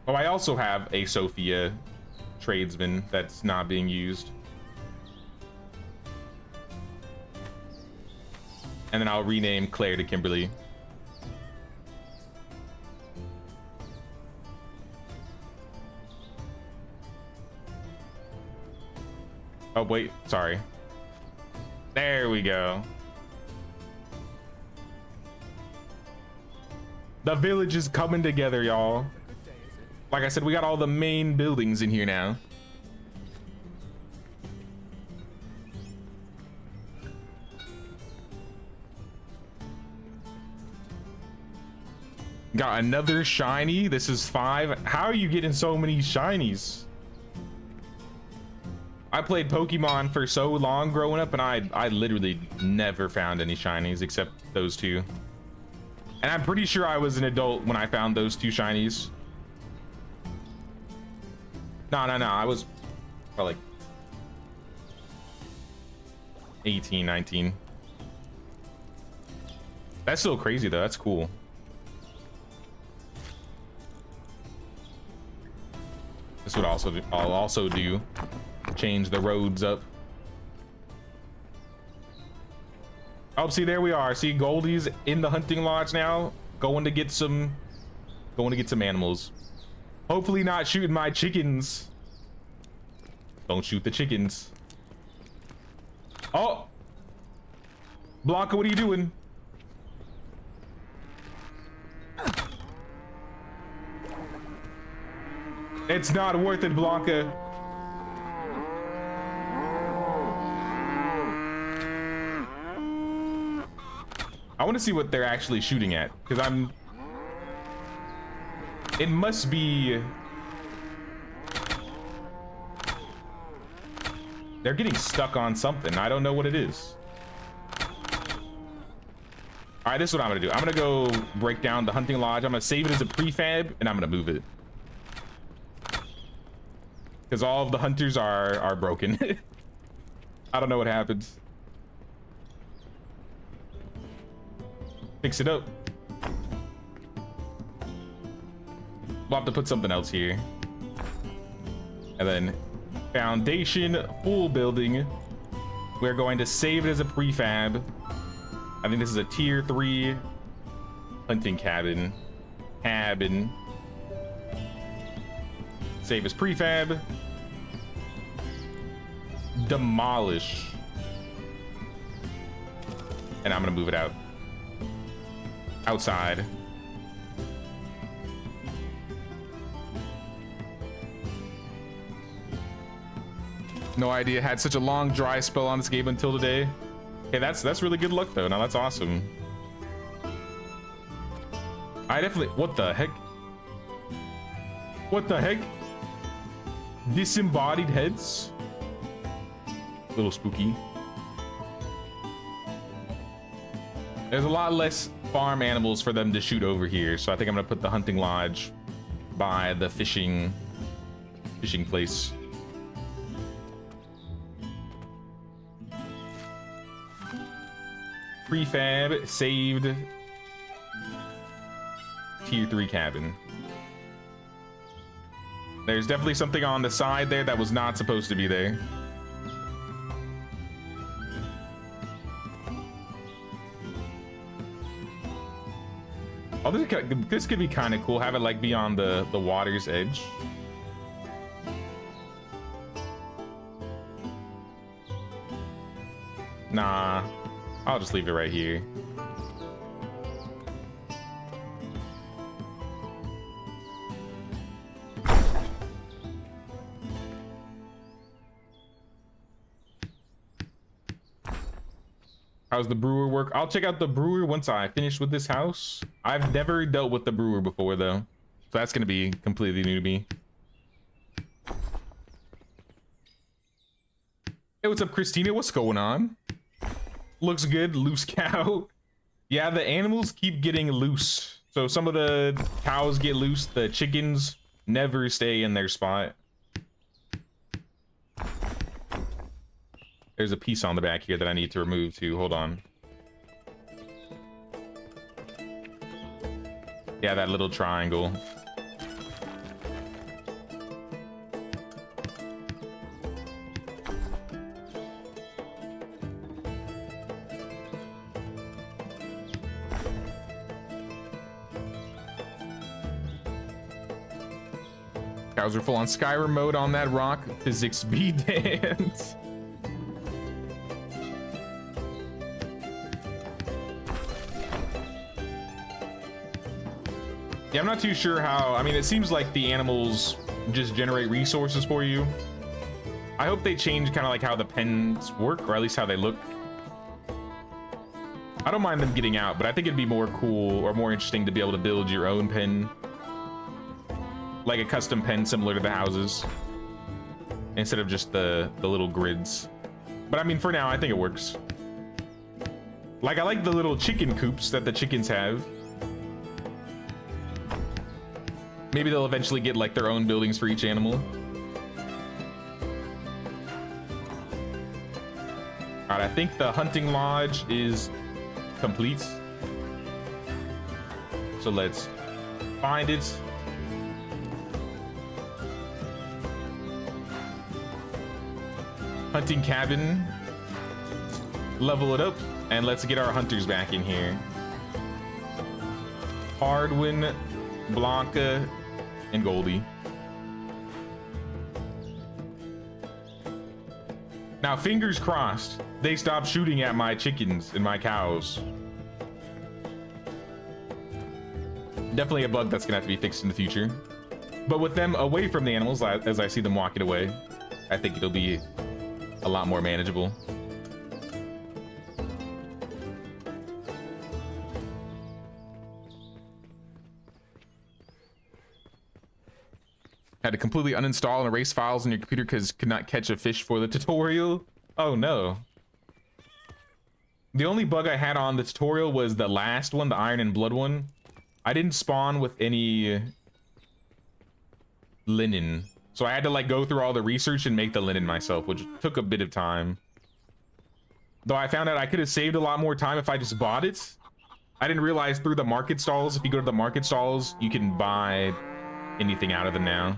Oh, I also have a Sophia tradesman that's not being used. And then I'll rename Claire to Kimberly. Oh, wait, sorry. There we go. The village is coming together, y'all. Like I said, we got all the main buildings in here now. Got another shiny. This is 5. How are you getting so many shinies? I played Pokemon for so long growing up, and I literally never found any shinies except those 2. And I'm pretty sure I was an adult when I found those 2 shinies. No, I was probably like 18, 19. That's still crazy though. That's cool. This would also do, I'll also do change the roads up. Oh, see, there we are. See, Goldie's in the hunting lodge now, going to get some animals. Hopefully not shooting my chickens. Don't shoot the chickens. Oh, Blanca, what are you doing? It's not worth it, Blanca. I want to see what they're actually shooting at, because it must be They're getting stuck on something. I don't know what it is. All right, this is what I'm gonna do. I'm gonna go break down the hunting lodge. I'm gonna save it as a prefab, and I'm gonna move it. Because all of the hunters are broken. I don't know what happens. Fix it up. We'll have to put something else here. And then foundation, full building. We're going to save it as a prefab. I think this is a tier 3 hunting cabin. Save as prefab. Demolish. And I'm gonna move it out. Outside. No idea. Had such a long dry spell on this game until today. Hey, that's really good luck though. Now that's awesome. I definitely. What the heck? What the heck? Disembodied heads. A little spooky. There's a lot less farm animals for them to shoot over here, so I think I'm gonna put the hunting lodge by the fishing place. Prefab, saved, tier 3 cabin. There's definitely something on the side there that was not supposed to be there. Oh, this could be kind of cool. Have it like be on the water's edge. Nah, I'll just leave it right here. How's the brewer work? I'll check out the brewer once I finish with this house. I've never dealt with the brewer before though, so that's gonna be completely new to me. Hey, what's up, Christina? What's going on? Looks good. Loose cow. Yeah, the animals keep getting loose. So some of the cows get loose. The chickens never stay in their spot. There's a piece on the back here that I need to remove too. Hold on. Yeah, that little triangle. Cows are full on Skyrim mode on that rock. Physics speed dance. Yeah, I'm not too sure how. I mean, it seems like the animals just generate resources for you. I hope they change kind of like how the pens work, or at least how they look. I don't mind them getting out, but I think it'd be more cool or more interesting to be able to build your own pen. Like a custom pen similar to the houses. Instead of just the little grids. But I mean, for now, I think it works. Like, I like the little chicken coops that the chickens have. Maybe they'll eventually get like their own buildings for each animal. All right, I think the hunting lodge is complete. So let's find it. Hunting cabin. Level it up, and let's get our hunters back in here. Hardwin, Blanca, and Goldie. Now, fingers crossed, they stop shooting at my chickens and my cows. Definitely a bug that's gonna have to be fixed in the future. But with them away from the animals, as I see them walking away, I think it'll be a lot more manageable. Had to completely uninstall and erase files on your computer because could not catch a fish for the tutorial. Oh no. The only bug I had on the tutorial was the last one, the Iron and Blood one. I didn't spawn with any linen. So I had to like go through all the research and make the linen myself, which took a bit of time. Though I found out I could have saved a lot more time if I just bought it. I didn't realize through the market stalls, if you go to the market stalls, you can buy anything out of them now.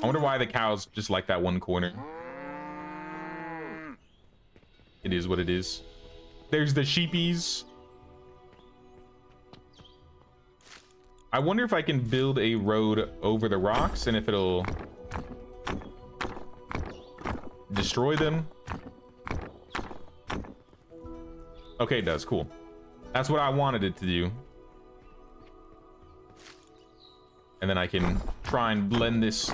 I wonder why the cows just like that one corner. It is what it is. There's the sheepies. I wonder if I can build a road over the rocks and if it'll destroy them. Okay, it does. Cool. That's what I wanted it to do. And then I can try and blend this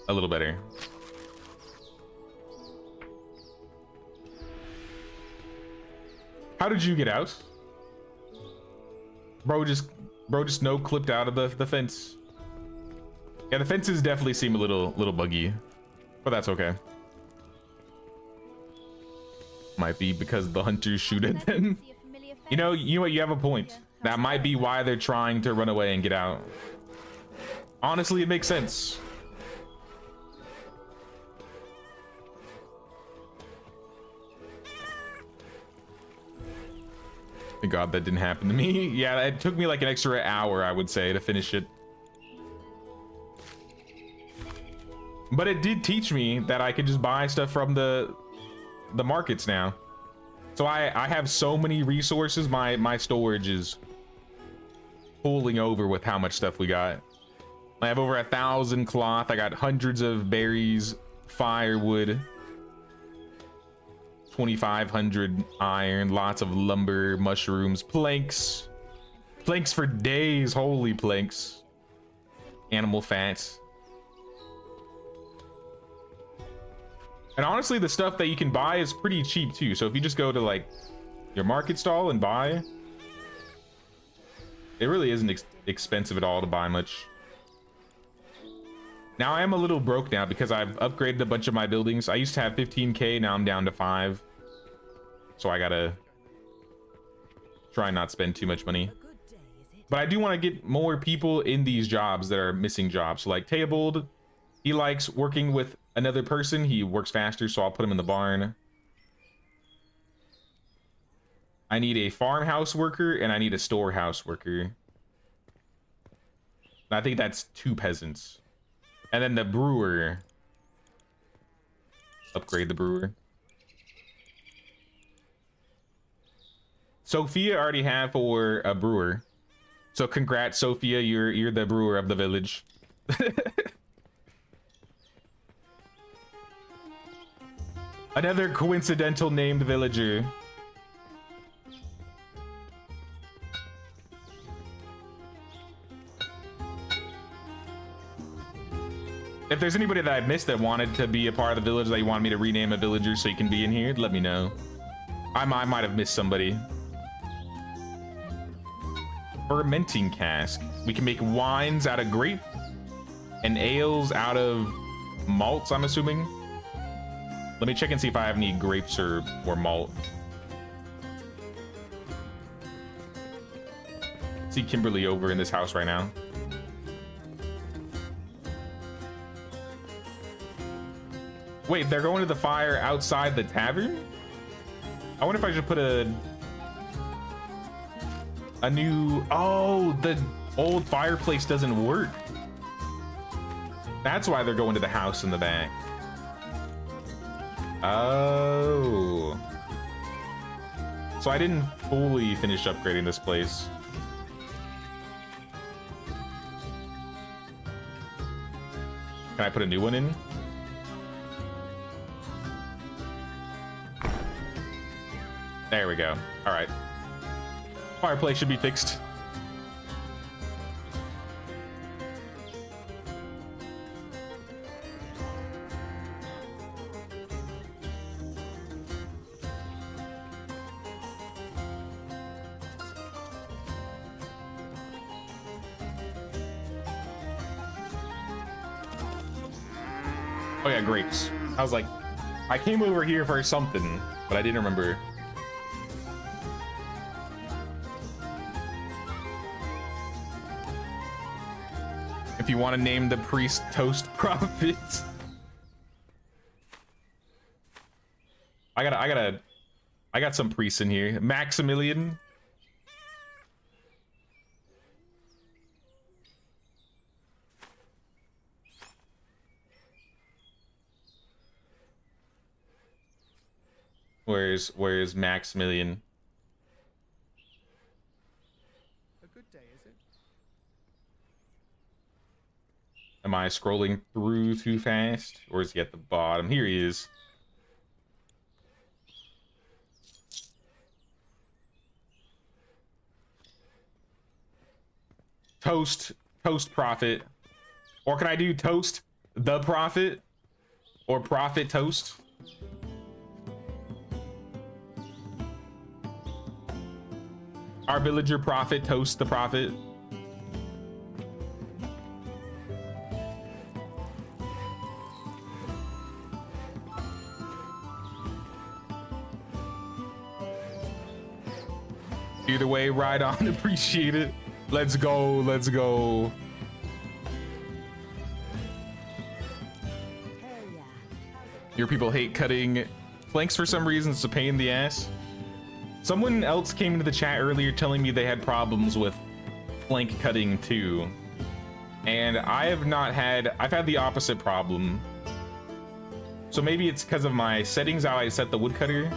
a little better. How did you get out? Bro just no clipped out of the fence. Yeah, the fences definitely seem a little buggy, but that's okay. Might be because the hunters shoot at them. You know what? You have a point. That might be why they're trying to run away and get out. Honestly, it makes sense. Thank God that didn't happen to me. Yeah, it took me like an extra hour, I would say, to finish it. But it did teach me that I could just buy stuff from the markets now. So I have so many resources. My storage is pulling over with how much stuff we got. I have over 1,000 cloth. I got hundreds of berries, firewood, 2,500 iron, lots of lumber, mushrooms, planks for days. Holy planks. Animal fats. And honestly, the stuff that you can buy is pretty cheap too. So if you just go to like your market stall and buy, it really isn't expensive at all to buy much. Now I am a little broke now because I've upgraded a bunch of my buildings. I used to have 15K, now I'm down to 5. So I gotta try and not spend too much money. But I do want to get more people in these jobs that are missing jobs. So like Teobold, he likes working with another person. He works faster, so I'll put him in the barn. I need a farmhouse worker and I need a storehouse worker. I think that's 2 peasants. And then the brewer. Upgrade the brewer. Sophia already have for a brewer. So congrats, Sophia, you're the brewer of the village. Another coincidental named villager. If there's anybody that I missed that wanted to be a part of the village that you want me to rename a villager so you can be in here, let me know. I might have missed somebody. Fermenting cask. We can make wines out of grape and ales out of malts, I'm assuming. Let me check and see if I have any grapes or malt. See Kimberly over in this house right now. Wait, they're going to the fire outside the tavern? I wonder if I should put a new... Oh, the old fireplace doesn't work. That's why they're going to the house in the back. Oh. So I didn't fully finish upgrading this place. Can I put a new one in? There we go. All right. Fireplace should be fixed. Oh yeah, grapes. I was like, I came over here for something, but I didn't remember. If you want to name the priest Toast Prophet. I got some priests in here. Maximilian. Where's Maximilian? A good day, is it? Am I scrolling through too fast? Or is he at the bottom? Here he is. Toast Prophet. Or can I do Toast the Prophet? Or Prophet Toast? Our villager prophet, Toast the Prophet. Either way, right on, appreciate it. Let's go, let's go. Your people hate cutting planks for some reason, it's a pain in the ass. Someone else came into the chat earlier telling me they had problems with plank cutting too. And I've had the opposite problem. So maybe it's because of my settings, how I set the woodcutter.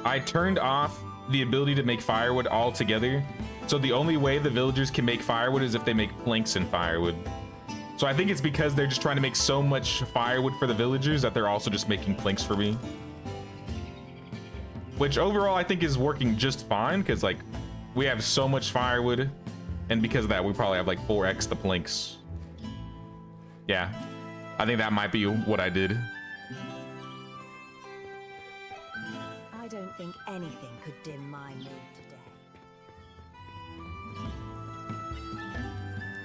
I turned off the ability to make firewood altogether. So the only way the villagers can make firewood is if they make planks and firewood. So I think it's because they're just trying to make so much firewood for the villagers that they're also just making planks for me. Which overall I think is working just fine, because like we have so much firewood, and because of that we probably have like 4x the planks. Yeah, I think that might be what I did. I don't think anything could dim my mood today.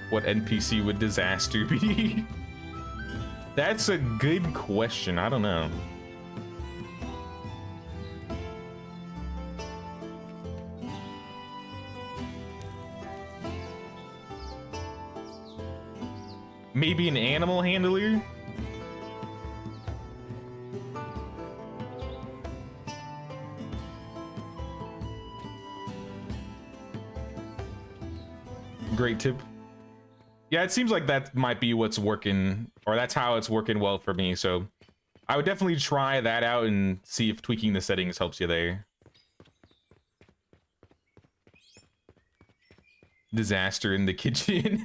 What NPC would disaster be? That's a good question. I don't know. Maybe an animal handler? Great tip. Yeah, it seems like that might be what's working, or that's how it's working well for me. So I would definitely try that out and see if tweaking the settings helps you there. Disaster in the kitchen.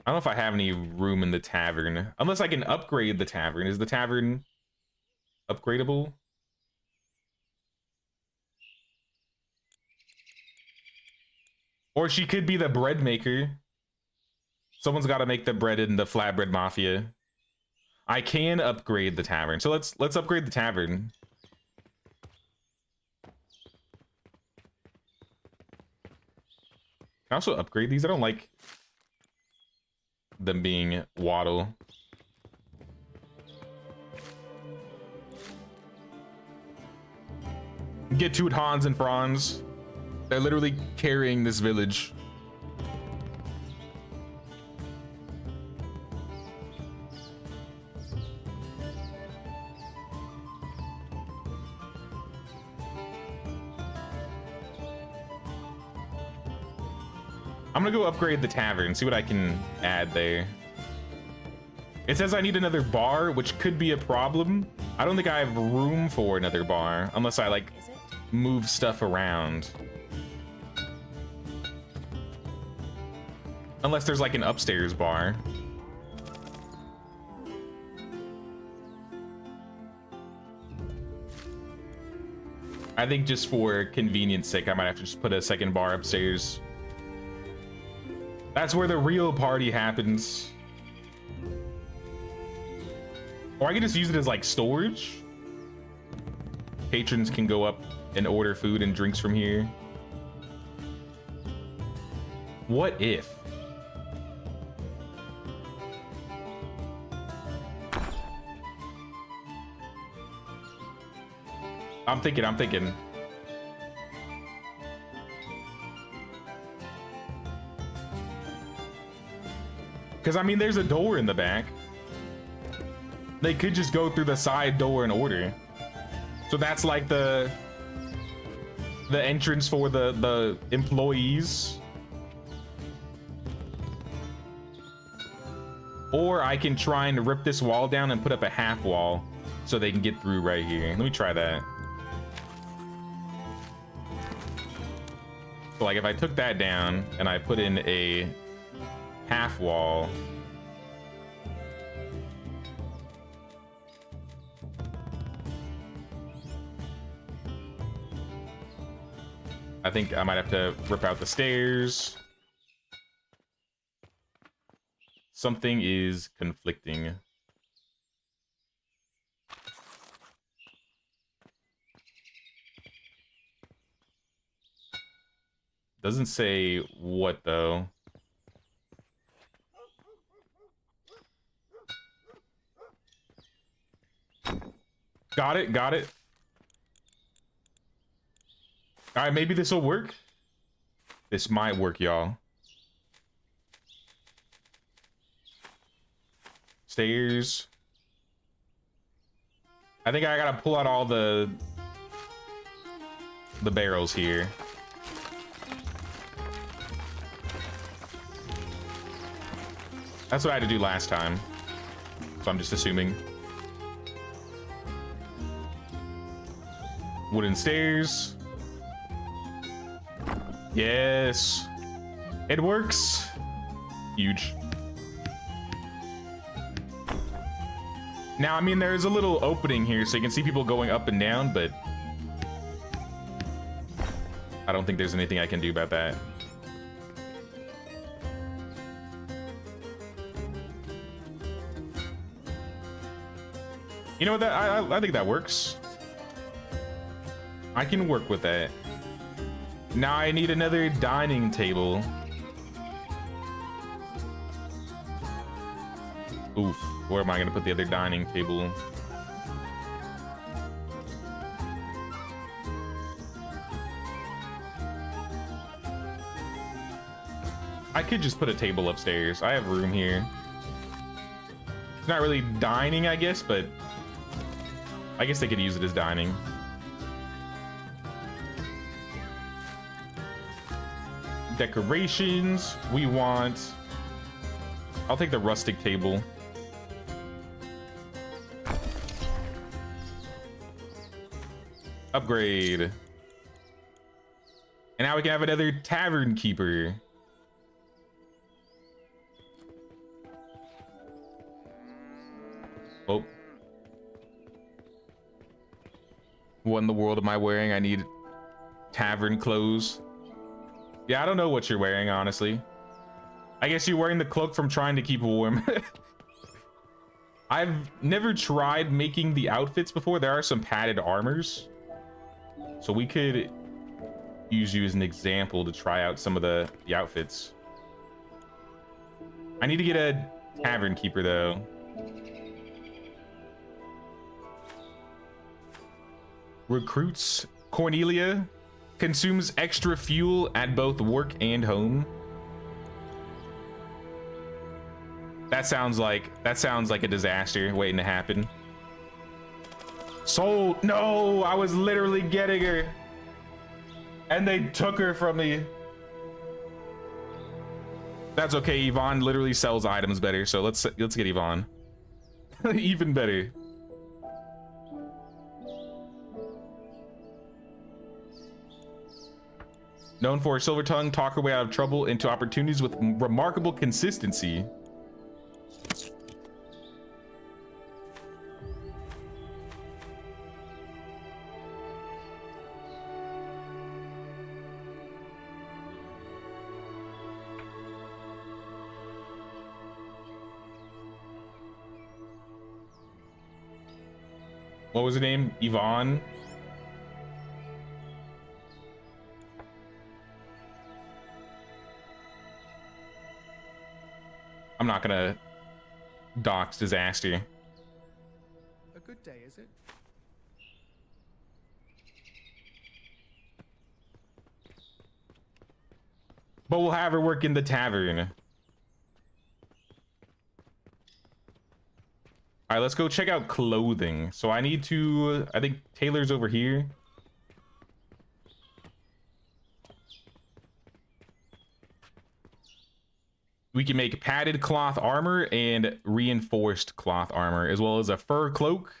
I don't know if I have any room in the tavern, unless I can upgrade the tavern. Is the tavern upgradable? Or she could be the bread maker. Someone's got to make the bread in the flatbread mafia. I can upgrade the tavern, so let's upgrade the tavern. Can I also upgrade these? I don't like them being waddle. Get to it, Hans and Franz. They're literally carrying this village. I'm gonna go upgrade the tavern, see what I can add there. It says I need another bar, which could be a problem. I don't think I have room for another bar, unless I like move stuff around. Unless there's like an upstairs bar. I think just for convenience sake, I might have to just put a second bar upstairs. That's where the real party happens. Or I can just use it as like storage. Patrons can go up and order food and drinks from here. What if? I'm thinking. Because, I mean, there's a door in the back. They could just go through the side door and order. So that's like the entrance for the employees. Or I can try and rip this wall down and put up a half wall so they can get through right here. Let me try that. So like if I took that down and I put in a half wall. I think I might have to rip out the stairs. Something is conflicting. Doesn't say what though. Got it, got it. All right, maybe this will work. This might work, y'all. Stairs. I think I gotta pull out all the barrels here. That's what I had to do last time. So I'm just assuming. Wooden stairs. Yes. It works. Huge. Now, I mean, there's a little opening here so you can see people going up and down, but I don't think there's anything I can do about that. You know what? I think that works. I can work with that. Now I need another dining table. Oof. Where am I gonna put the other dining table? I could just put a table upstairs. I have room here. It's not really dining, I guess, but I guess they could use it as dining. Decorations. We want... I'll take the rustic table. Upgrade. And now we can have another tavern keeper. Oh. What in the world am I wearing? I need tavern clothes. Yeah, I don't know what you're wearing, honestly. I guess you're wearing the cloak from trying to keep warm. I've never tried making the outfits before. There are some padded armors. So we could use you as an example to try out some of the outfits. I need to get a tavern keeper, though. Recruits Cornelia. Consumes extra fuel at both work and home. That sounds like a disaster waiting to happen. Sold. No, I was literally getting her, and they took her from me. That's okay. Yvonne literally sells items better, so let's get Yvonne. Even better. Known for her silver tongue, talk her way out of trouble into opportunities with remarkable consistency. What was her name? Yvonne? I'm not gonna dox disaster. A good day, is it? But we'll have her work in the tavern. All right, let's go check out clothing. So I need to, I think Taylor's over here. We can make padded cloth armor and reinforced cloth armor, as well as a fur cloak.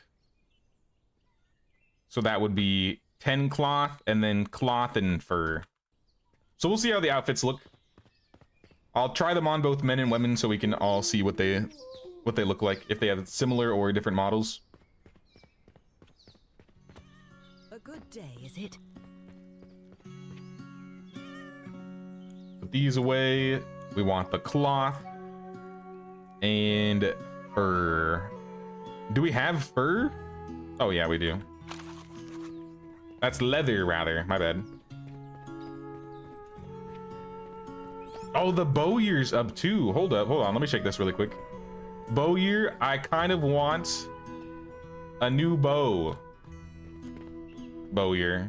So that would be 10 cloth and then cloth and fur. So we'll see how the outfits look. I'll try them on both men and women so we can all see what they look like, if they have similar or different models. A good day, is it? Put these away. We want the cloth and fur. Do we have fur? Oh yeah, we do. That's leather, rather. My bad. Oh, the bowyer's up too. Hold on. Let me check this really quick. Bowyer, I kind of want a new bow. Bowyer.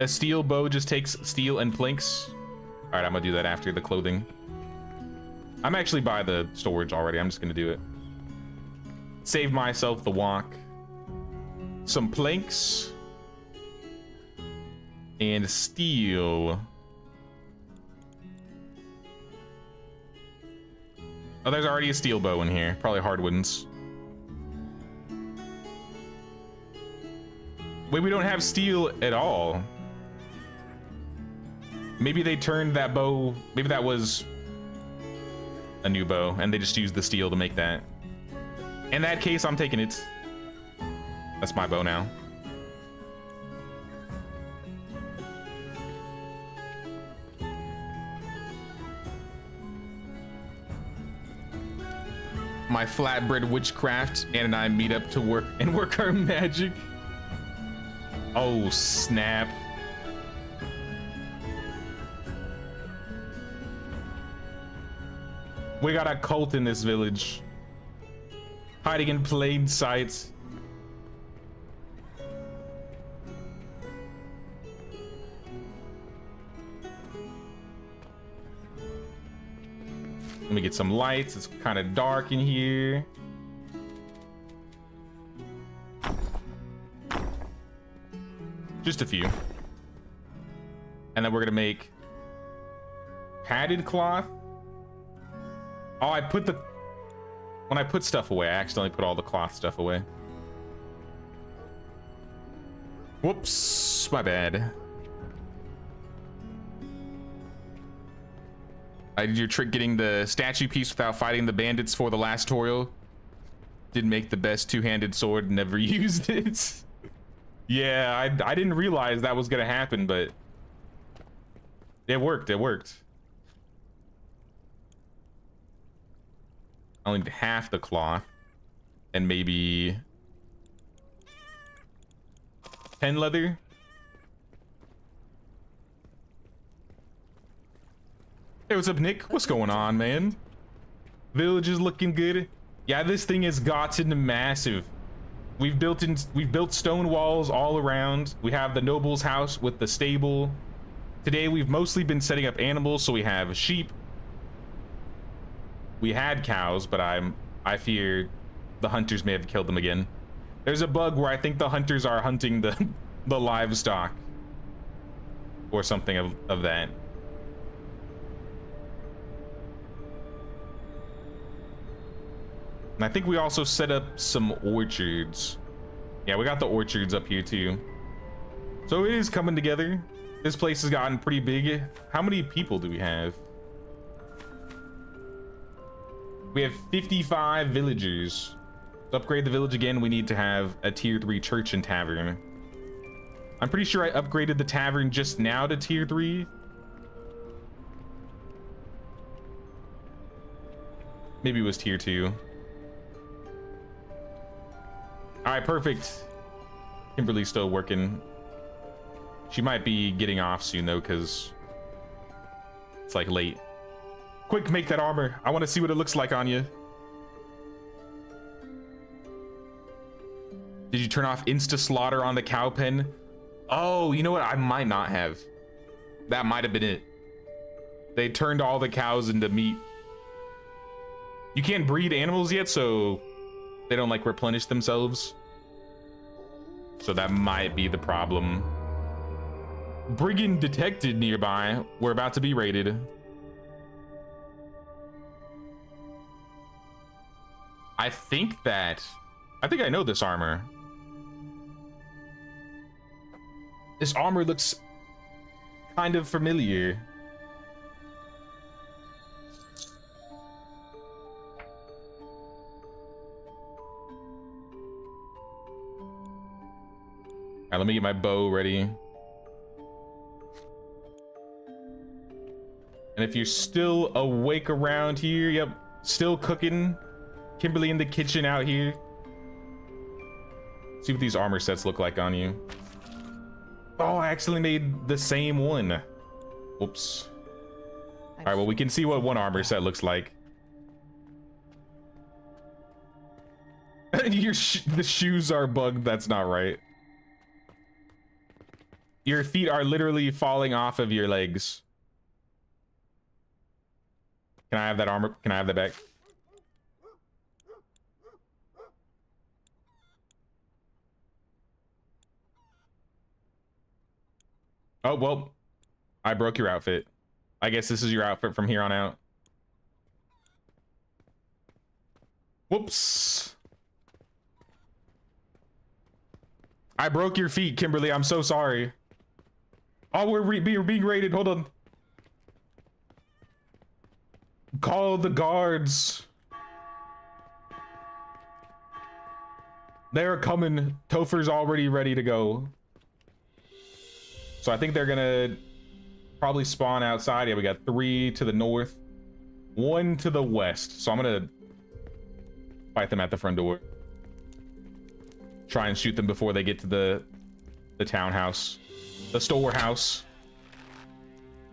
A steel bow just takes steel and planks. All right, I'm gonna do that after the clothing. I'm actually by the storage already. I'm just gonna do it. Save myself the walk. Some planks. And steel. Oh, there's already a steel bow in here. Probably hardwoods. Wait, we don't have steel at all. Maybe they turned that bow. Maybe that was a new bow and they just used the steel to make that. In that case, I'm taking it. That's my bow now. My flatbread witchcraft and I meet up to work our magic. Oh, snap. We got a cult in this village. Hiding in plain sight. Let me get some lights. It's kind of dark in here. Just a few. And then we're gonna make padded cloth. Oh, when I put stuff away, I accidentally put all the cloth stuff away. Whoops, my bad. I did your trick getting the statue piece without fighting the bandits for the last tutorial. Didn't make the best two-handed sword, never used it. Yeah, I didn't realize that was gonna happen, but it worked, it worked. I only need half the cloth and maybe 10 leather. Hey, what's up, Nick? What's going on, man? Village is looking good. Yeah, this thing has gotten massive. We've built stone walls all around. We have the noble's house with the stable. Today we've mostly been setting up animals, so we have sheep. We had cows, but I fear the hunters may have killed them again. There's a bug where I think the hunters are hunting the livestock or something of that. And I think we also set up some orchards. Yeah, we got the orchards up here too. So it is coming together. This place has gotten pretty big. How many people do we have? We have 55 villagers. To upgrade the village again, we need to have a tier 3 church and tavern. I'm pretty sure I upgraded the tavern just now to tier 3. Maybe it was tier 2. All right, perfect. Kimberly's still working. She might be getting off soon though, because it's like late. Quick, make that armor. I want to see what it looks like on you. Did you turn off insta slaughter on the cow pen? Oh, you know what? I might not have. That might have been it. They turned all the cows into meat. You can't breed animals yet, so they don't like replenish themselves. So that might be the problem. Brigand detected nearby. We're about to be raided. I think I know this armor. This armor looks kind of familiar. All right, let me get my bow ready. And if you're still awake around here, yep, still cooking. Kimberly in the kitchen out here. See what these armor sets look like on you. Oh, I accidentally made the same one. Oops. All right, well, we can see what one armor set looks like. The shoes are bugged. That's not right. Your feet are literally falling off of your legs. Can I have that armor? Can I have that back? Oh, well, I broke your outfit. I guess this is your outfit from here on out. Whoops. I broke your feet, Kimberly. I'm so sorry. Oh, we're being raided. Hold on. Call the guards. They're coming. Topher's already ready to go. So I think they're gonna probably spawn outside. Yeah, we got 3 to the north, 1 to the west. So I'm gonna fight them at the front door. Try and shoot them before they get to the townhouse, the storehouse.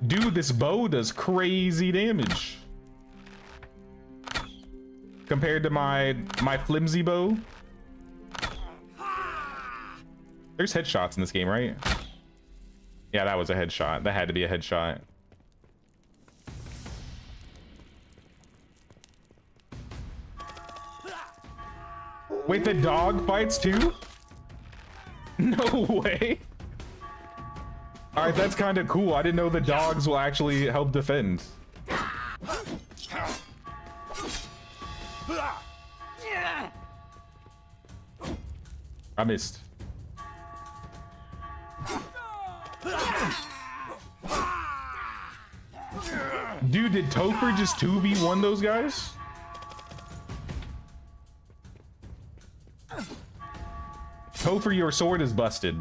Dude, this bow does crazy damage compared to my flimsy bow. There's headshots in this game, right? Yeah, that was a headshot. That had to be a headshot. Wait, the dog fights too? No way. All right, that's kind of cool. I didn't know the dogs will actually help defend. I missed. Dude, did Topher just 2v1 those guys? Topher, your sword is busted.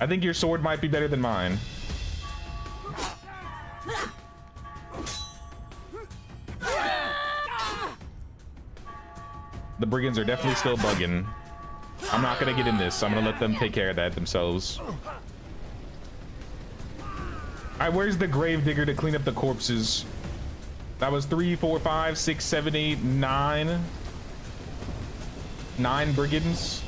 I think your sword might be better than mine. The brigands are definitely still bugging. I'm not gonna get in this. I'm gonna let them take care of that themselves. Alright, where's the grave digger to clean up the corpses? That was 3, 4, 5, 6, 7, 8, 9. 9 brigands.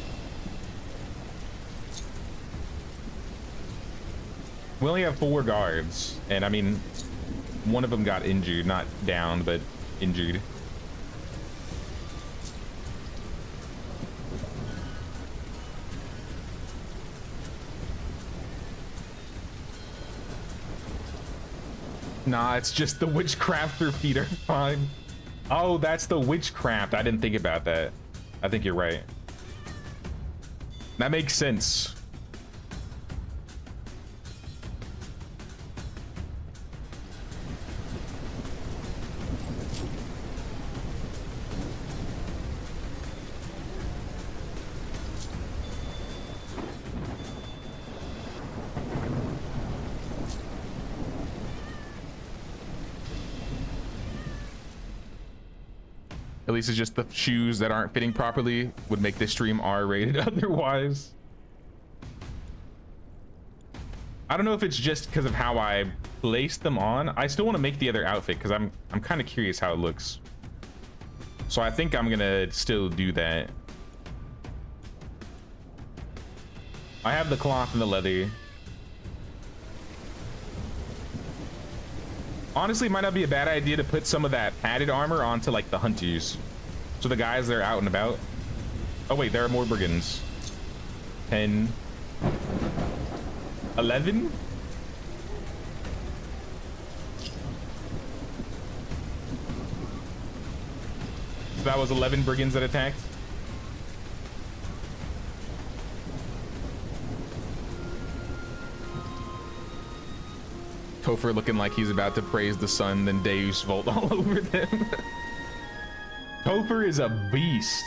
We only have 4 guards, and I mean, one of them got injured, not down, but injured. Nah, it's just the witchcrafter feet are fine. Oh, that's the witchcraft. I didn't think about that. I think you're right. That makes sense. At least it's just the shoes that aren't fitting properly would make this stream R-rated otherwise. I don't know if it's just because of how I placed them on. I still want to make the other outfit because I'm kind of curious how it looks. So I think I'm gonna still do that. I have the cloth and the leather. Honestly, it might not be a bad idea to put some of that padded armor onto like the hunters. So the guys that are out and about. Oh wait, there are more brigands. 10. 11? So that was 11 brigands that attacked. Topher looking like he's about to praise the sun, then Deus Volt all over them. Topher is a beast.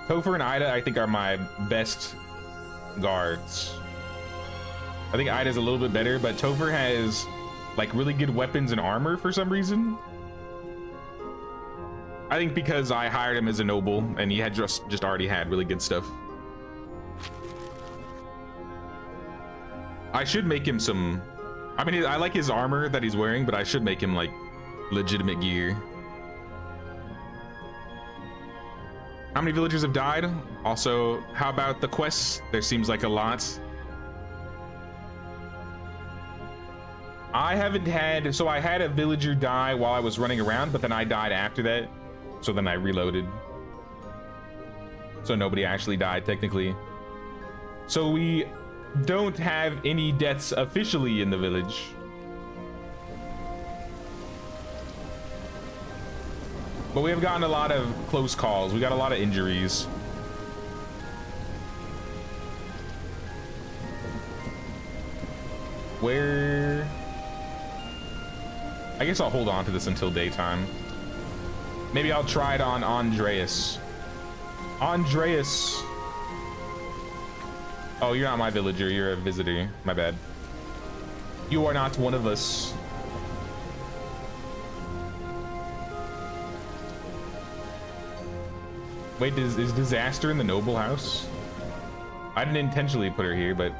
Topher and Ida, I think, are my best guards. I think Ida's a little bit better, but Topher has like really good weapons and armor for some reason. I think because I hired him as a noble and he had just already had really good stuff. I should make him some, I mean, I like his armor that he's wearing, but I should make him like legitimate gear. How many villagers have died? Also, how about the quests? There seems like a lot. I haven't had, so I had a villager die while I was running around, but then I died after that. So then I reloaded. So nobody actually died technically. So we don't have any deaths officially in the village. But we have gotten a lot of close calls. We got a lot of injuries. Where? I guess I'll hold on to this until daytime. Maybe I'll try it on Andreas. Andreas. Oh, you're not my villager. You're a visitor. My bad. You are not one of us. Wait, is Disaster in the noble house? I didn't intentionally put her here, but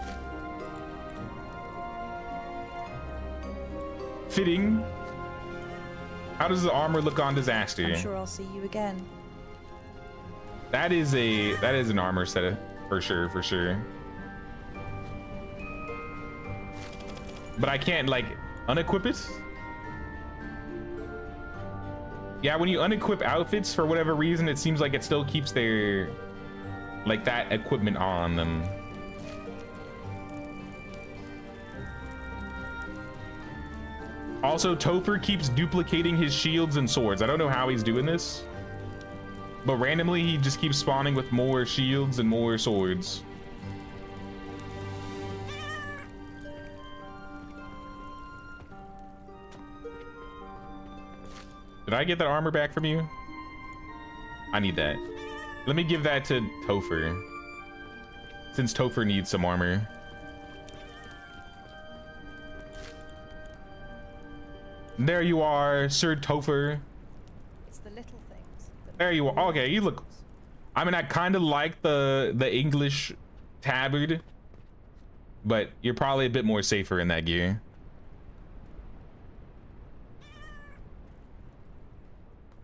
fitting. How does the armor look on Disaster? I'm sure I'll see you again. That is an armor set for sure, for sure. But I can't like unequip it. Yeah, when you unequip outfits for whatever reason, it seems like it still keeps their like that equipment on them. Also, Topher keeps duplicating his shields and swords. I don't know how he's doing this, but randomly he just keeps spawning with more shields and more swords. Did I get that armor back from you? I need that. Let me give that to Topher, since Topher needs some armor. There you are, Sir Topher. It's the little things. There you are. Okay, you look. I mean, I kind of like the English tabard, but you're probably a bit more safer in that gear.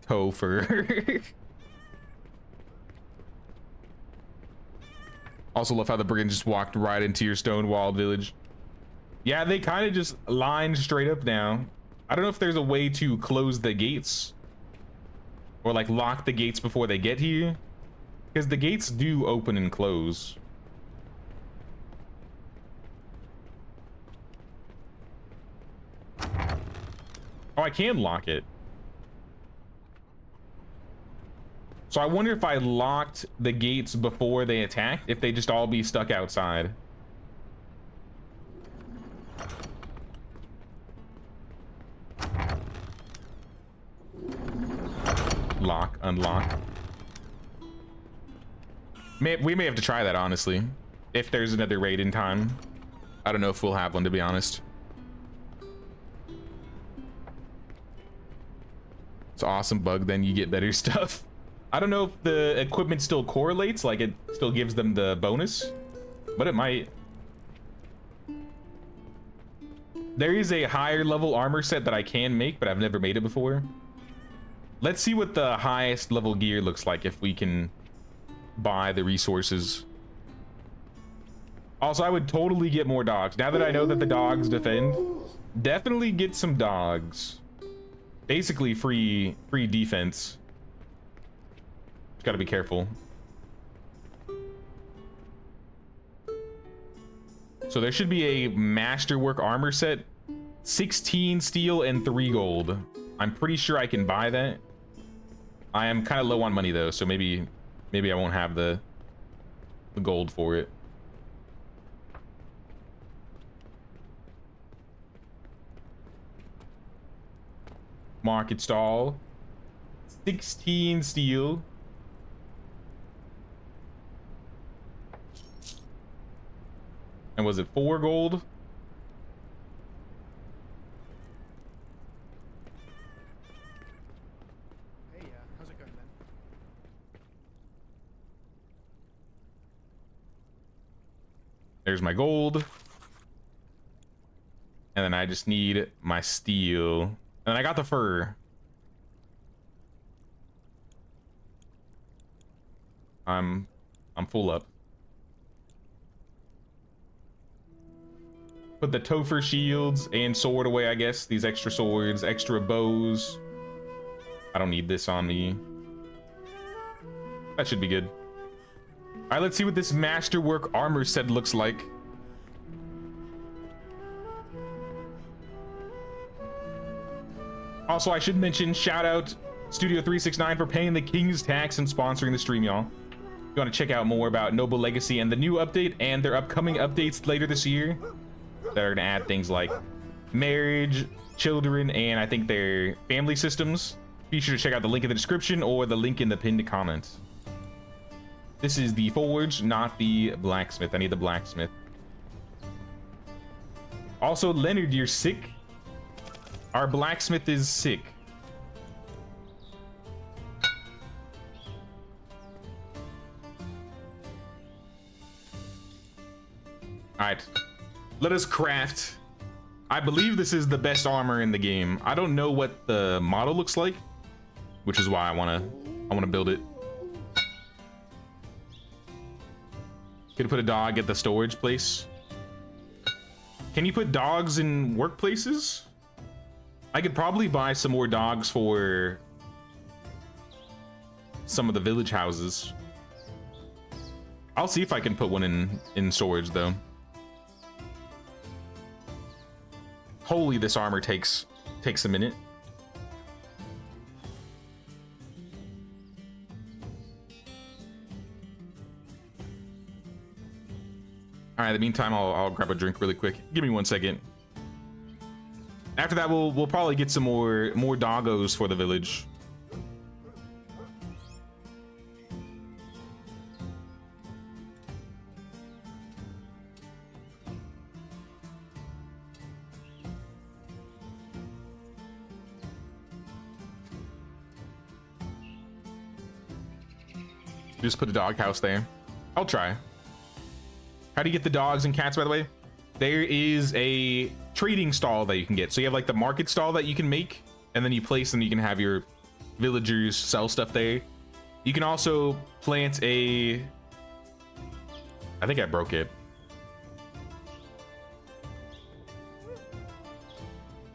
Topher. Also love how the brigand just walked right into your stone walled village. Yeah, they kind of just lined straight up now. I don't know if there's a way to close the gates or like lock the gates before they get here, because the gates do open and close. Oh, I can lock it. So I wonder if I locked the gates before they attacked, if they just all be stuck outside. Lock, unlock. We may have to try that, honestly, if there's another raid in time. I don't know if we'll have one, to be honest. It's an awesome bug, then you get better stuff. I don't know if the equipment still correlates, like it still gives them the bonus, but it might. There is a higher level armor set that I can make, but I've never made it before. Let's see what the highest level gear looks like if we can buy the resources. Also, I would totally get more dogs. Now that I know that the dogs defend, definitely get some dogs. Basically free defense. Just gotta be careful. So there should be a masterwork armor set, 16 steel and 3 gold. I'm pretty sure I can buy that. I am kind of low on money though, so maybe I won't have the gold for it. Market stall, 16 steel. And was it 4 gold? Hey, how's it going then? There's my gold. And then I just need my steel. And I got the fur. I'm full up. Put the Topher shields and sword away, I guess. These extra swords, extra bows. I don't need this on me. That should be good. All right, let's see what this masterwork armor set looks like. Also, I should mention, shout out Studio 369 for paying the King's tax and sponsoring the stream, y'all. If you want to check out more about Noble Legacy and the new update and their upcoming updates later this year, that are going to add things like marriage, children, and I think their family systems, be sure to check out the link in the description or the link in the pinned comment. This is the forge, not the blacksmith. I need the blacksmith. Also, Leonard, you're sick. Our blacksmith is sick. All right, let us craft. I believe this is the best armor in the game. I don't know what the model looks like, which is why I wanna build it. Could put a dog at the storage place. Can you put dogs in workplaces? I could probably buy some more dogs for some of the village houses. I'll see if I can put one in storage though. Holy, this armor takes a minute. All right, in the meantime, I'll grab a drink really quick. Give me 1 second. After that, we'll probably get some more doggos for the village. Just put a dog house there. I'll try. How do you get the dogs and cats, by the way? There is a trading stall that you can get. So you have like the market stall that you can make, and then you place them. You can have your villagers sell stuff there. You can also plant a... I think I broke it.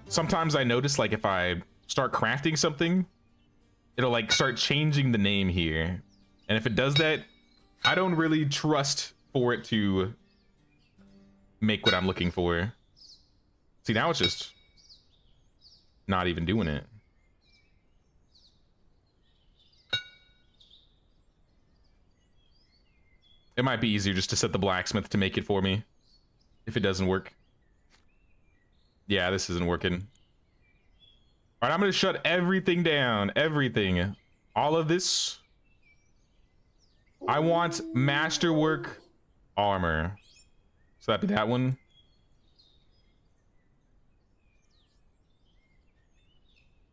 Sometimes I notice like if I start crafting something, it'll like start changing the name here. And if it does that, I don't really trust for it to make what I'm looking for. See, now it's just not even doing it. It might be easier just to set the blacksmith to make it for me if it doesn't work. Yeah, this isn't working. All right, I'm gonna shut everything down. Everything. All of this. I want masterwork armor. So that'd be that one.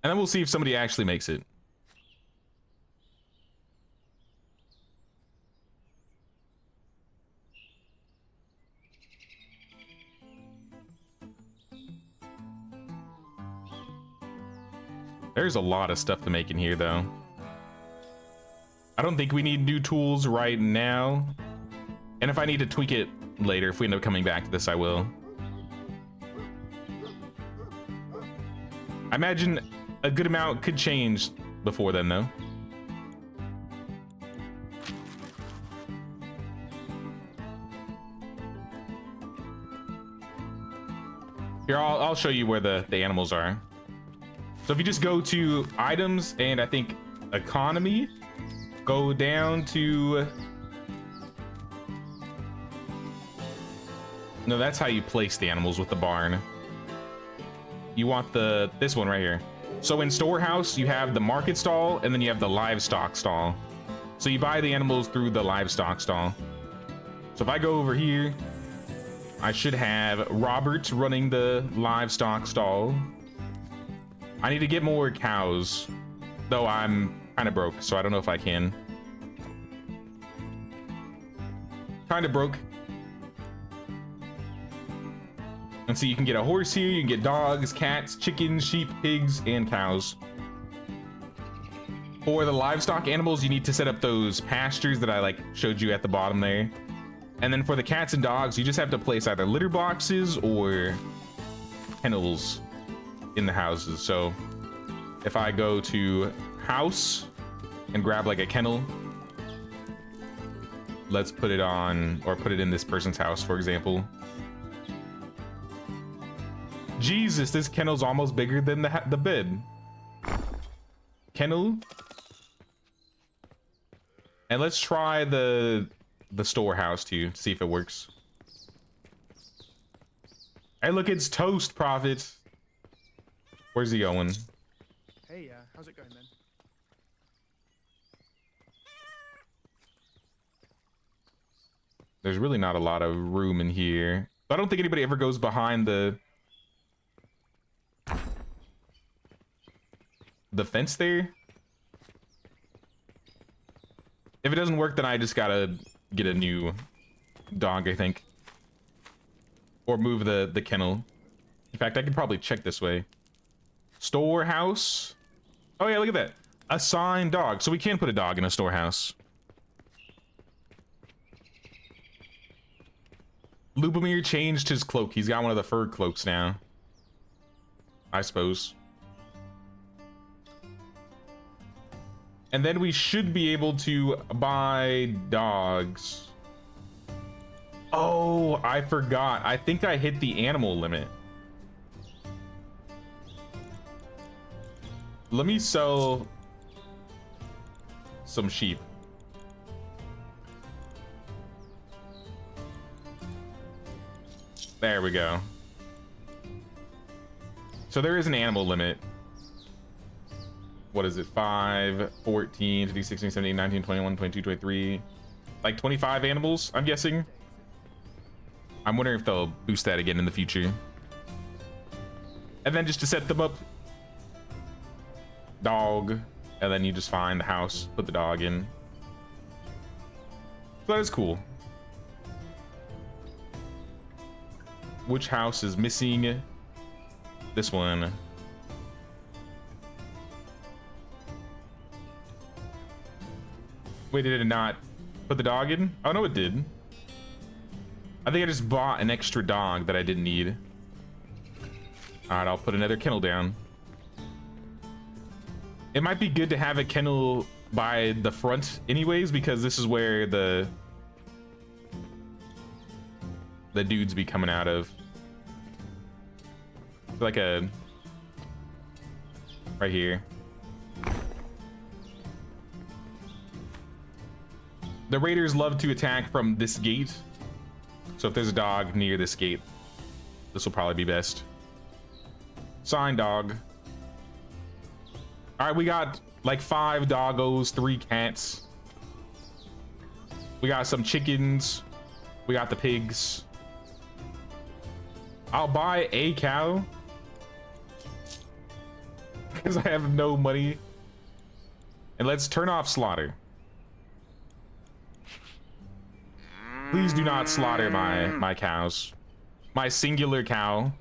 And then we'll see if somebody actually makes it. There's a lot of stuff to make in here, though. I don't think we need new tools right now. And if I need to tweak it later, if we end up coming back to this, I will. I imagine a good amount could change before then, though. Here, I'll show you where the animals are. So if you just go to items and I think economy, go down to... No, that's how you place the animals with the barn. You want this one right here. So in storehouse, you have the market stall and then you have the livestock stall. So you buy the animals through the livestock stall. So if I go over here, I should have Robert running the livestock stall. I need to get more cows, though I'm kind of broke, so I don't know if I can. Kind of broke. And so you can get a horse here, you can get dogs, cats, chickens, sheep, pigs, and cows. For the livestock animals, you need to set up those pastures that I like showed you at the bottom there. And then for the cats and dogs, you just have to place either litter boxes or kennels in the houses. So if I go to house and grab like a kennel, let's put it on, or put it in this person's house, for example. Jesus, this kennel's almost bigger than the bed. Kennel. And let's try the storehouse too, to see if it works. Hey, look, it's Toast Prophet. Where's he going? Hey, how's it going then? There's really not a lot of room in here. I don't think anybody ever goes behind the fence there. If it doesn't work, then I just gotta get a new dog, I think. Or move the kennel. In fact, I could probably check this way. Storehouse. Oh yeah, look at that. Assigned dog. So we can put a dog in a storehouse. Lubomir changed his cloak. He's got one of the fur cloaks now, I suppose. And then we should be able to buy dogs. Oh, I forgot. I think I hit the animal limit. Let me sell some sheep. There we go. So there is an animal limit. What is it? 5, 14, 15, 16, 17, 19, 21, 22, 23. Like 25 animals, I'm guessing. I'm wondering if they'll boost that again in the future. And then just to set them up, dog, and then you just find the house, put the dog in. So that is cool. Which house is missing? This one. Wait, did it not put the dog in? Oh no, it did. I think I just bought an extra dog that I didn't need. All right, I'll put another kennel down. It might be good to have a kennel by the front anyways, because this is where the dudes be coming out of. Like a... right here. The raiders love to attack from this gate. So if there's a dog near this gate, this will probably be best. Sign dog. All right, we got like 5 doggos, 3 cats. We got some chickens. We got the pigs. I'll buy a cow because I have no money. And let's turn off slaughter. Please do not slaughter my cows. My singular cow.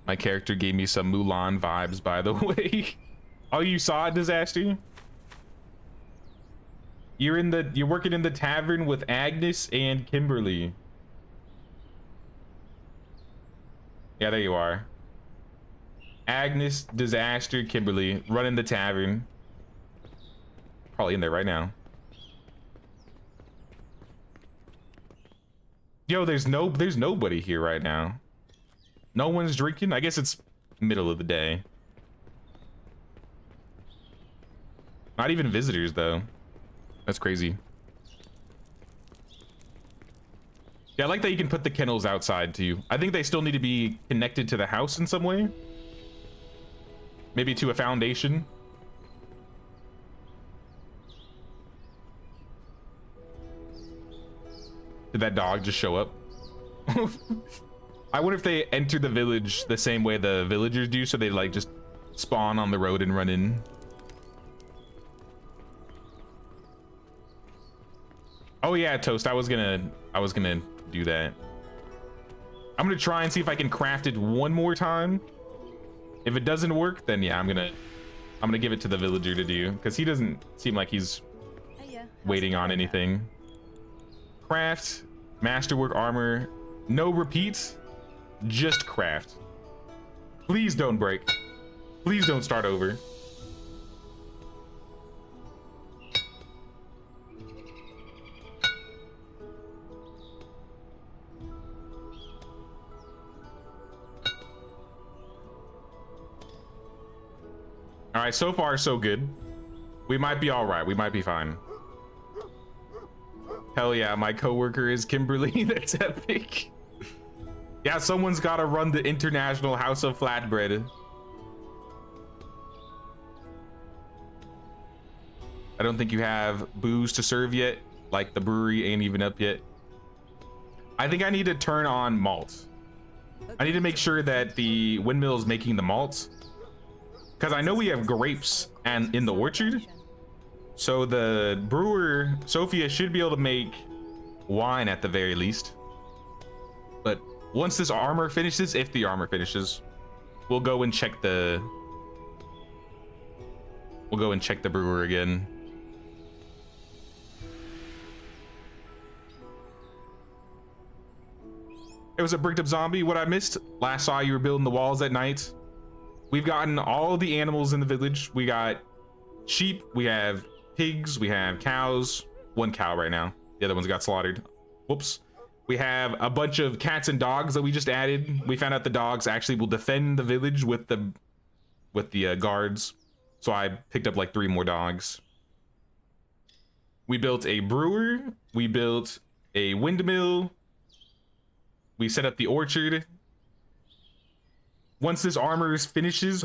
My character gave me some Mulan vibes, by the way. Oh, you saw it, Disaster? You're working in the tavern with Agnes and Kimberly. Yeah, there you are. Agnes, Disaster, Kimberly, running the tavern. Probably in there right now. Yo, there's nobody here right now. No one's drinking. I guess it's middle of the day. Not even visitors though. That's crazy. Yeah, I like that you can put the kennels outside too. I think they still need to be connected to the house in some way. Maybe to a foundation. Did that dog just show up? I wonder if they enter the village the same way the villagers do, so they like just spawn on the road and run in. Oh yeah, Toast, I was gonna do that. I'm gonna try and see if I can craft it one more time. If it doesn't work, then yeah, I'm gonna give it to the villager to do, because he doesn't seem like he's waiting on anything. Craft, masterwork armor, no repeats, just craft. Please don't break. Please don't start over. All right, so far so good. We might be all right. We might be fine. Hell yeah, my coworker is Kimberly. That's epic. Yeah, someone's got to run the International House of Flatbread. I don't think you have booze to serve yet. Like the brewery ain't even up yet. I think I need to turn on malt. I need to make sure that the windmill is making the malt. Because I know we have grapes and in the orchard. So the brewer, Sophia, should be able to make wine at the very least. But once this armor finishes, if the armor finishes, we'll go and check the brewer again. It was a bricked up zombie. What I missed last saw you were building the walls at night. We've gotten all the animals in the village. We got sheep, we have pigs, we have cows. One cow right now. The other ones got slaughtered. Whoops. We have a bunch of cats and dogs that we just added. We found out the dogs actually will defend the village with the guards. So I picked up like 3 more dogs. We built a brewer. We built a windmill. We set up the orchard. Once this armor finishes,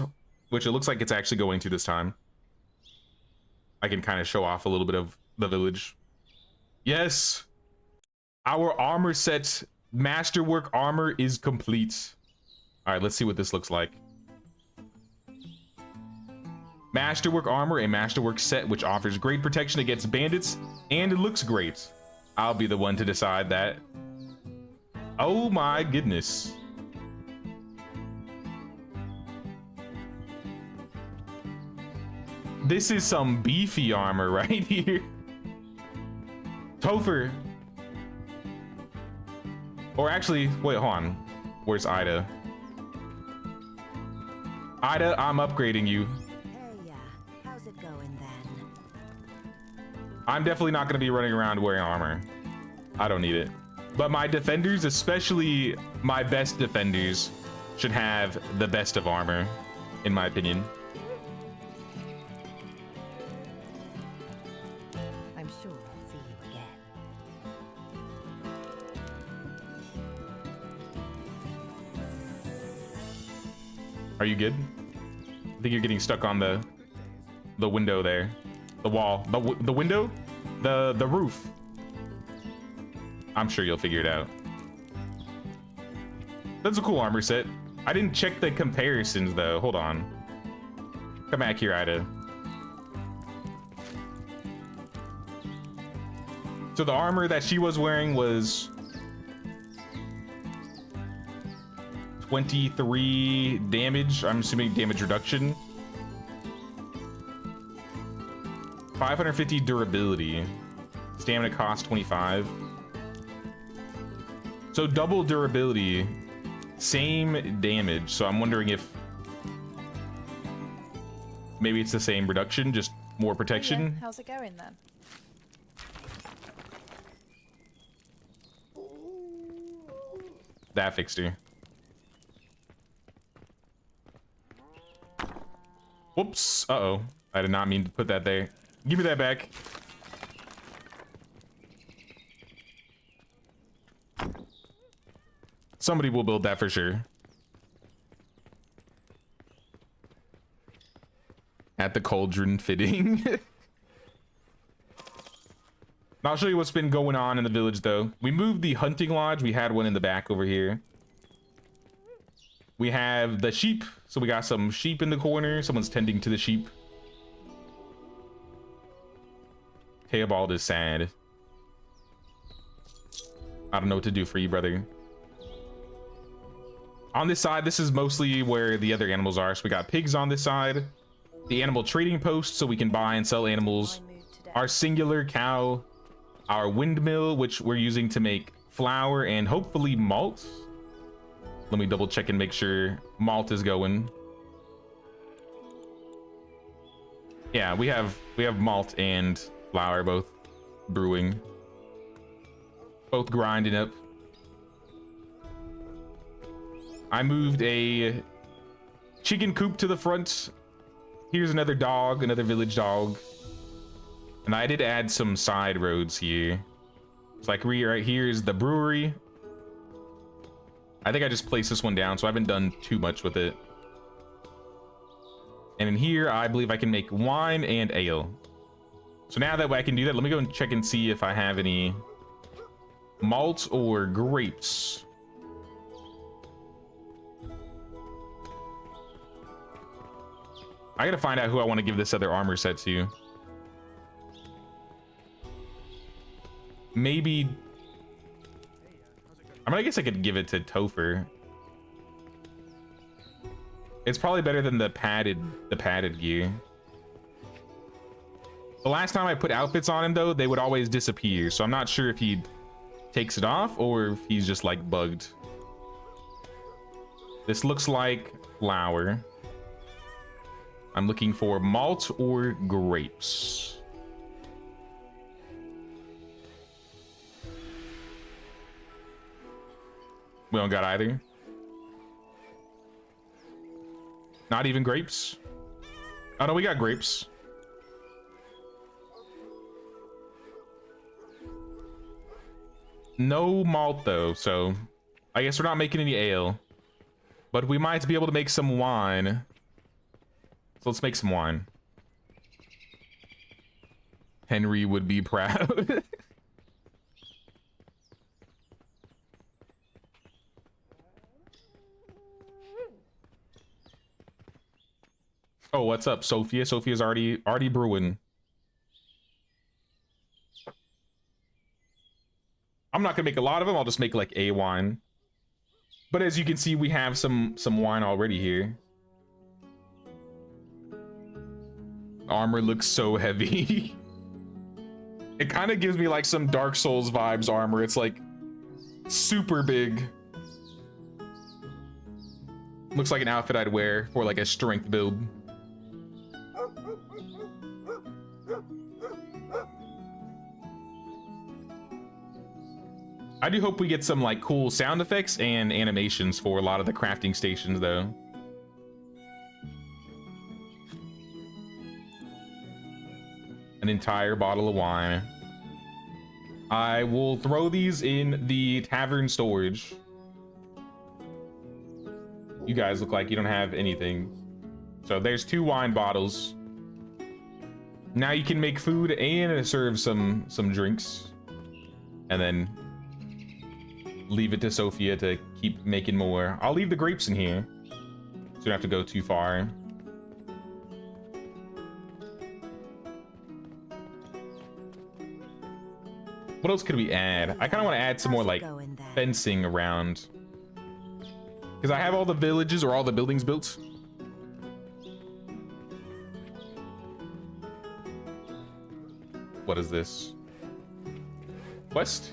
which it looks like it's actually going to this time, I can kind of show off a little bit of the village. Yes, our armor set, masterwork armor, is complete. All right, let's see what this looks like. Masterwork armor, a masterwork set which offers great protection against bandits, and it looks great. I'll be the one to decide that. Oh my goodness. This is some beefy armor right here. Topher. Or actually, wait, hold on. Where's Ida? Ida, I'm upgrading you. Hey, how's it going then? I'm definitely not going to be running around wearing armor. I don't need it. But my defenders, especially my best defenders, should have the best of armor, in my opinion. I'm sure I'll see you again. Are you good? I think you're getting stuck on the window there. The wall. The window? The roof. I'm sure you'll figure it out. That's a cool armor set. I didn't check the comparisons though. Hold on. Come back here, Ida. So the armor that she was wearing was 23 damage. I'm assuming damage reduction. 550 durability. Stamina cost 25. So double durability, same damage. So I'm wondering if maybe it's the same reduction, just more Yeah, protection. how's it going then? That fixed her. Whoops. Uh-oh. I did not mean to put that there. Give me that back. Somebody will build that for sure. At the cauldron fitting. I'll show you what's been going on in the village, though. We moved the hunting lodge. We had one in the back over here. We have the sheep. So we got some sheep in the corner. Someone's tending to the sheep. Theobald is sad. I don't know what to do for you, brother. On this side, this is mostly where the other animals are. So we got pigs on this side. The animal trading post, so we can buy and sell animals. Our singular cow. Our windmill, which we're using to make flour and hopefully malt. Let me double check and make sure malt is going. Yeah, we have malt and flour both brewing. Both grinding up. I moved a chicken coop to the front. Here's another dog, another village dog. And I did add some side roads here. It's like right here is the brewery. I think I just placed this one down, so I haven't done too much with it. And in here, I believe I can make wine and ale. So now that I can do that, let me go and check and see if I have any malt or grapes. I gotta find out who I want to give this other armor set to. Maybe. I mean, I guess I could give it to Topher. It's probably better than the padded gear. The last time I put outfits on him, though, they would always disappear. So I'm not sure if he takes it off or if he's just like bugged. This looks like flour. I'm looking for malt or grapes. We don't got either. Not even grapes. Oh no, we got grapes. No malt though, so I guess we're not making any ale. But we might be able to make some wine. So let's make some wine. Henry would be proud. Oh, what's up, Sophia? Sophia's already brewing. I'm not gonna make a lot of them. I'll just make like a wine. But as you can see, we have some wine already here. Armor looks so heavy. It kind of gives me like some Dark Souls vibes armor. It's like super big. Looks like an outfit I'd wear for like a strength build. I do hope we get some like cool sound effects and animations for a lot of the crafting stations though. An entire bottle of wine. I will throw these in the tavern storage. You guys look like you don't have anything. So there's 2 wine bottles. Now you can make food and serve some drinks. And then leave it to Sophia to keep making more. I'll leave the grapes in here, so you don't have to go too far. What else could we add? I kind of want to add some more like fencing around, because I have all the villages or all the buildings built. What is this? Quest?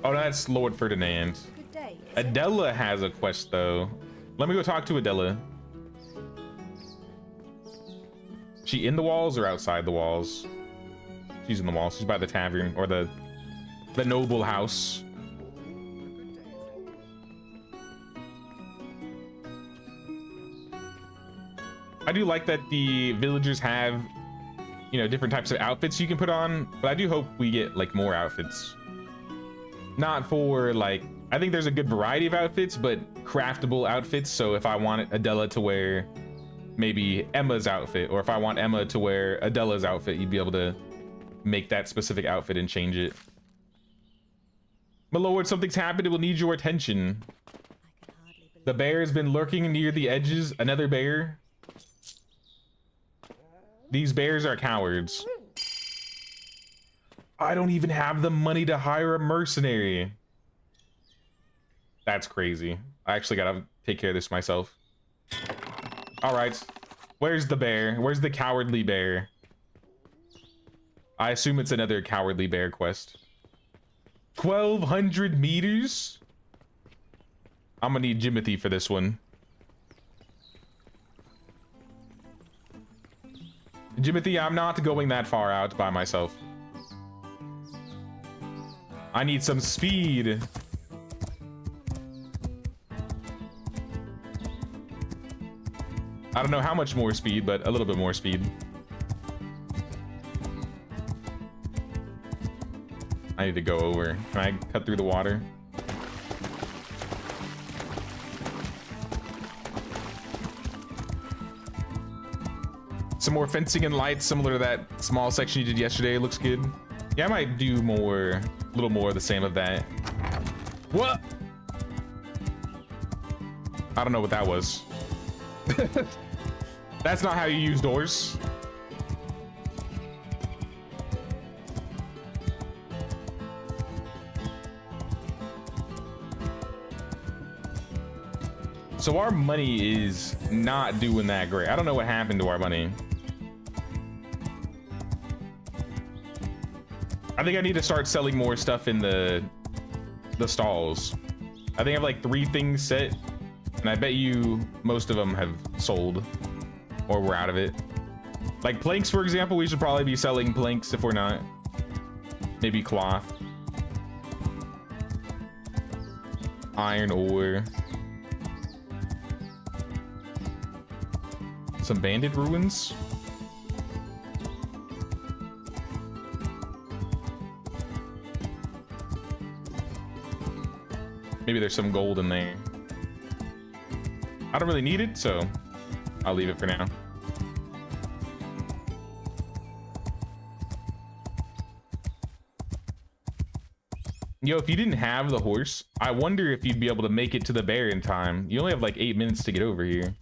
Oh, that's Lord Ferdinand. Good day. Adela has a quest though. Let me go talk to Adela. She in the walls or outside the walls? She's in the walls. She's by the tavern or the noble house. I do like that the villagers have, you know, different types of outfits you can put on, but I do hope we get like more outfits. Not for like, I think there's a good variety of outfits, but craftable outfits. So if I want Adela to wear maybe Emma's outfit, or if I want Emma to wear Adela's outfit, you'd be able to make that specific outfit and change it. My lord, something's happened. It will need your attention. The bear has been lurking near the edges. Another bear. These bears are cowards. I don't even have the money to hire a mercenary. That's crazy. I actually gotta take care of this myself. All right. Where's the bear? Where's the cowardly bear? I assume it's another cowardly bear quest. 1,200 meters? I'm gonna need Jimothy for this one. Jimothy, I'm not going that far out by myself. I need some speed. I don't know how much more speed, but a little bit more speed. I need to go over. Can I cut through the water? Some more fencing and lights similar to that small section you did yesterday. Looks good. Yeah, I might do more, a little more of the same of that. What? I don't know what that was. That's not how you use doors. So our money is not doing that great. I don't know what happened to our money. I think I need to start selling more stuff in the stalls. I think I have like 3 things set, and I bet you most of them have sold or we're out of it. Like planks, for example, we should probably be selling planks if we're not. Maybe cloth. Iron ore. Some bandit ruins. Maybe there's some gold in there. I don't really need it, so I'll leave it for now. Yo, if you didn't have the horse, I wonder if you'd be able to make it to the bear in time. You only have like 8 minutes to get over here.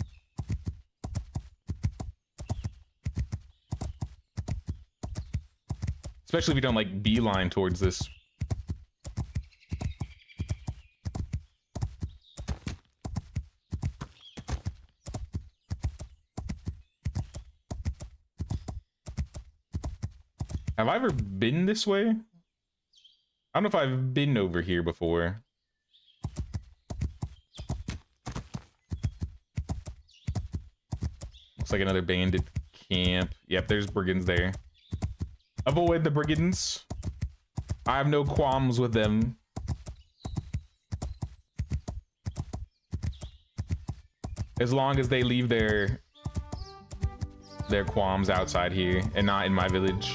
Especially if you don't like beeline towards this. Have I ever been this way? I don't know if I've been over here before. Looks like another bandit camp. Yep, there's brigands there. Avoid the brigands. I have no qualms with them. As long as they leave their qualms outside here and not in my village.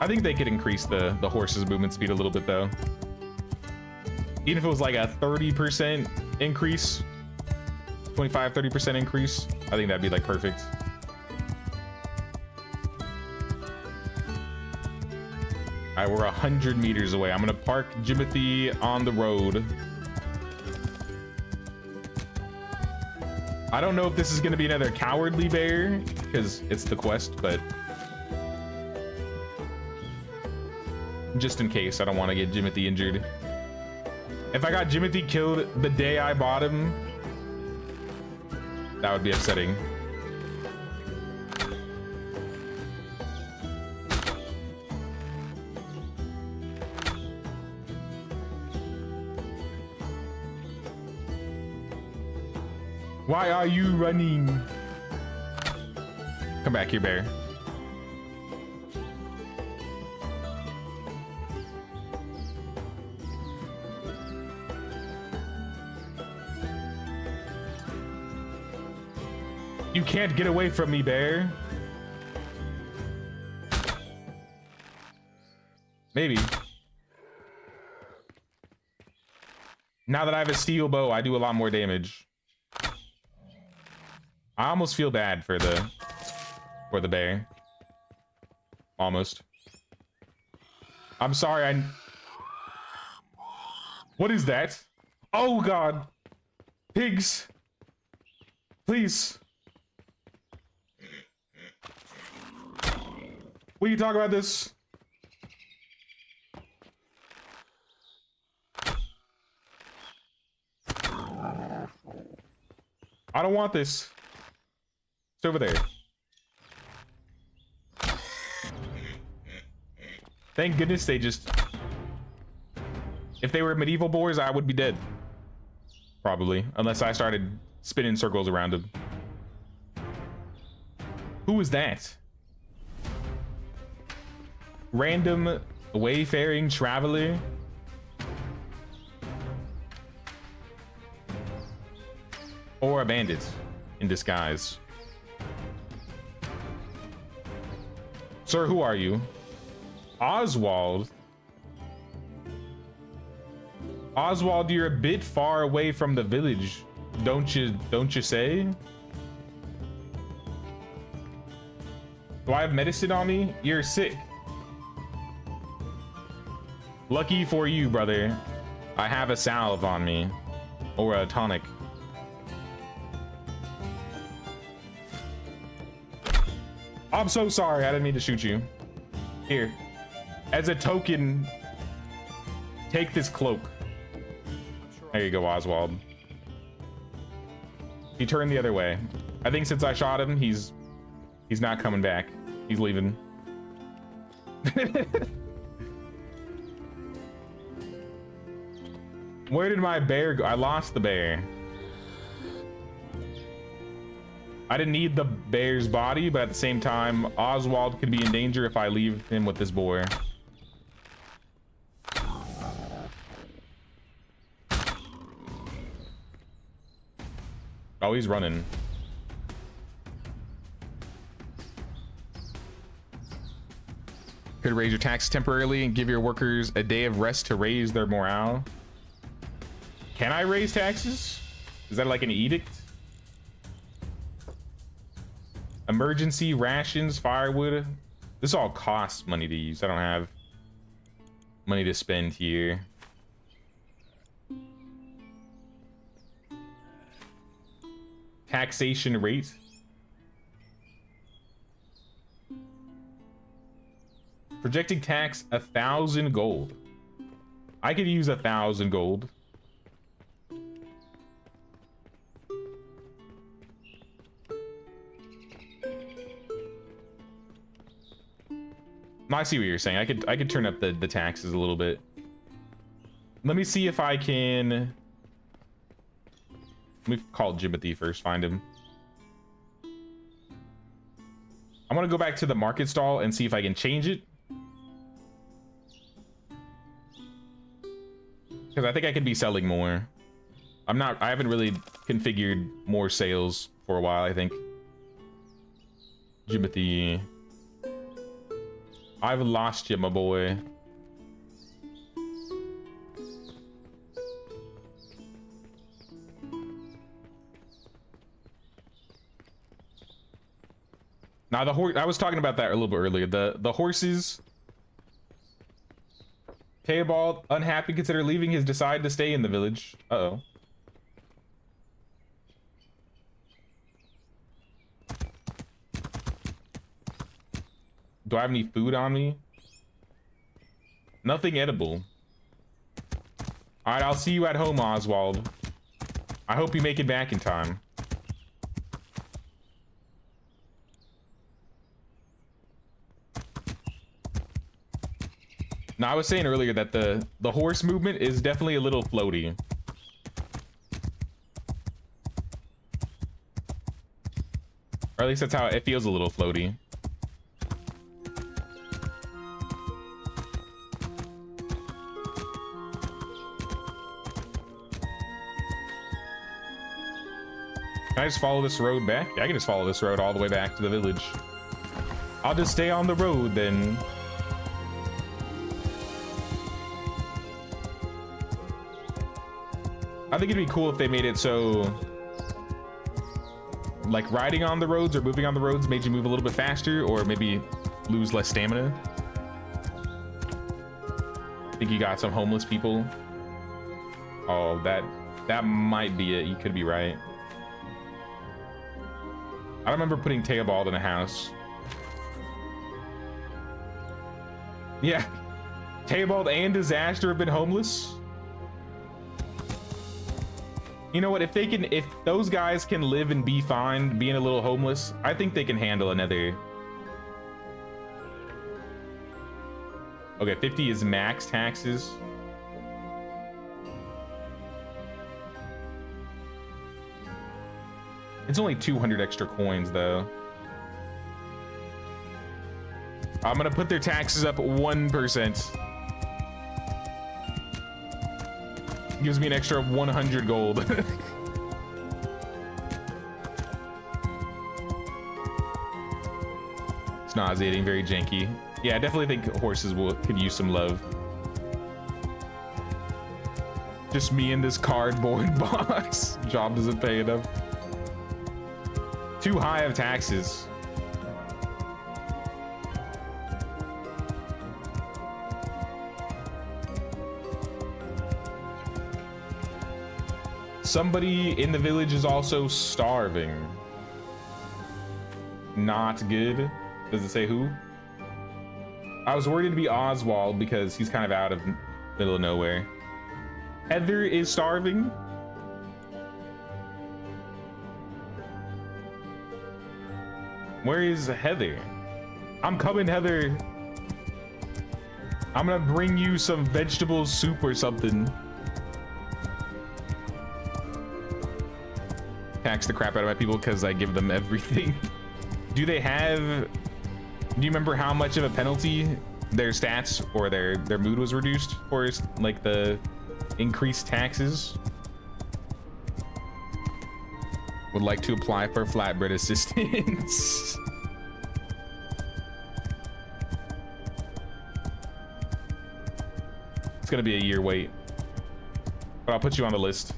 I think they could increase the horse's movement speed a little bit though. Even if it was like a 30% increase, 25-30% increase, I think that'd be like perfect. All right, we're 100 meters away. I'm gonna park Jimothy on the road. I don't know if this is gonna be another cowardly bear because it's the quest, but just in case, I don't want to get Jimothy injured. If I got Jimothy killed the day I bought him, that would be upsetting. Why are you running? Come back here, bear. You can't get away from me, bear. Maybe. Now that I have a steel bow, I do a lot more damage. I almost feel bad for the bear. Almost. I'm sorry, What is that? Oh God. Pigs. Please. We can talk about this. I don't want this. It's over there. Thank goodness they just... If they were medieval boars, I would be dead. Probably. Unless I started spinning circles around them. Who was that? Random wayfaring traveler? Or a bandit in disguise? Sir, who are you? Oswald? Oswald, you're a bit far away from the village. Don't you say? Do I have medicine on me? You're sick. Lucky for you, brother. I have a salve on me. Or a tonic. I'm so sorry. I didn't mean to shoot you. Here. As a token, take this cloak. There you go, Oswald. He turned the other way. I think since I shot him, he's not coming back. He's leaving. Where did my bear go? I lost the bear. I didn't need the bear's body, but at the same time, Oswald could be in danger if I leave him with this boar. Oh, he's running. Could raise your taxes temporarily and give your workers a day of rest to raise their morale. Can I raise taxes? Is that like an edict? Emergency rations, firewood. This all costs money to use. I don't have money to spend here. Taxation rate. Projecting tax 1,000 gold. I could use 1,000 gold. I see what you're saying. I could turn up the taxes a little bit. Let me see if I can. Let me call Jimothy first, find him. I'm gonna go back to the market stall and see if I can change it. Because I think I could be selling more. I haven't really configured more sales for a while, I think. Jimothy. I've lost you, my boy. Now the horse, I was talking about that a little bit earlier. The horses. Theobald, unhappy, consider leaving his decide to stay in the village. Uh-oh. Do I have any food on me? Nothing edible. All right, I'll see you at home, Oswald. I hope you make it back in time. Now, I was saying earlier that the horse movement is definitely a little floaty. at least that's how it feels, a little floaty. Can I just follow this road back? Yeah, I can just follow this road all the way back to the village. I'll just stay on the road then. I think it'd be cool if they made it so like riding on the roads or moving on the roads made you move a little bit faster, or maybe lose less stamina. I think you got some homeless people. Oh, that might be it. You could be right. I remember putting Teobald in a house. Yeah, Teobald and Disaster have been homeless. You know what? If those guys can live and be fine being a little homeless, I think they can handle another. Okay, 50 is max taxes. It's only 200 extra coins though. I'm gonna put their taxes up 1%. Gives me an extra 100 gold. It's nauseating, very janky. Yeah, I definitely think horses could use some love. Just me in this cardboard box. Job doesn't pay enough. Too high of taxes. Somebody in the village is also starving. Not good. Does it say who? I was worried it'd be Oswald because he's kind of out of middle of nowhere. Heather is starving. Where is Heather? I'm coming, Heather. I'm gonna bring you some vegetable soup or something. Tax the crap out of my people because I give them everything. Do they have... Do you remember how much of a penalty their stats or their mood was reduced for, like, the increased taxes? Would like to apply for flatbread assistance. It's gonna be a year wait, but I'll put you on the list.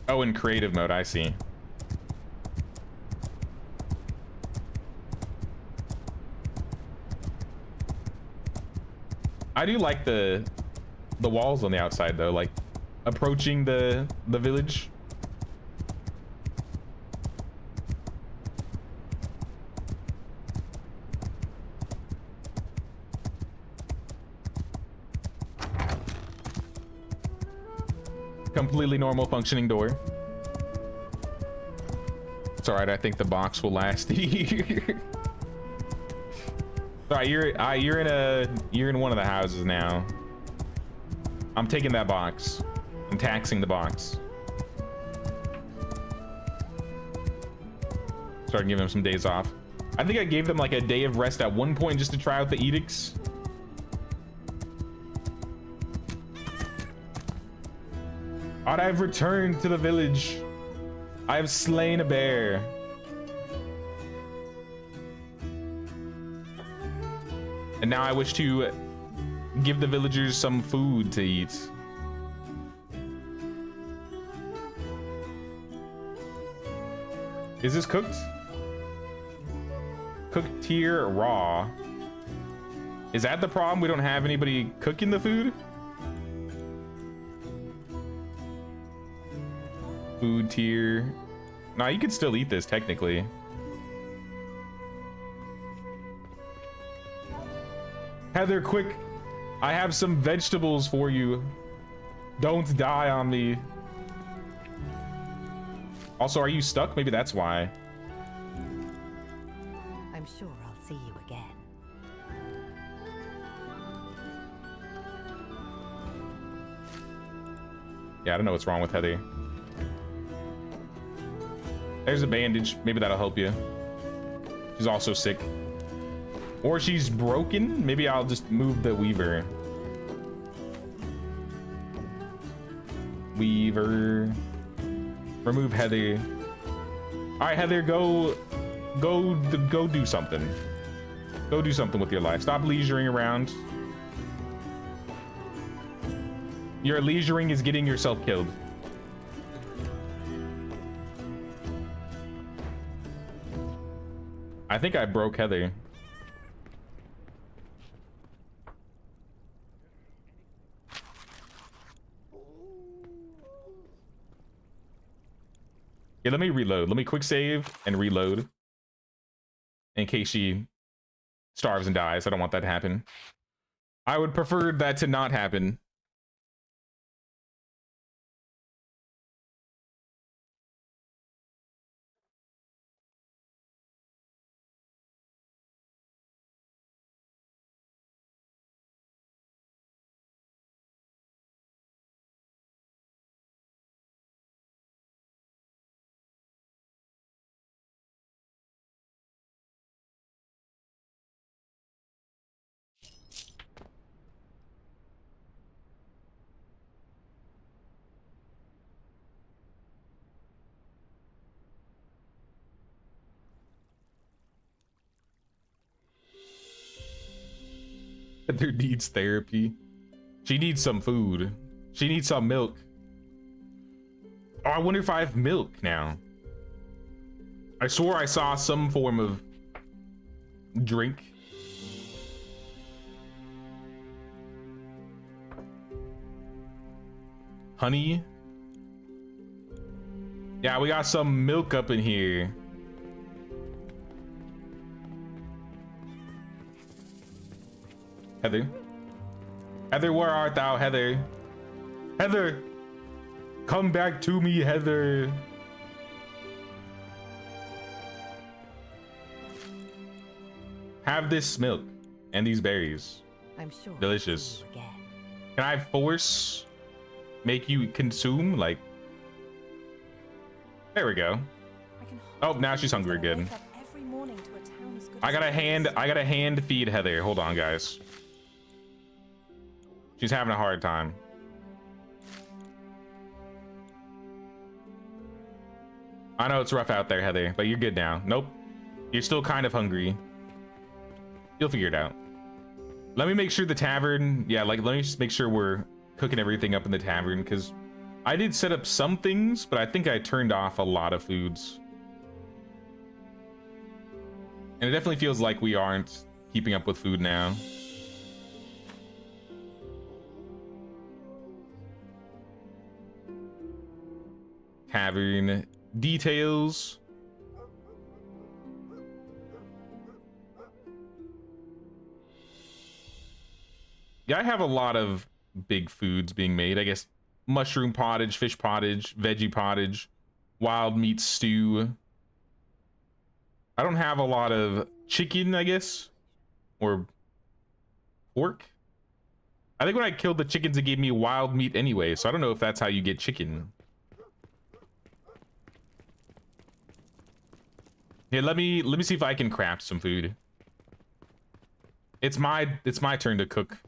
Oh, in creative mode, I see. I do like the walls on the outside though, like approaching the village. Completely normal functioning door. It's all right. I think the box will last a year. All right, you're in one of the houses now. I'm taking that box. I'm taxing the box. Start giving them some days off. I think I gave them like a day of rest at one point just to try out the edicts. Ought I have returned to the village. I have slain a bear. And now I wish to give the villagers some food to eat. Is this cooked? Cooked tier raw. Is that the problem? We don't have anybody cooking the food? Food tier. Nah, you could still eat this technically. Heather, quick. I have some vegetables for you. Don't die on me. Also, are you stuck? Maybe that's why. I'm sure I'll see you again. Yeah, I don't know what's wrong with Heather. There's a bandage. Maybe that'll help you. She's also sick. Or she's broken. Maybe I'll just move the Weaver. Weaver. Remove Heather. All right, Heather, go do something. Go do something with your life. Stop leisuring around. Your leisuring is getting yourself killed. I think I broke Heather. Yeah, let me reload. Let me quick save and reload in case she starves and dies. I don't want that to happen. I would prefer that to not happen. Heather needs therapy. She needs some food. She needs some milk. Oh, I wonder if I have milk now. I swore I saw some form of drink. Honey. Yeah, we got some milk up in here. Heather. Heather, where art thou, Heather? Heather! Come back to me, Heather. Have this milk and these berries. I'm sure. I'll Delicious. see you again. Can I force make you consume? Like, there we go. Oh, now she's hungry again. I gotta hand feed Heather. Hold on, guys. She's having a hard time. I know it's rough out there, Heather, but you're good now. Nope. You're still kind of hungry. You'll figure it out. Let me make sure the tavern, yeah, like let me just make sure we're cooking everything up in the tavern, because I did set up some things, but I think I turned off a lot of foods. And it definitely feels like we aren't keeping up with food now. Tavern details. Yeah, I have a lot of big foods being made. I guess mushroom pottage, fish pottage, veggie pottage, wild meat stew. I don't have a lot of chicken, I guess, or pork. I think when I killed the chickens, it gave me wild meat anyway, so I don't know if that's how you get chicken. Here, let me see if I can craft some food. It's my turn to cook.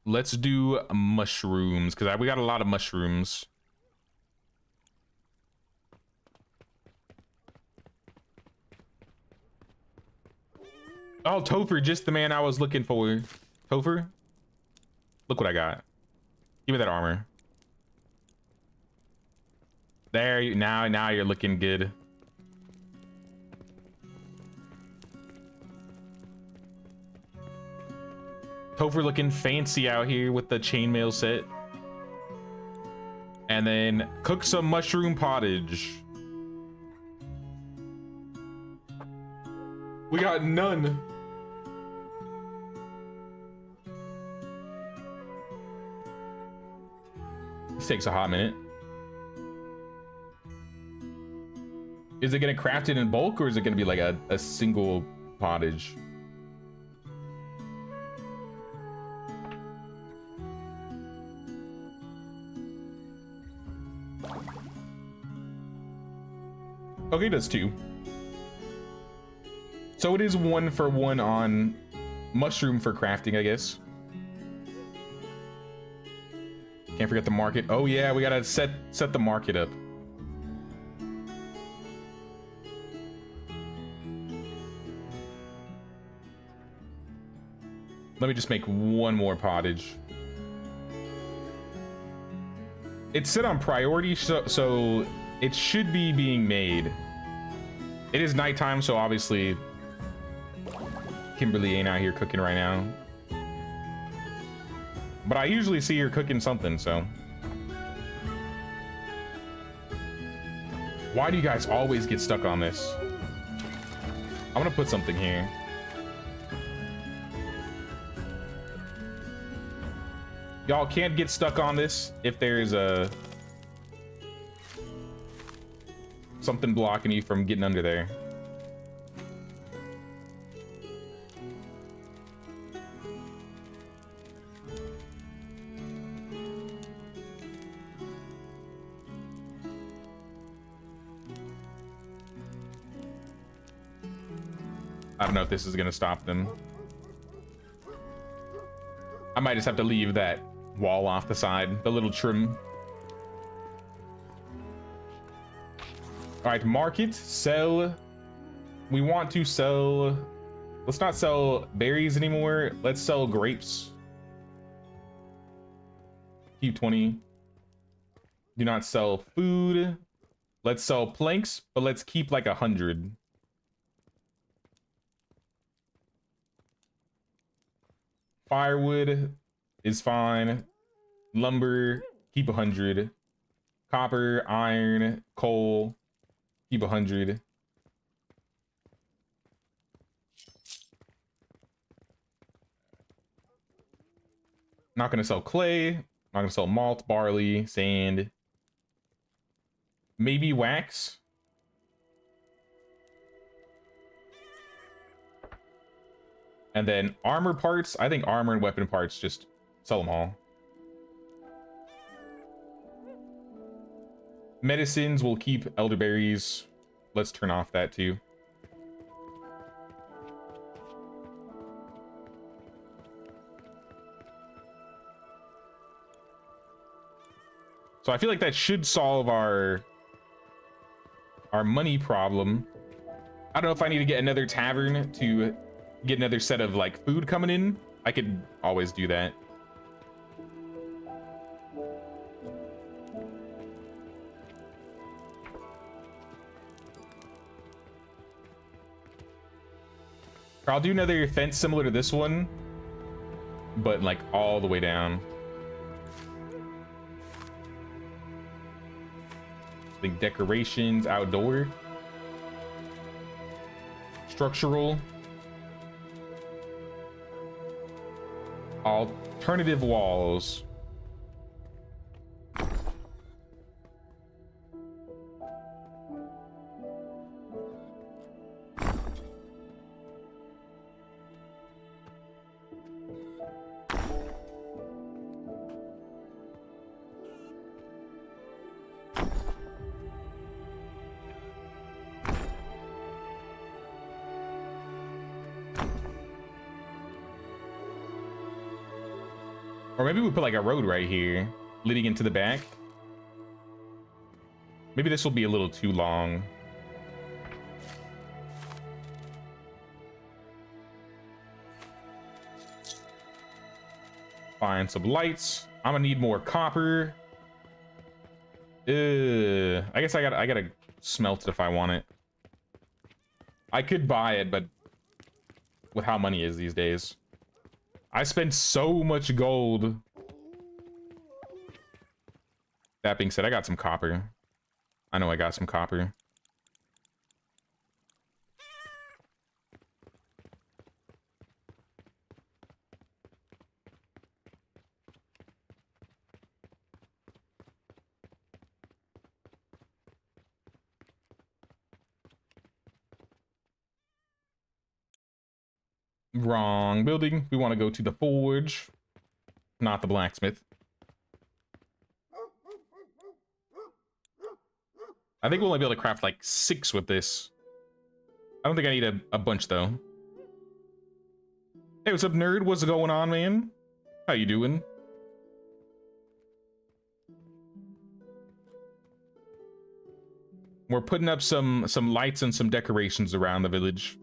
Let's do mushrooms, because we got a lot of mushrooms. Oh, Topher, just the man I was looking for. Topher, look what I got. Give me that armor. There, now you're looking good. Topher looking fancy out here with the chainmail set. And then cook some mushroom pottage. We got none. This takes a hot minute. Is it gonna craft it in bulk, or is it gonna be like a single pottage? Okay, it does 2. So it is 1 for 1 on mushroom for crafting, I guess. Can't forget the market. Oh yeah, we gotta set the market up. Let me just make 1 more pottage. It's set on priority, so it should be being made. It is nighttime, so obviously Kimberly ain't out here cooking right now. But I usually see her cooking something, so. Why do you guys always get stuck on this? I'm gonna put something here. Y'all can't get stuck on this if there's a something blocking you from getting under there. I don't know if this is gonna stop them. I might just have to leave that wall off the side, the little trim. All right, market, sell. We want to sell. Let's not sell berries anymore. Let's sell grapes. Keep 20. Do not sell food. Let's sell planks, but let's keep like 100. Firewood is fine. Lumber, keep 100. Copper, iron, coal, keep 100. Not gonna sell clay. Not gonna sell malt, barley, sand. Maybe wax. And then armor parts. I think armor and weapon parts, just sell them all. Medicines, will keep elderberries. Let's turn off that too. So I feel like that should solve our money problem. I don't know if I need to get another tavern to get another set of like food coming in. I could always do that. Or I'll do another fence similar to this one, but like all the way down. I think decorations, outdoor, structural, alternative walls. Or maybe we put like a road right here leading into the back. Maybe this will be a little too long. Find some lights. I'm gonna need more copper. I guess I gotta smelt it if I want it. I could buy it, but with how money is these days. I spent so much gold. That being said, I got some copper. I know I got some copper. Wrong building. We want to go to the forge, not the blacksmith. I think we'll only be able to craft like 6 with this. I don't think I need a bunch though. Hey, what's up, nerd? What's going on, man? How you doing? We're putting up some lights and some decorations around the village.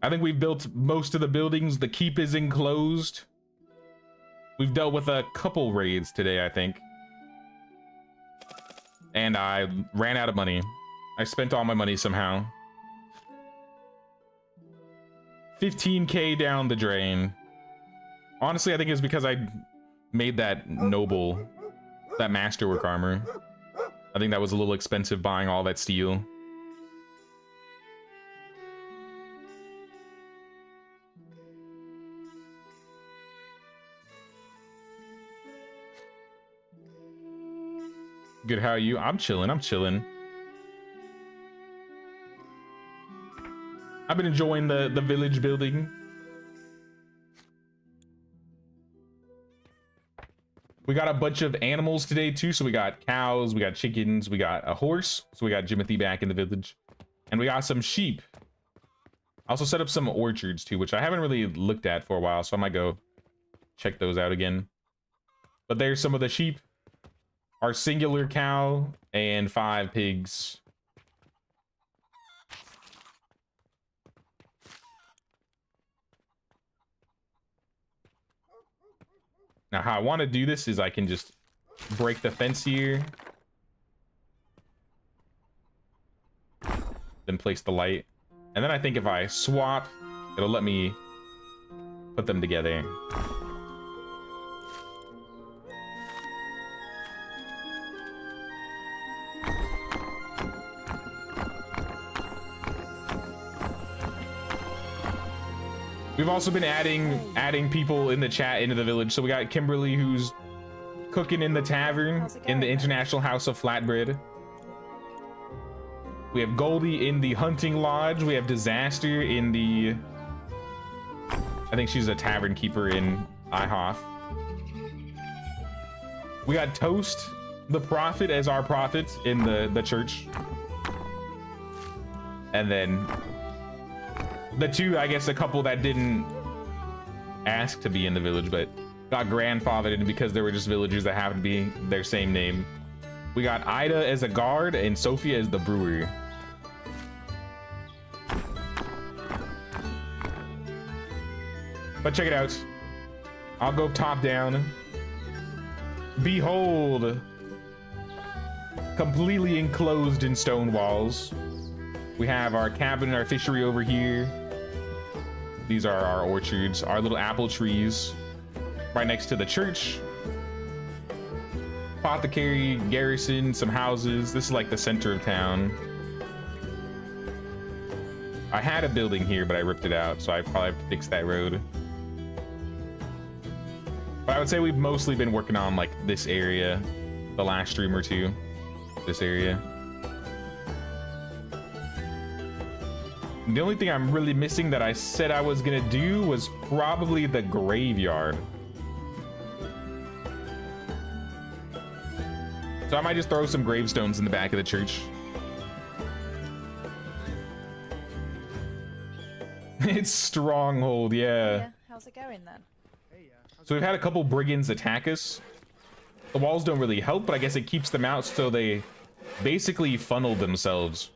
I think we've built most of the buildings. The keep is enclosed. We've dealt with a couple raids today, I think. And I ran out of money. I spent all my money somehow. 15K down the drain. Honestly, I think it's because I made that noble, that masterwork armor. I think that was a little expensive buying all that steel. Good, how are you? I'm chilling, I'm chilling. I've been enjoying the village building. We got a bunch of animals today too, so we got cows, we got chickens, we got a horse, so we got Jimothy back in the village, and we got some sheep. I also set up some orchards too, which I haven't really looked at for a while, so I might go check those out again. But there's some of the sheep, our singular cow, and 5 pigs. Now, how I want to do this is I can just break the fence here. Then place the light. And then I think if I swap, it'll let me put them together. We've also been adding people in the chat into the village. So we got Kimberly, who's cooking in the tavern in the International House of Flatbread. We have Goldie in the hunting lodge. We have Disaster in the, I think she's a tavern keeper in IHOF. We got Toast, the prophet, as our prophet in the church. And then the two, I guess, a couple that didn't ask to be in the village, but got grandfathered in because there were just villagers that happened to be their same name. We got Ida as a guard and Sophia as the brewer. But check it out. I'll go top down. Behold, completely enclosed in stone walls. We have our cabin and our fishery over here. These are our orchards, our little apple trees right next to the church. Apothecary, garrison, some houses. This is like the center of town. I had a building here, but I ripped it out, so I probably have to fix that road. But I would say we've mostly been working on like this area the last stream or two. This area. The only thing I'm really missing that I said I was gonna do was probably the graveyard. So I might just throw some gravestones in the back of the church. It's Stronghold, yeah. How's it going then? So we've had a couple brigands attack us. The walls don't really help, but I guess it keeps them out, so they basically funnel themselves,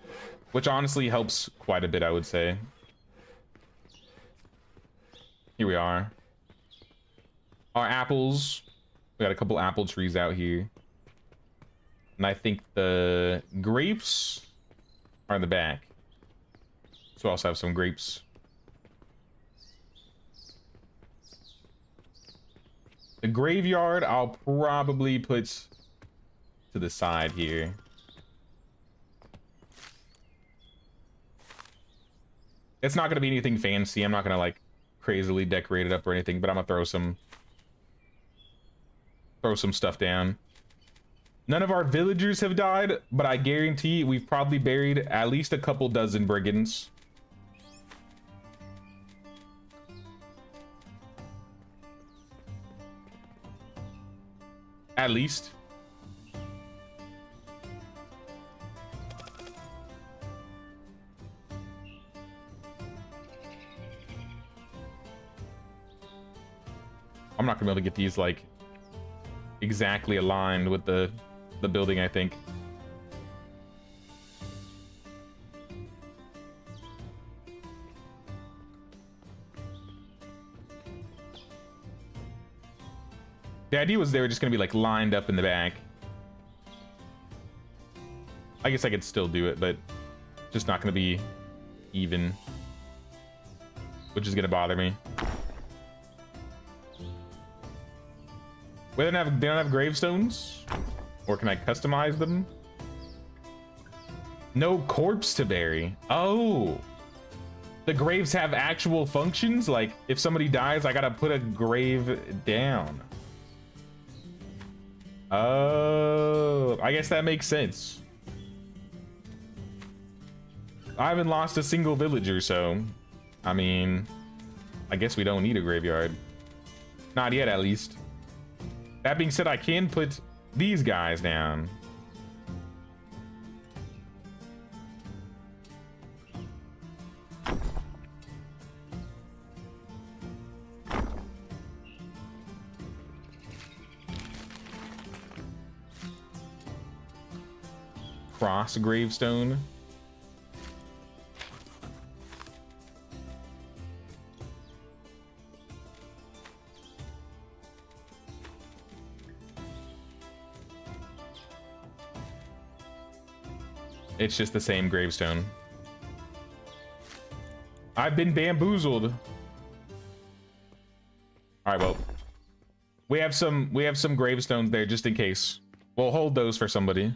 which honestly helps quite a bit, I would say. Here we are. Our apples. We got a couple apple trees out here. And I think the grapes are in the back. So we also have some grapes. The graveyard, I'll probably put to the side here. It's not going to be anything fancy. I'm not going to like crazily decorate it up or anything, but I'm going to throw some stuff down. None of our villagers have died, but I guarantee we've probably buried at least a couple dozen brigands. At least. I'm not gonna be able to get these like exactly aligned with the building, I think. The idea was they were just gonna be like lined up in the back. I guess I could still do it, but just not gonna be even, which is gonna bother me. Wait, they don't have gravestones? Or can I customize them? No corpse to bury. Oh, the graves have actual functions. Like if somebody dies, I gotta put a grave down. Oh, I guess that makes sense. I haven't lost a single villager, so I mean, I guess we don't need a graveyard. Not yet, at least. That being said, I can put these guys down. Cross gravestone. It's just the same gravestone. I've been bamboozled. All right, well, we have some gravestones there just in case. We'll hold those for somebody.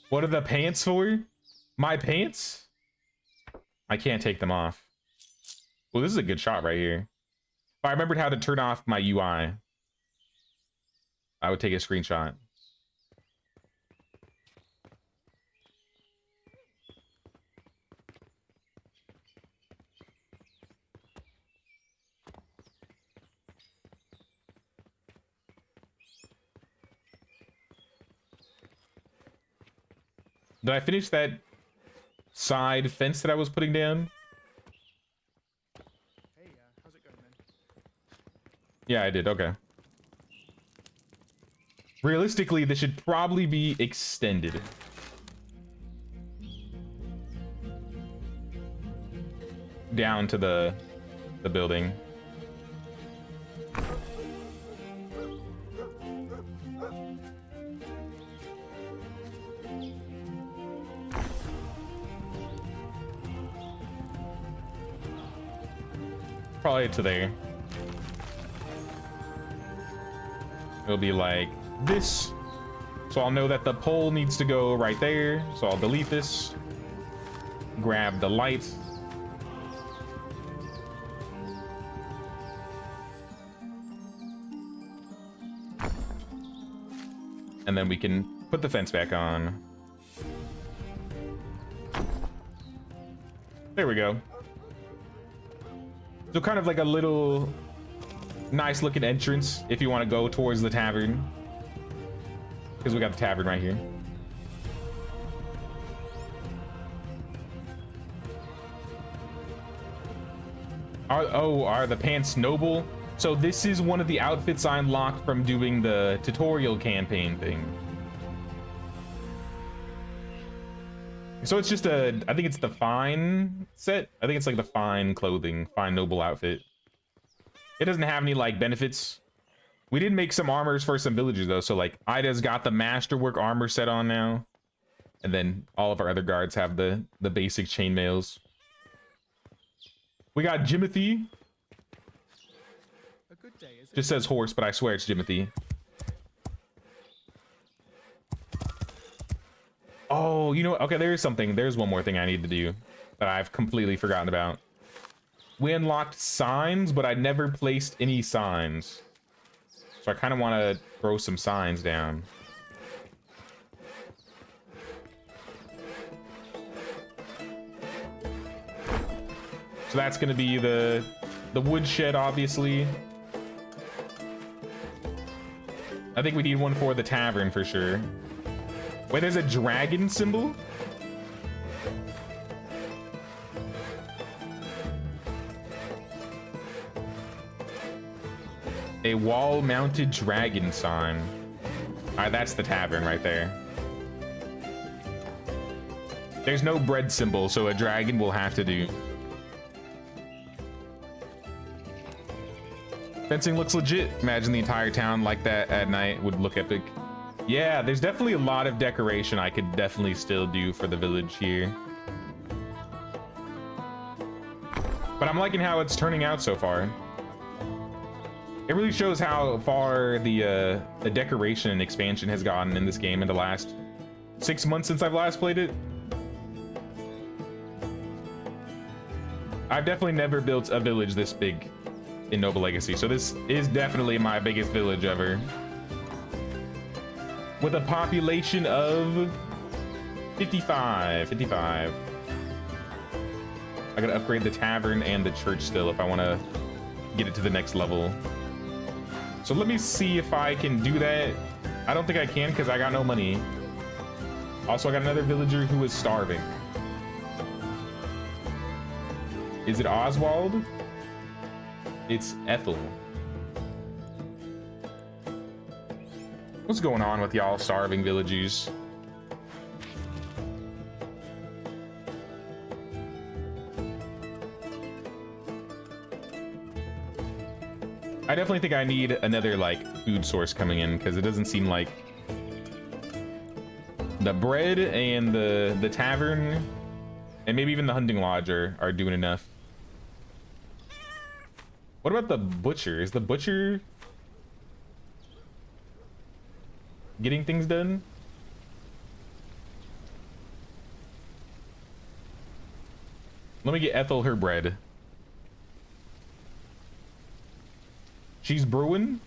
What are the pants for? My pants? I can't take them off. Well, this is a good shot right here. If I remembered how to turn off my UI, I would take a screenshot. Did I finish that side fence that I was putting down? Hey, how's it going then? Yeah, I did. Okay. Realistically, this should probably be extended. Down to the building. Probably to there. It'll be like this. So I'll know that the pole needs to go right there. So I'll delete this. Grab the light. And then we can put the fence back on. There we go. So kind of like a little nice looking entrance if you want to go towards the tavern. Because we got the tavern right here. Are the pants noble? So this is one of the outfits I unlocked from doing the tutorial campaign thing. So it's just I think it's the fine set. I think it's like the fine clothing, fine noble outfit. It doesn't have any like benefits. We did make some armors for some villagers though. So like Ida's got the masterwork armor set on now. And then all of our other guards have the basic chainmails. We got Jimothy. A good day, is it? Just says horse, but I swear it's Jimothy. Oh, you know, okay, there's one more thing I need to do that I've completely forgotten about. We unlocked signs, but I never placed any signs. So I kind of want to throw some signs down. So that's going to be the woodshed, obviously. I think we need one for the tavern for sure. Wait, there's a dragon symbol? A wall-mounted dragon sign. All right, that's the tavern right there. There's no bread symbol, so a dragon will have to do. Fencing looks legit. Imagine the entire town like that at night would look epic. Yeah, there's definitely a lot of decoration I could definitely still do for the village here. But I'm liking how it's turning out so far. It really shows how far the decoration and expansion has gotten in this game in the last 6 months since I've last played it. I've definitely never built a village this big in Noble Legacy, so this is definitely my biggest village ever. With a population of 55. I gotta upgrade the tavern and the church still if I want to get it to the next level. So let me see if I can do that. I don't think I can because I got no money. Also, I got another villager who is starving. Is it Oswald? It's Ethel. What's going on with y'all starving villagers? I definitely think I need another like food source coming in because it doesn't seem like the bread and the tavern and maybe even the hunting lodge are doing enough. What about the butcher? Is the butcher getting things done? Let me get Ethel her bread. She's brewing.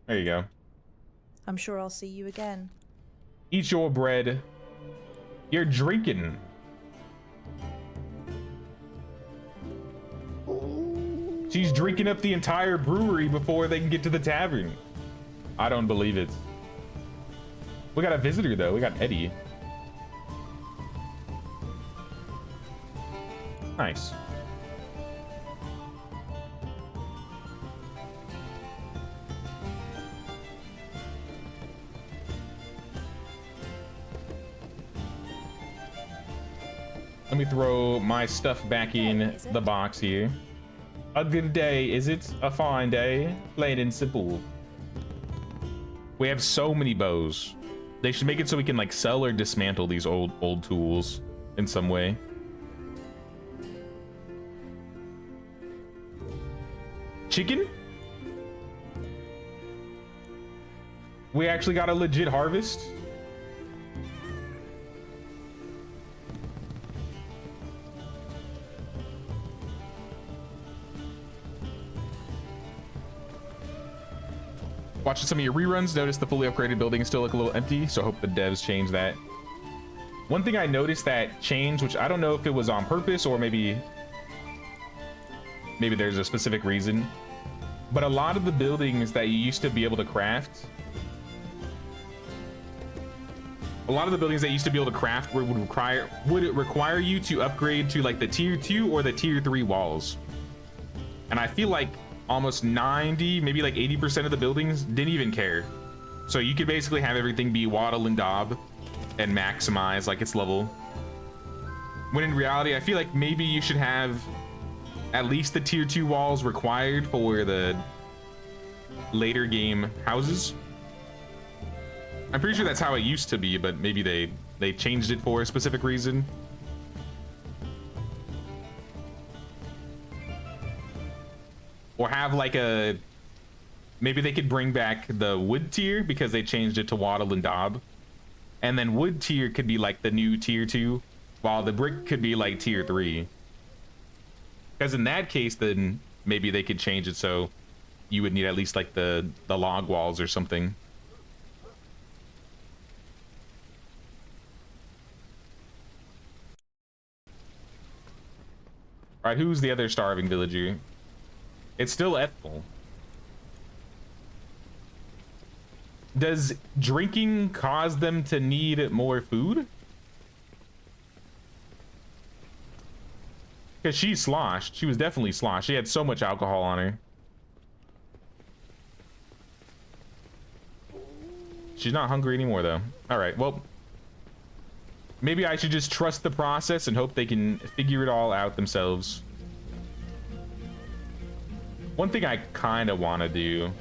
There you go. I'm sure I'll see you again. Eat your bread. You're drinking. She's drinking up the entire brewery before they can get to the tavern. I don't believe it. We got a visitor though. We got Eddie. Nice. Let me throw my stuff back in the box here. A good day, is it? A fine day? Plain and simple. We have so many bows. They should make it so we can like sell or dismantle these old tools in some way. Chicken? We actually got a legit harvest? Watching some of your reruns, noticed the fully upgraded buildings still look a little empty, so I hope the devs change that. One thing I noticed that changed, which I don't know if it was on purpose or maybe there's a specific reason, but a lot of the buildings that you used to be able to craft, would require you to upgrade to like the tier 2 or the tier 3 walls. And I feel like almost 90, maybe like 80% of the buildings didn't even care. So you could basically have everything be waddle and daub and maximize like its level. When in reality, I feel like maybe you should have at least the tier 2 walls required for the later game houses. I'm pretty sure that's how it used to be, but maybe they changed it for a specific reason. Or have like a, maybe they could bring back the wood tier because they changed it to waddle and daub, and then wood tier could be like the new tier 2 while the brick could be like tier 3, because in that case then maybe they could change it so you would need at least like the log walls or something. All right, who's the other starving villager? It's still Ethel. Does drinking cause them to need more food? Because she's sloshed. She was definitely sloshed. She had so much alcohol on her. She's not hungry anymore, though. All right, well, maybe I should just trust the process and hope they can figure it all out themselves. One thing I kind of want to do.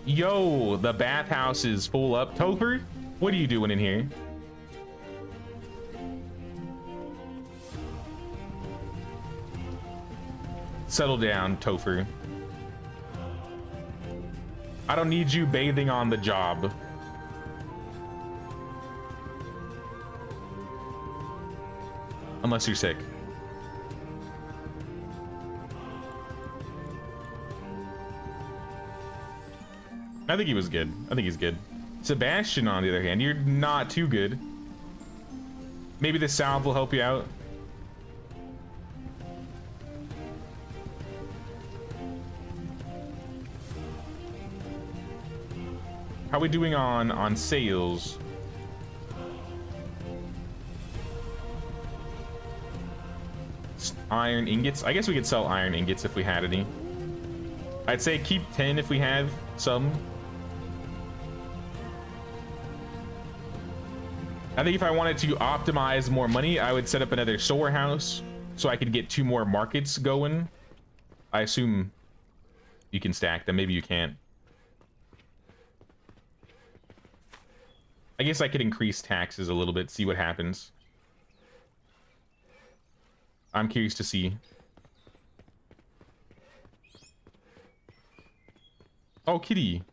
Yo, the bathhouse is full up. Topher, what are you doing in here? Settle down, Topher. I don't need you bathing on the job. Unless you're sick. I think he was good. I think he's good. Sebastian, on the other hand, you're not too good. Maybe the salve will help you out. How are we doing on sales? Iron ingots. I guess we could sell iron ingots if we had any. I'd say keep 10 if we have some. I think if I wanted to optimize more money, I would set up another storehouse so I could get 2 more markets going. I assume you can stack them. Maybe you can't. I guess I could increase taxes a little bit, see what happens. I'm curious to see. Oh, kitty.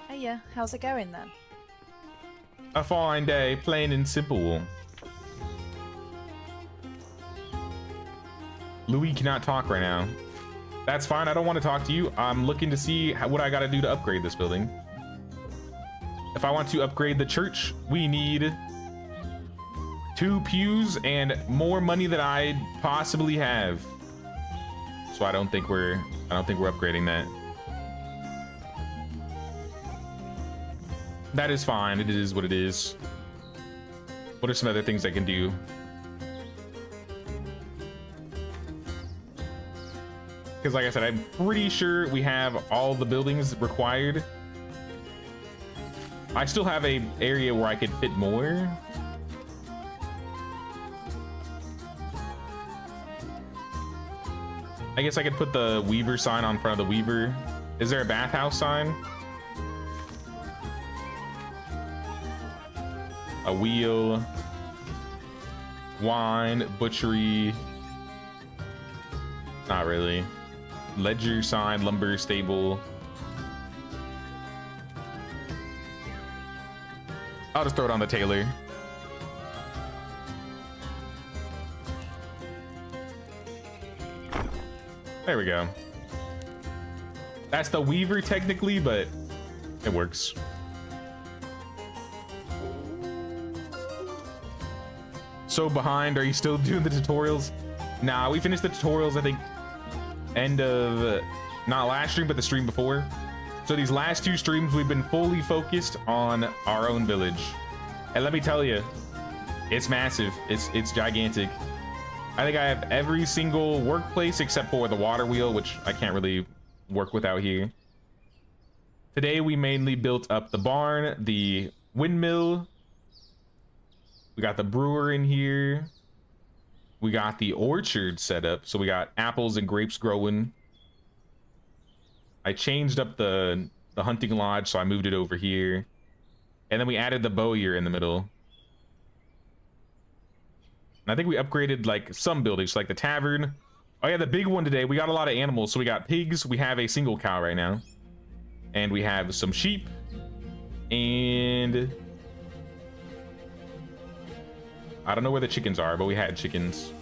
Hey, yeah, how's it going then? A fine day, plain and simple. Louis cannot talk right now. That's fine, I don't want to talk to you. I'm looking to see what I gotta do to upgrade this building. If I want to upgrade the church, we need 2 pews and more money than I possibly have. So I don't think we're upgrading that. That is fine, it is what it is. What are some other things I can do? Because like I said, I'm pretty sure we have all the buildings required. I still have a area where I could fit more. I guess I could put the Weaver sign on front of the Weaver. Is there a bathhouse sign? A wheel. Wine, butchery. Not really. Ledger sign, lumber, stable. I'll just throw it on the tailor. There we go. That's the Weaver technically, but it works. So behind, are you still doing the tutorials? Nah, we finished the tutorials, I think, end of, not last stream, but the stream before. So these last 2 streams, we've been fully focused on our own village. And let me tell you, it's massive. It's gigantic. I think I have every single workplace except for the water wheel, which I can't really work with out here. Today, we mainly built up the barn, the windmill. We got the brewer in here. We got the orchard set up. So we got apples and grapes growing. I changed up the hunting lodge, so I moved it over here. And then we added the bowyer in the middle. And I think we upgraded like some buildings, like the tavern. Oh yeah, the big one today. We got a lot of animals. So we got pigs. We have a single cow right now. And we have some sheep. And I don't know where the chickens are, but we had chickens.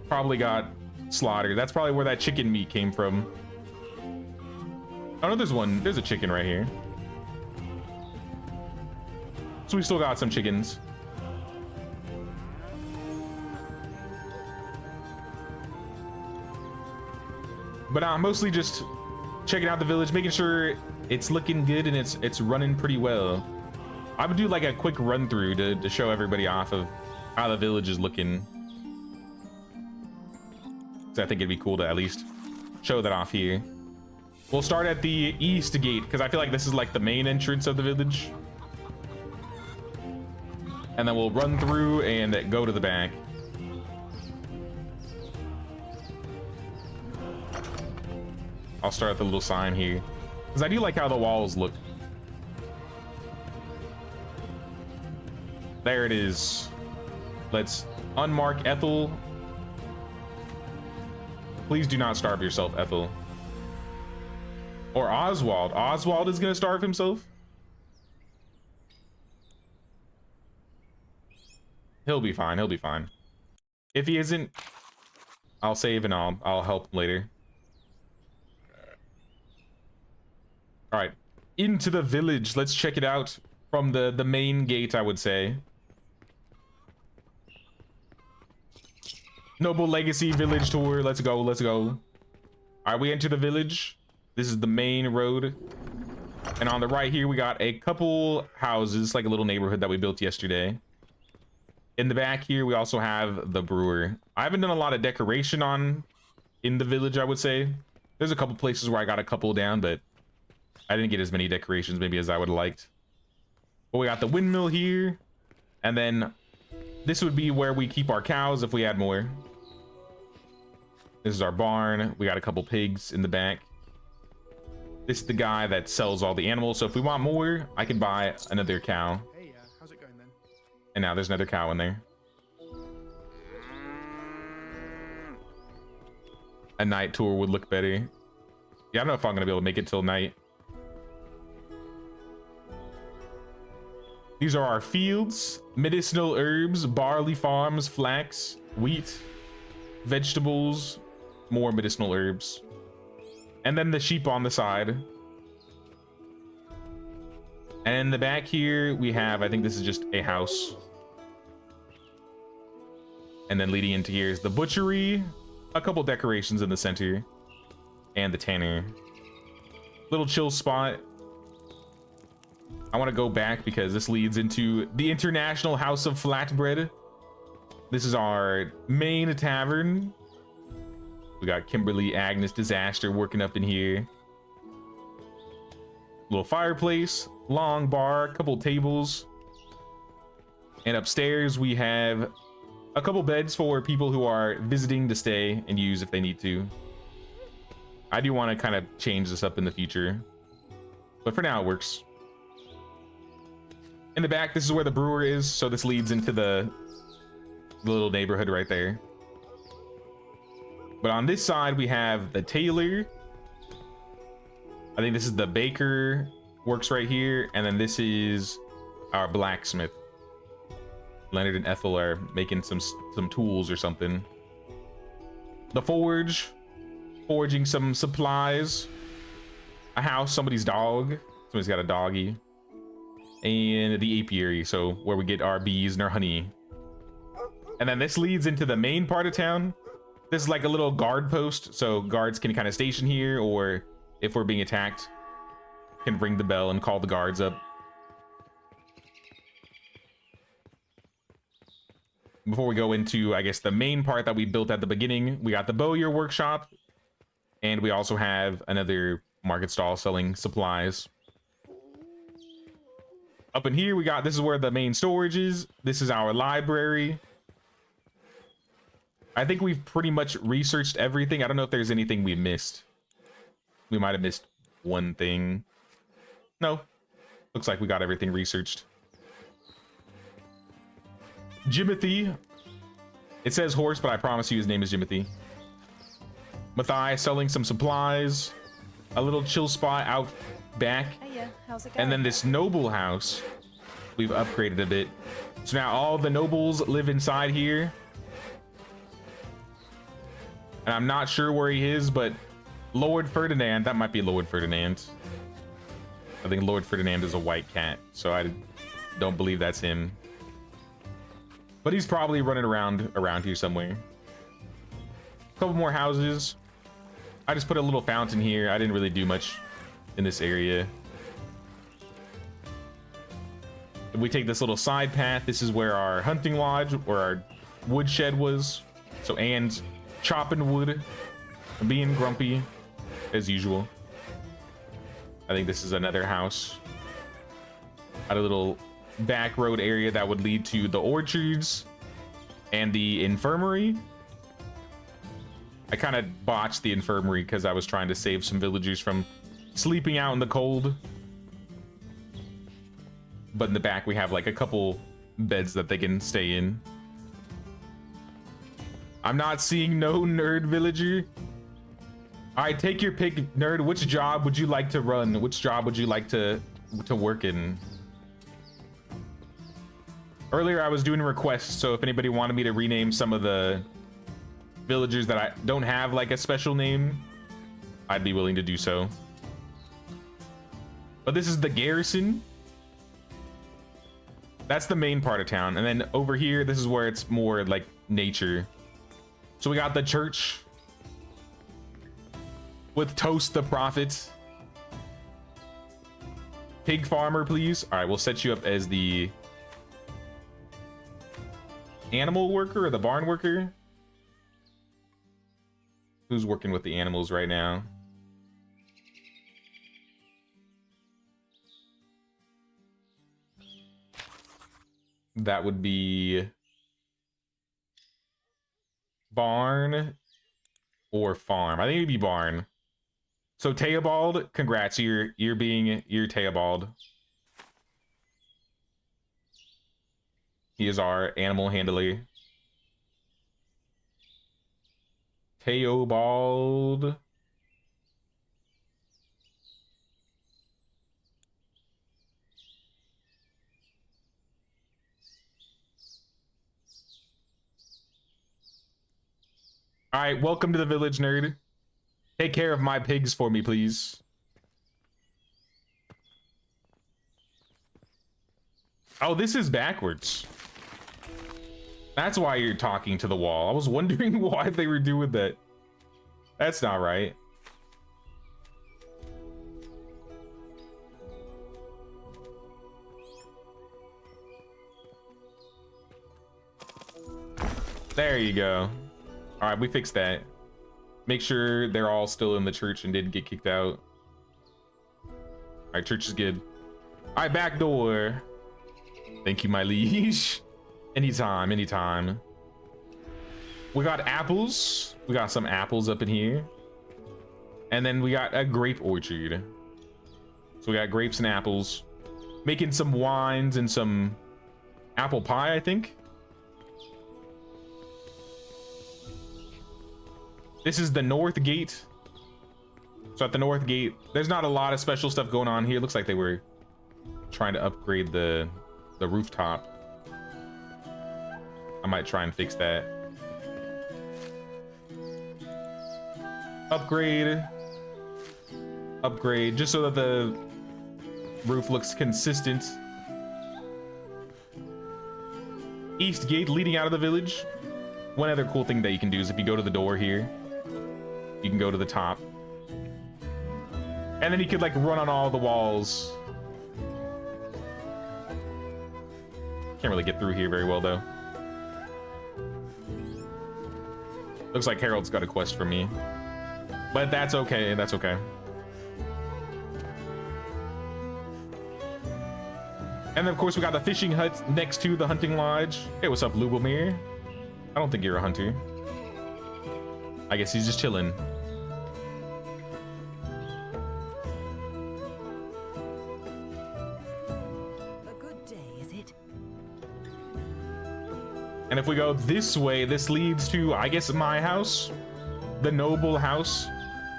Probably got slaughtered. That's probably where that chicken meat came from. Oh no, there's one. There's a chicken right here. So we still got some chickens. But mostly just checking out the village, making sure it's looking good and it's running pretty well. I would do like a quick run through to show everybody off of how the village is looking. So I think it'd be cool to at least show that off here. We'll start at the east gate because I feel like this is like the main entrance of the village. And then we'll run through and go to the back. I'll start at the little sign here because I do like how the walls look. There it is. Let's unmark Ethel. Please do not starve yourself, Ethel. Or Oswald. Oswald is gonna starve himself. He'll be fine. He'll be fine. If he isn't, I'll save and I'll help later. All right, into the village. Let's check it out from the main gate, I would say. Noble Legacy Village Tour. Let's go. Let's go. All right, we enter the village. This is the main road. And on the right here, we got a couple houses, like a little neighborhood that we built yesterday. In the back here, we also have the brewer. I haven't done a lot of decoration in the village, I would say. There's a couple places where I got a couple down, but I didn't get as many decorations maybe as I would have liked. But we got the windmill here. And then this would be where we keep our cows if we had more. This is our barn. We got a couple pigs in the back. This is the guy that sells all the animals. So if we want more, I can buy another cow. Hey, how's it going then? And now there's another cow in there. A night tour would look better. Yeah, I don't know if I'm gonna be able to make it till night. These are our fields: medicinal herbs, barley farms, flax, wheat, vegetables, more medicinal herbs. And then the sheep on the side. And in the back here, we have, I think this is just a house. And then leading into here is the butchery, a couple decorations in the center, and the tanner. Little chill spot. I want to go back because this leads into the International House of Flatbread. This is our main tavern. We got Kimberly Agnes Disaster working up in here. Little fireplace, long bar, couple tables. And upstairs we have a couple beds for people who are visiting to stay and use if they need to. I do want to kind of change this up in the future, but for now it works. In the back, this is where the brewer is, so this leads into the little neighborhood right there. But on this side, we have the tailor. I think this is the baker, works right here. And then this is our blacksmith. Leonard and Ethel are making some tools or something. The forge, forging some supplies. A house, somebody's dog. Somebody's got a doggy. And the apiary, so where we get our bees and our honey. And then this leads into the main part of town. This is like a little guard post, so guards can kind of station here, or if we're being attacked, can ring the bell and call the guards up. Before we go into, I guess, the main part that we built at the beginning, we got the bowyer workshop, and we also have another market stall selling supplies. Up in here, we got, this is where the main storage is. This is our library. I think we've pretty much researched everything. I don't know if there's anything we missed. We might have missed one thing. No, looks like we got everything researched. Jimothy. It says horse, but I promise you his name is Jimothy. Matthias selling some supplies. A little chill spot out back. Hey, how's it going? And then this noble house, we've upgraded a bit. So now all the nobles live inside here. And I'm not sure where he is, but Lord Ferdinand, that might be Lord Ferdinand. I think Lord Ferdinand is a white cat, so I don't believe that's him. But he's probably running around here somewhere. A couple more houses. I just put a little fountain here. I didn't really do much in this area. If we take this little side path, this is where our hunting lodge or our woodshed was. So Anne's chopping wood, being grumpy as usual. I think this is another house. At a little back road area that would lead to the orchards and the infirmary. I kind of botched the infirmary because I was trying to save some villagers from sleeping out in the cold. But in the back we have like a couple beds that they can stay in. I'm not seeing no nerd villager. All right, take your pick, nerd. Which job would you like to run? Which job would you like to work in? Earlier I was doing requests, so if anybody wanted me to rename some of the villagers that I don't have like a special name, I'd be willing to do so. But this is the garrison. That's the main part of town. And then over here, this is where it's more like nature. So we got the church with Toast the Prophet. Pig farmer, please. All right, we'll set you up as the animal worker or the barn worker. Who's working with the animals right now? That would be barn or farm. I think it'd be barn. So Teobald, congrats, you're Teobald. He is our animal handler. Teobald. All right, welcome to the village, nerd. Take care of my pigs for me, please. Oh, this is backwards. That's why you're talking to the wall. I was wondering why they were doing that. That's not right. There you go. All right, we fixed that. Make sure they're all still in the church and didn't get kicked out. All right, church is good. All right, back door. Thank you, my liege. Anytime, anytime. We got apples. We got some apples up in here. And then we got a grape orchard. So we got grapes and apples. Making some wines and some apple pie, I think. This is the north gate. So at the north gate, there's not a lot of special stuff going on here. Looks like they were trying to upgrade the rooftop. I might try and fix that. Upgrade. Upgrade, just so that the roof looks consistent. East gate leading out of the village. One other cool thing that you can do is if you go to the door here, you can go to the top. And then you could like run on all the walls. Can't really get through here very well though. Looks like Harold's got a quest for me. But that's okay, that's okay. And then of course we got the fishing hut next to the hunting lodge. Hey, what's up, Lubomir? I don't think you're a hunter. I guess he's just chilling. A good day, is it? And if we go this way, this leads to, I guess, my house, the noble house,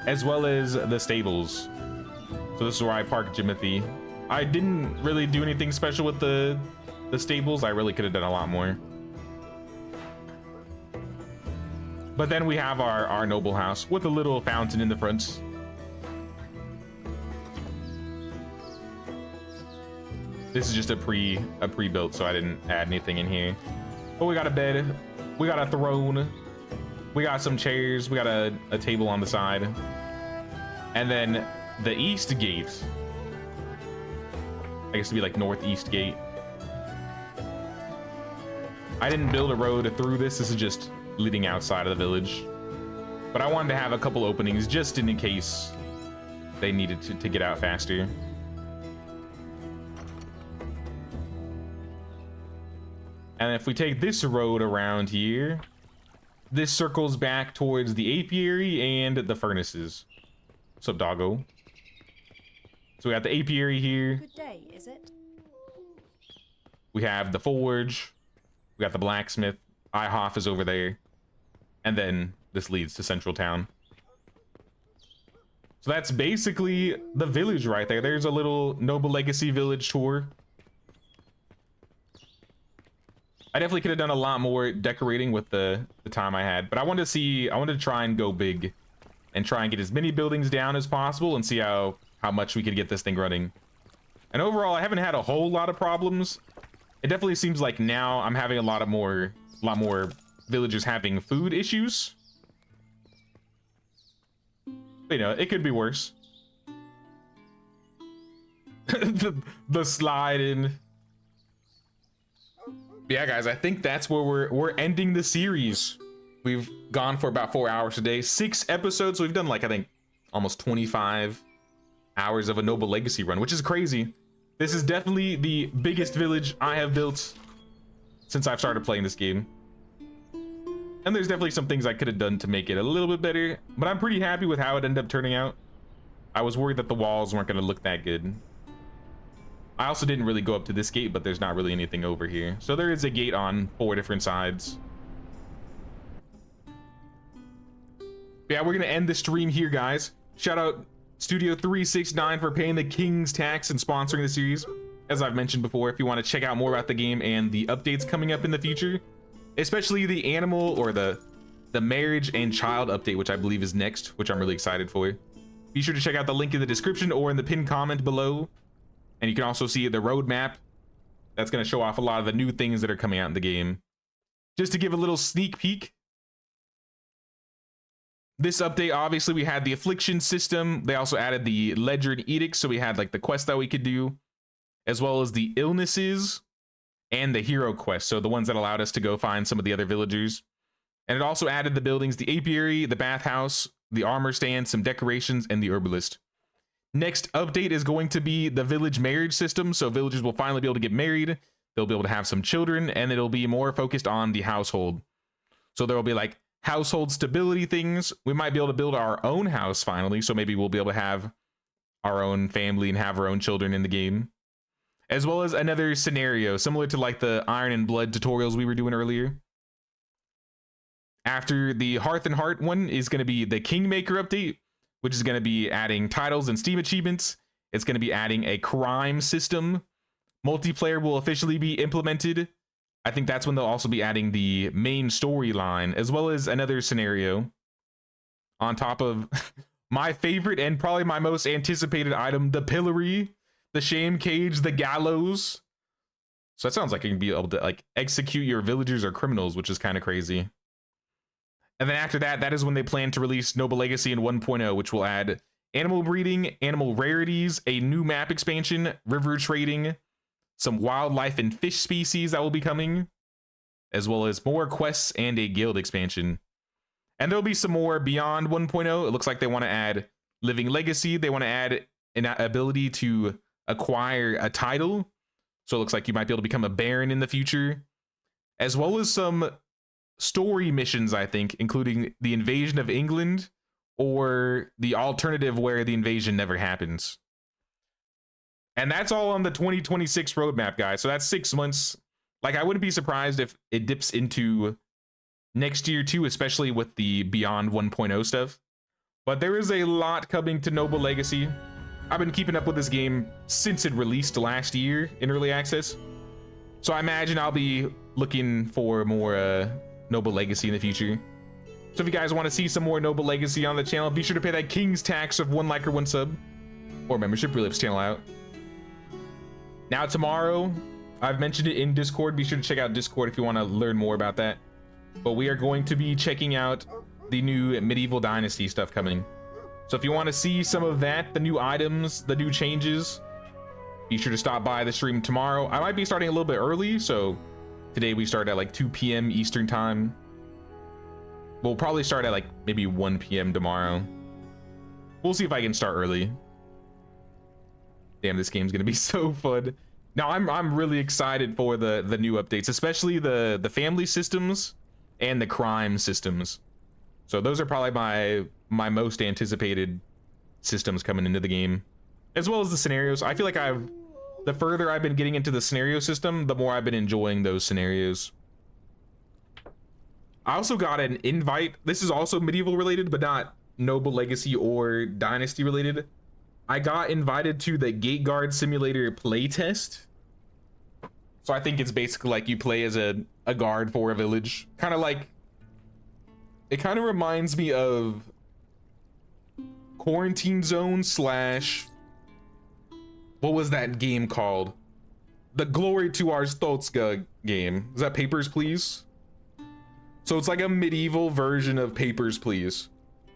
as well as the stables. So this is where I park Jimothy. I didn't really do anything special with the stables. I really could have done a lot more. But then we have our noble house with a little fountain in the front. This is just a pre-built, so I didn't add anything in here. But we got a bed, we got a throne, We got some chairs. We got a table on the side. And then the east gate, I guess it'd be like northeast gate. I didn't build a road through this. This is just leading outside of the village. But I wanted to have a couple openings just in case they needed to get out faster. And if we take this road around here, this circles back towards the apiary and the furnaces. What's up, doggo? So we got the apiary here. Good day, is it? We have the forge. We got the blacksmith. IHOF is over there. And then this leads to central town. So that's basically the village right there. There's a little Noble Legacy village tour. I definitely could have done a lot more decorating with the time I had, but I wanted to try and go big and try and get as many buildings down as possible and see how much we could get this thing running. And overall, I haven't had a whole lot of problems. It definitely seems like now I'm having a lot more villagers having food issues. But, you know, it could be worse. the slide in. Yeah, guys, I think that's where we're ending the series. We've gone for about 4 hours today, 6 episodes. So we've done like, I think, almost 25 hours of a Noble Legacy run, which is crazy. This is definitely the biggest village I have built since I've started playing this game. And there's definitely some things I could have done to make it a little bit better, but I'm pretty happy with how it ended up turning out. I was worried that the walls weren't going to look that good. I also didn't really go up to this gate, but there's not really anything over here. So there is a gate on 4 different sides. But yeah, we're going to end the stream here, guys. Shout out Studio 369 for paying the King's tax and sponsoring the series. As I've mentioned before, if you want to check out more about the game and the updates coming up in the future, especially the animal or the marriage and child update, which I believe is next, which I'm really excited for. Be sure to check out the link in the description or in the pinned comment below. And you can also see the roadmap. That's going to show off a lot of the new things that are coming out in the game. Just to give a little sneak peek. This update, obviously, we had the affliction system. They also added the ledger and edict, so we had like the quest that we could do, as well as the illnesses and the hero quest, so the ones that allowed us to go find some of the other villagers. And it also added the buildings, the apiary, the bathhouse, the armor stand, some decorations, and the herbalist. Next update is going to be the village marriage system, so villagers will finally be able to get married. They'll be able to have some children, and it'll be more focused on the household. So there will be like household stability things. We might be able to build our own house finally, so maybe we'll be able to have our own family and have our own children in the game. As well as another scenario similar to like the Iron and Blood tutorials we were doing earlier. After the Hearth and Heart one is going to be the Kingmaker update, which is going to be adding titles and Steam achievements. It's going to be adding a crime system. Multiplayer will officially be implemented. I think that's when they'll also be adding the main storyline, as well as another scenario. On top of my favorite and probably my most anticipated item, the pillory, the shame cage, the gallows. So that sounds like you can be able to like execute your villagers or criminals, which is kind of crazy. And then after that, that is when they plan to release Noble Legacy in 1.0, which will add animal breeding, animal rarities, a new map expansion, river trading, some wildlife and fish species that will be coming, as well as more quests and a guild expansion. And there'll be some more beyond 1.0. It looks like they want to add Living Legacy. They want to add an ability to acquire a title. So it looks like you might be able to become a baron in the future, as well as some story missions, I think, including the invasion of England or the alternative where the invasion never happens. And that's all on the 2026 roadmap, guys. So that's 6 months. Like, I wouldn't be surprised if it dips into next year too, especially with the Beyond 1.0 stuff. But there is a lot coming to Noble Legacy. I've been keeping up with this game since it released last year in early access. So I imagine I'll be looking for more Noble Legacy in the future. So if you guys want to see some more Noble Legacy on the channel, be sure to pay that King's tax of 1 like or 1 sub or membership. Really helps the channel out. Now tomorrow, I've mentioned it in Discord. Be sure to check out Discord if you want to learn more about that. But we are going to be checking out the new Medieval Dynasty stuff coming. So if you want to see some of that, the new items, the new changes, be sure to stop by the stream tomorrow. I might be starting a little bit early, so today we start at like 2 p.m. Eastern time. We'll probably start at like maybe 1 p.m. tomorrow. We'll see if I can start early. Damn, this game's gonna be so fun. Now I'm really excited for the new updates, especially the family systems and the crime systems. So those are probably my most anticipated systems coming into the game, as well as the scenarios. I feel like the further I've been getting into the scenario system, the more I've been enjoying those scenarios. I also got an invite. This is also medieval related, but not Noble Legacy or Dynasty related. I got invited to the Gate Guard Simulator playtest. So I think it's basically like you play as a guard for a village. Kind of like, it kind of reminds me of Quarantine Zone slash, what was that game called? The Glory to Our Stolzka game. Is that Papers, Please? So it's like a medieval version of Papers, Please.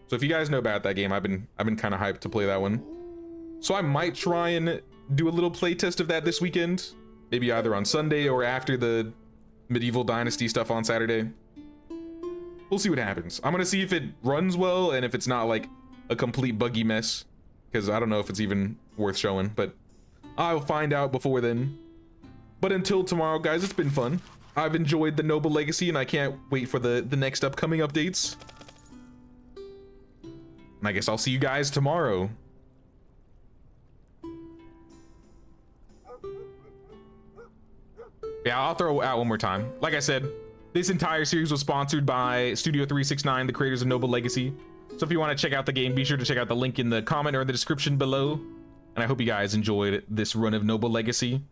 So if you guys know about that game, I've been kind of hyped to play that one. So I might try and do a little playtest of that this weekend. Maybe either on Sunday or after the Medieval Dynasty stuff on Saturday. We'll see what happens. I'm gonna see if it runs well and if it's not like a complete buggy mess, because I don't know if it's even worth showing, but I'll find out before then. But until tomorrow, guys, it's been fun. I've enjoyed the Noble Legacy and I can't wait for the next upcoming updates. And I guess I'll see you guys tomorrow. Yeah, I'll throw out one more time. Like I said, this entire series was sponsored by Studio 369, the creators of Noble Legacy. So if you want to check out the game, be sure to check out the link in the comment or the description below. And I hope you guys enjoyed this run of Noble Legacy.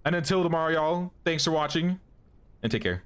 And until tomorrow, y'all, thanks for watching and take care.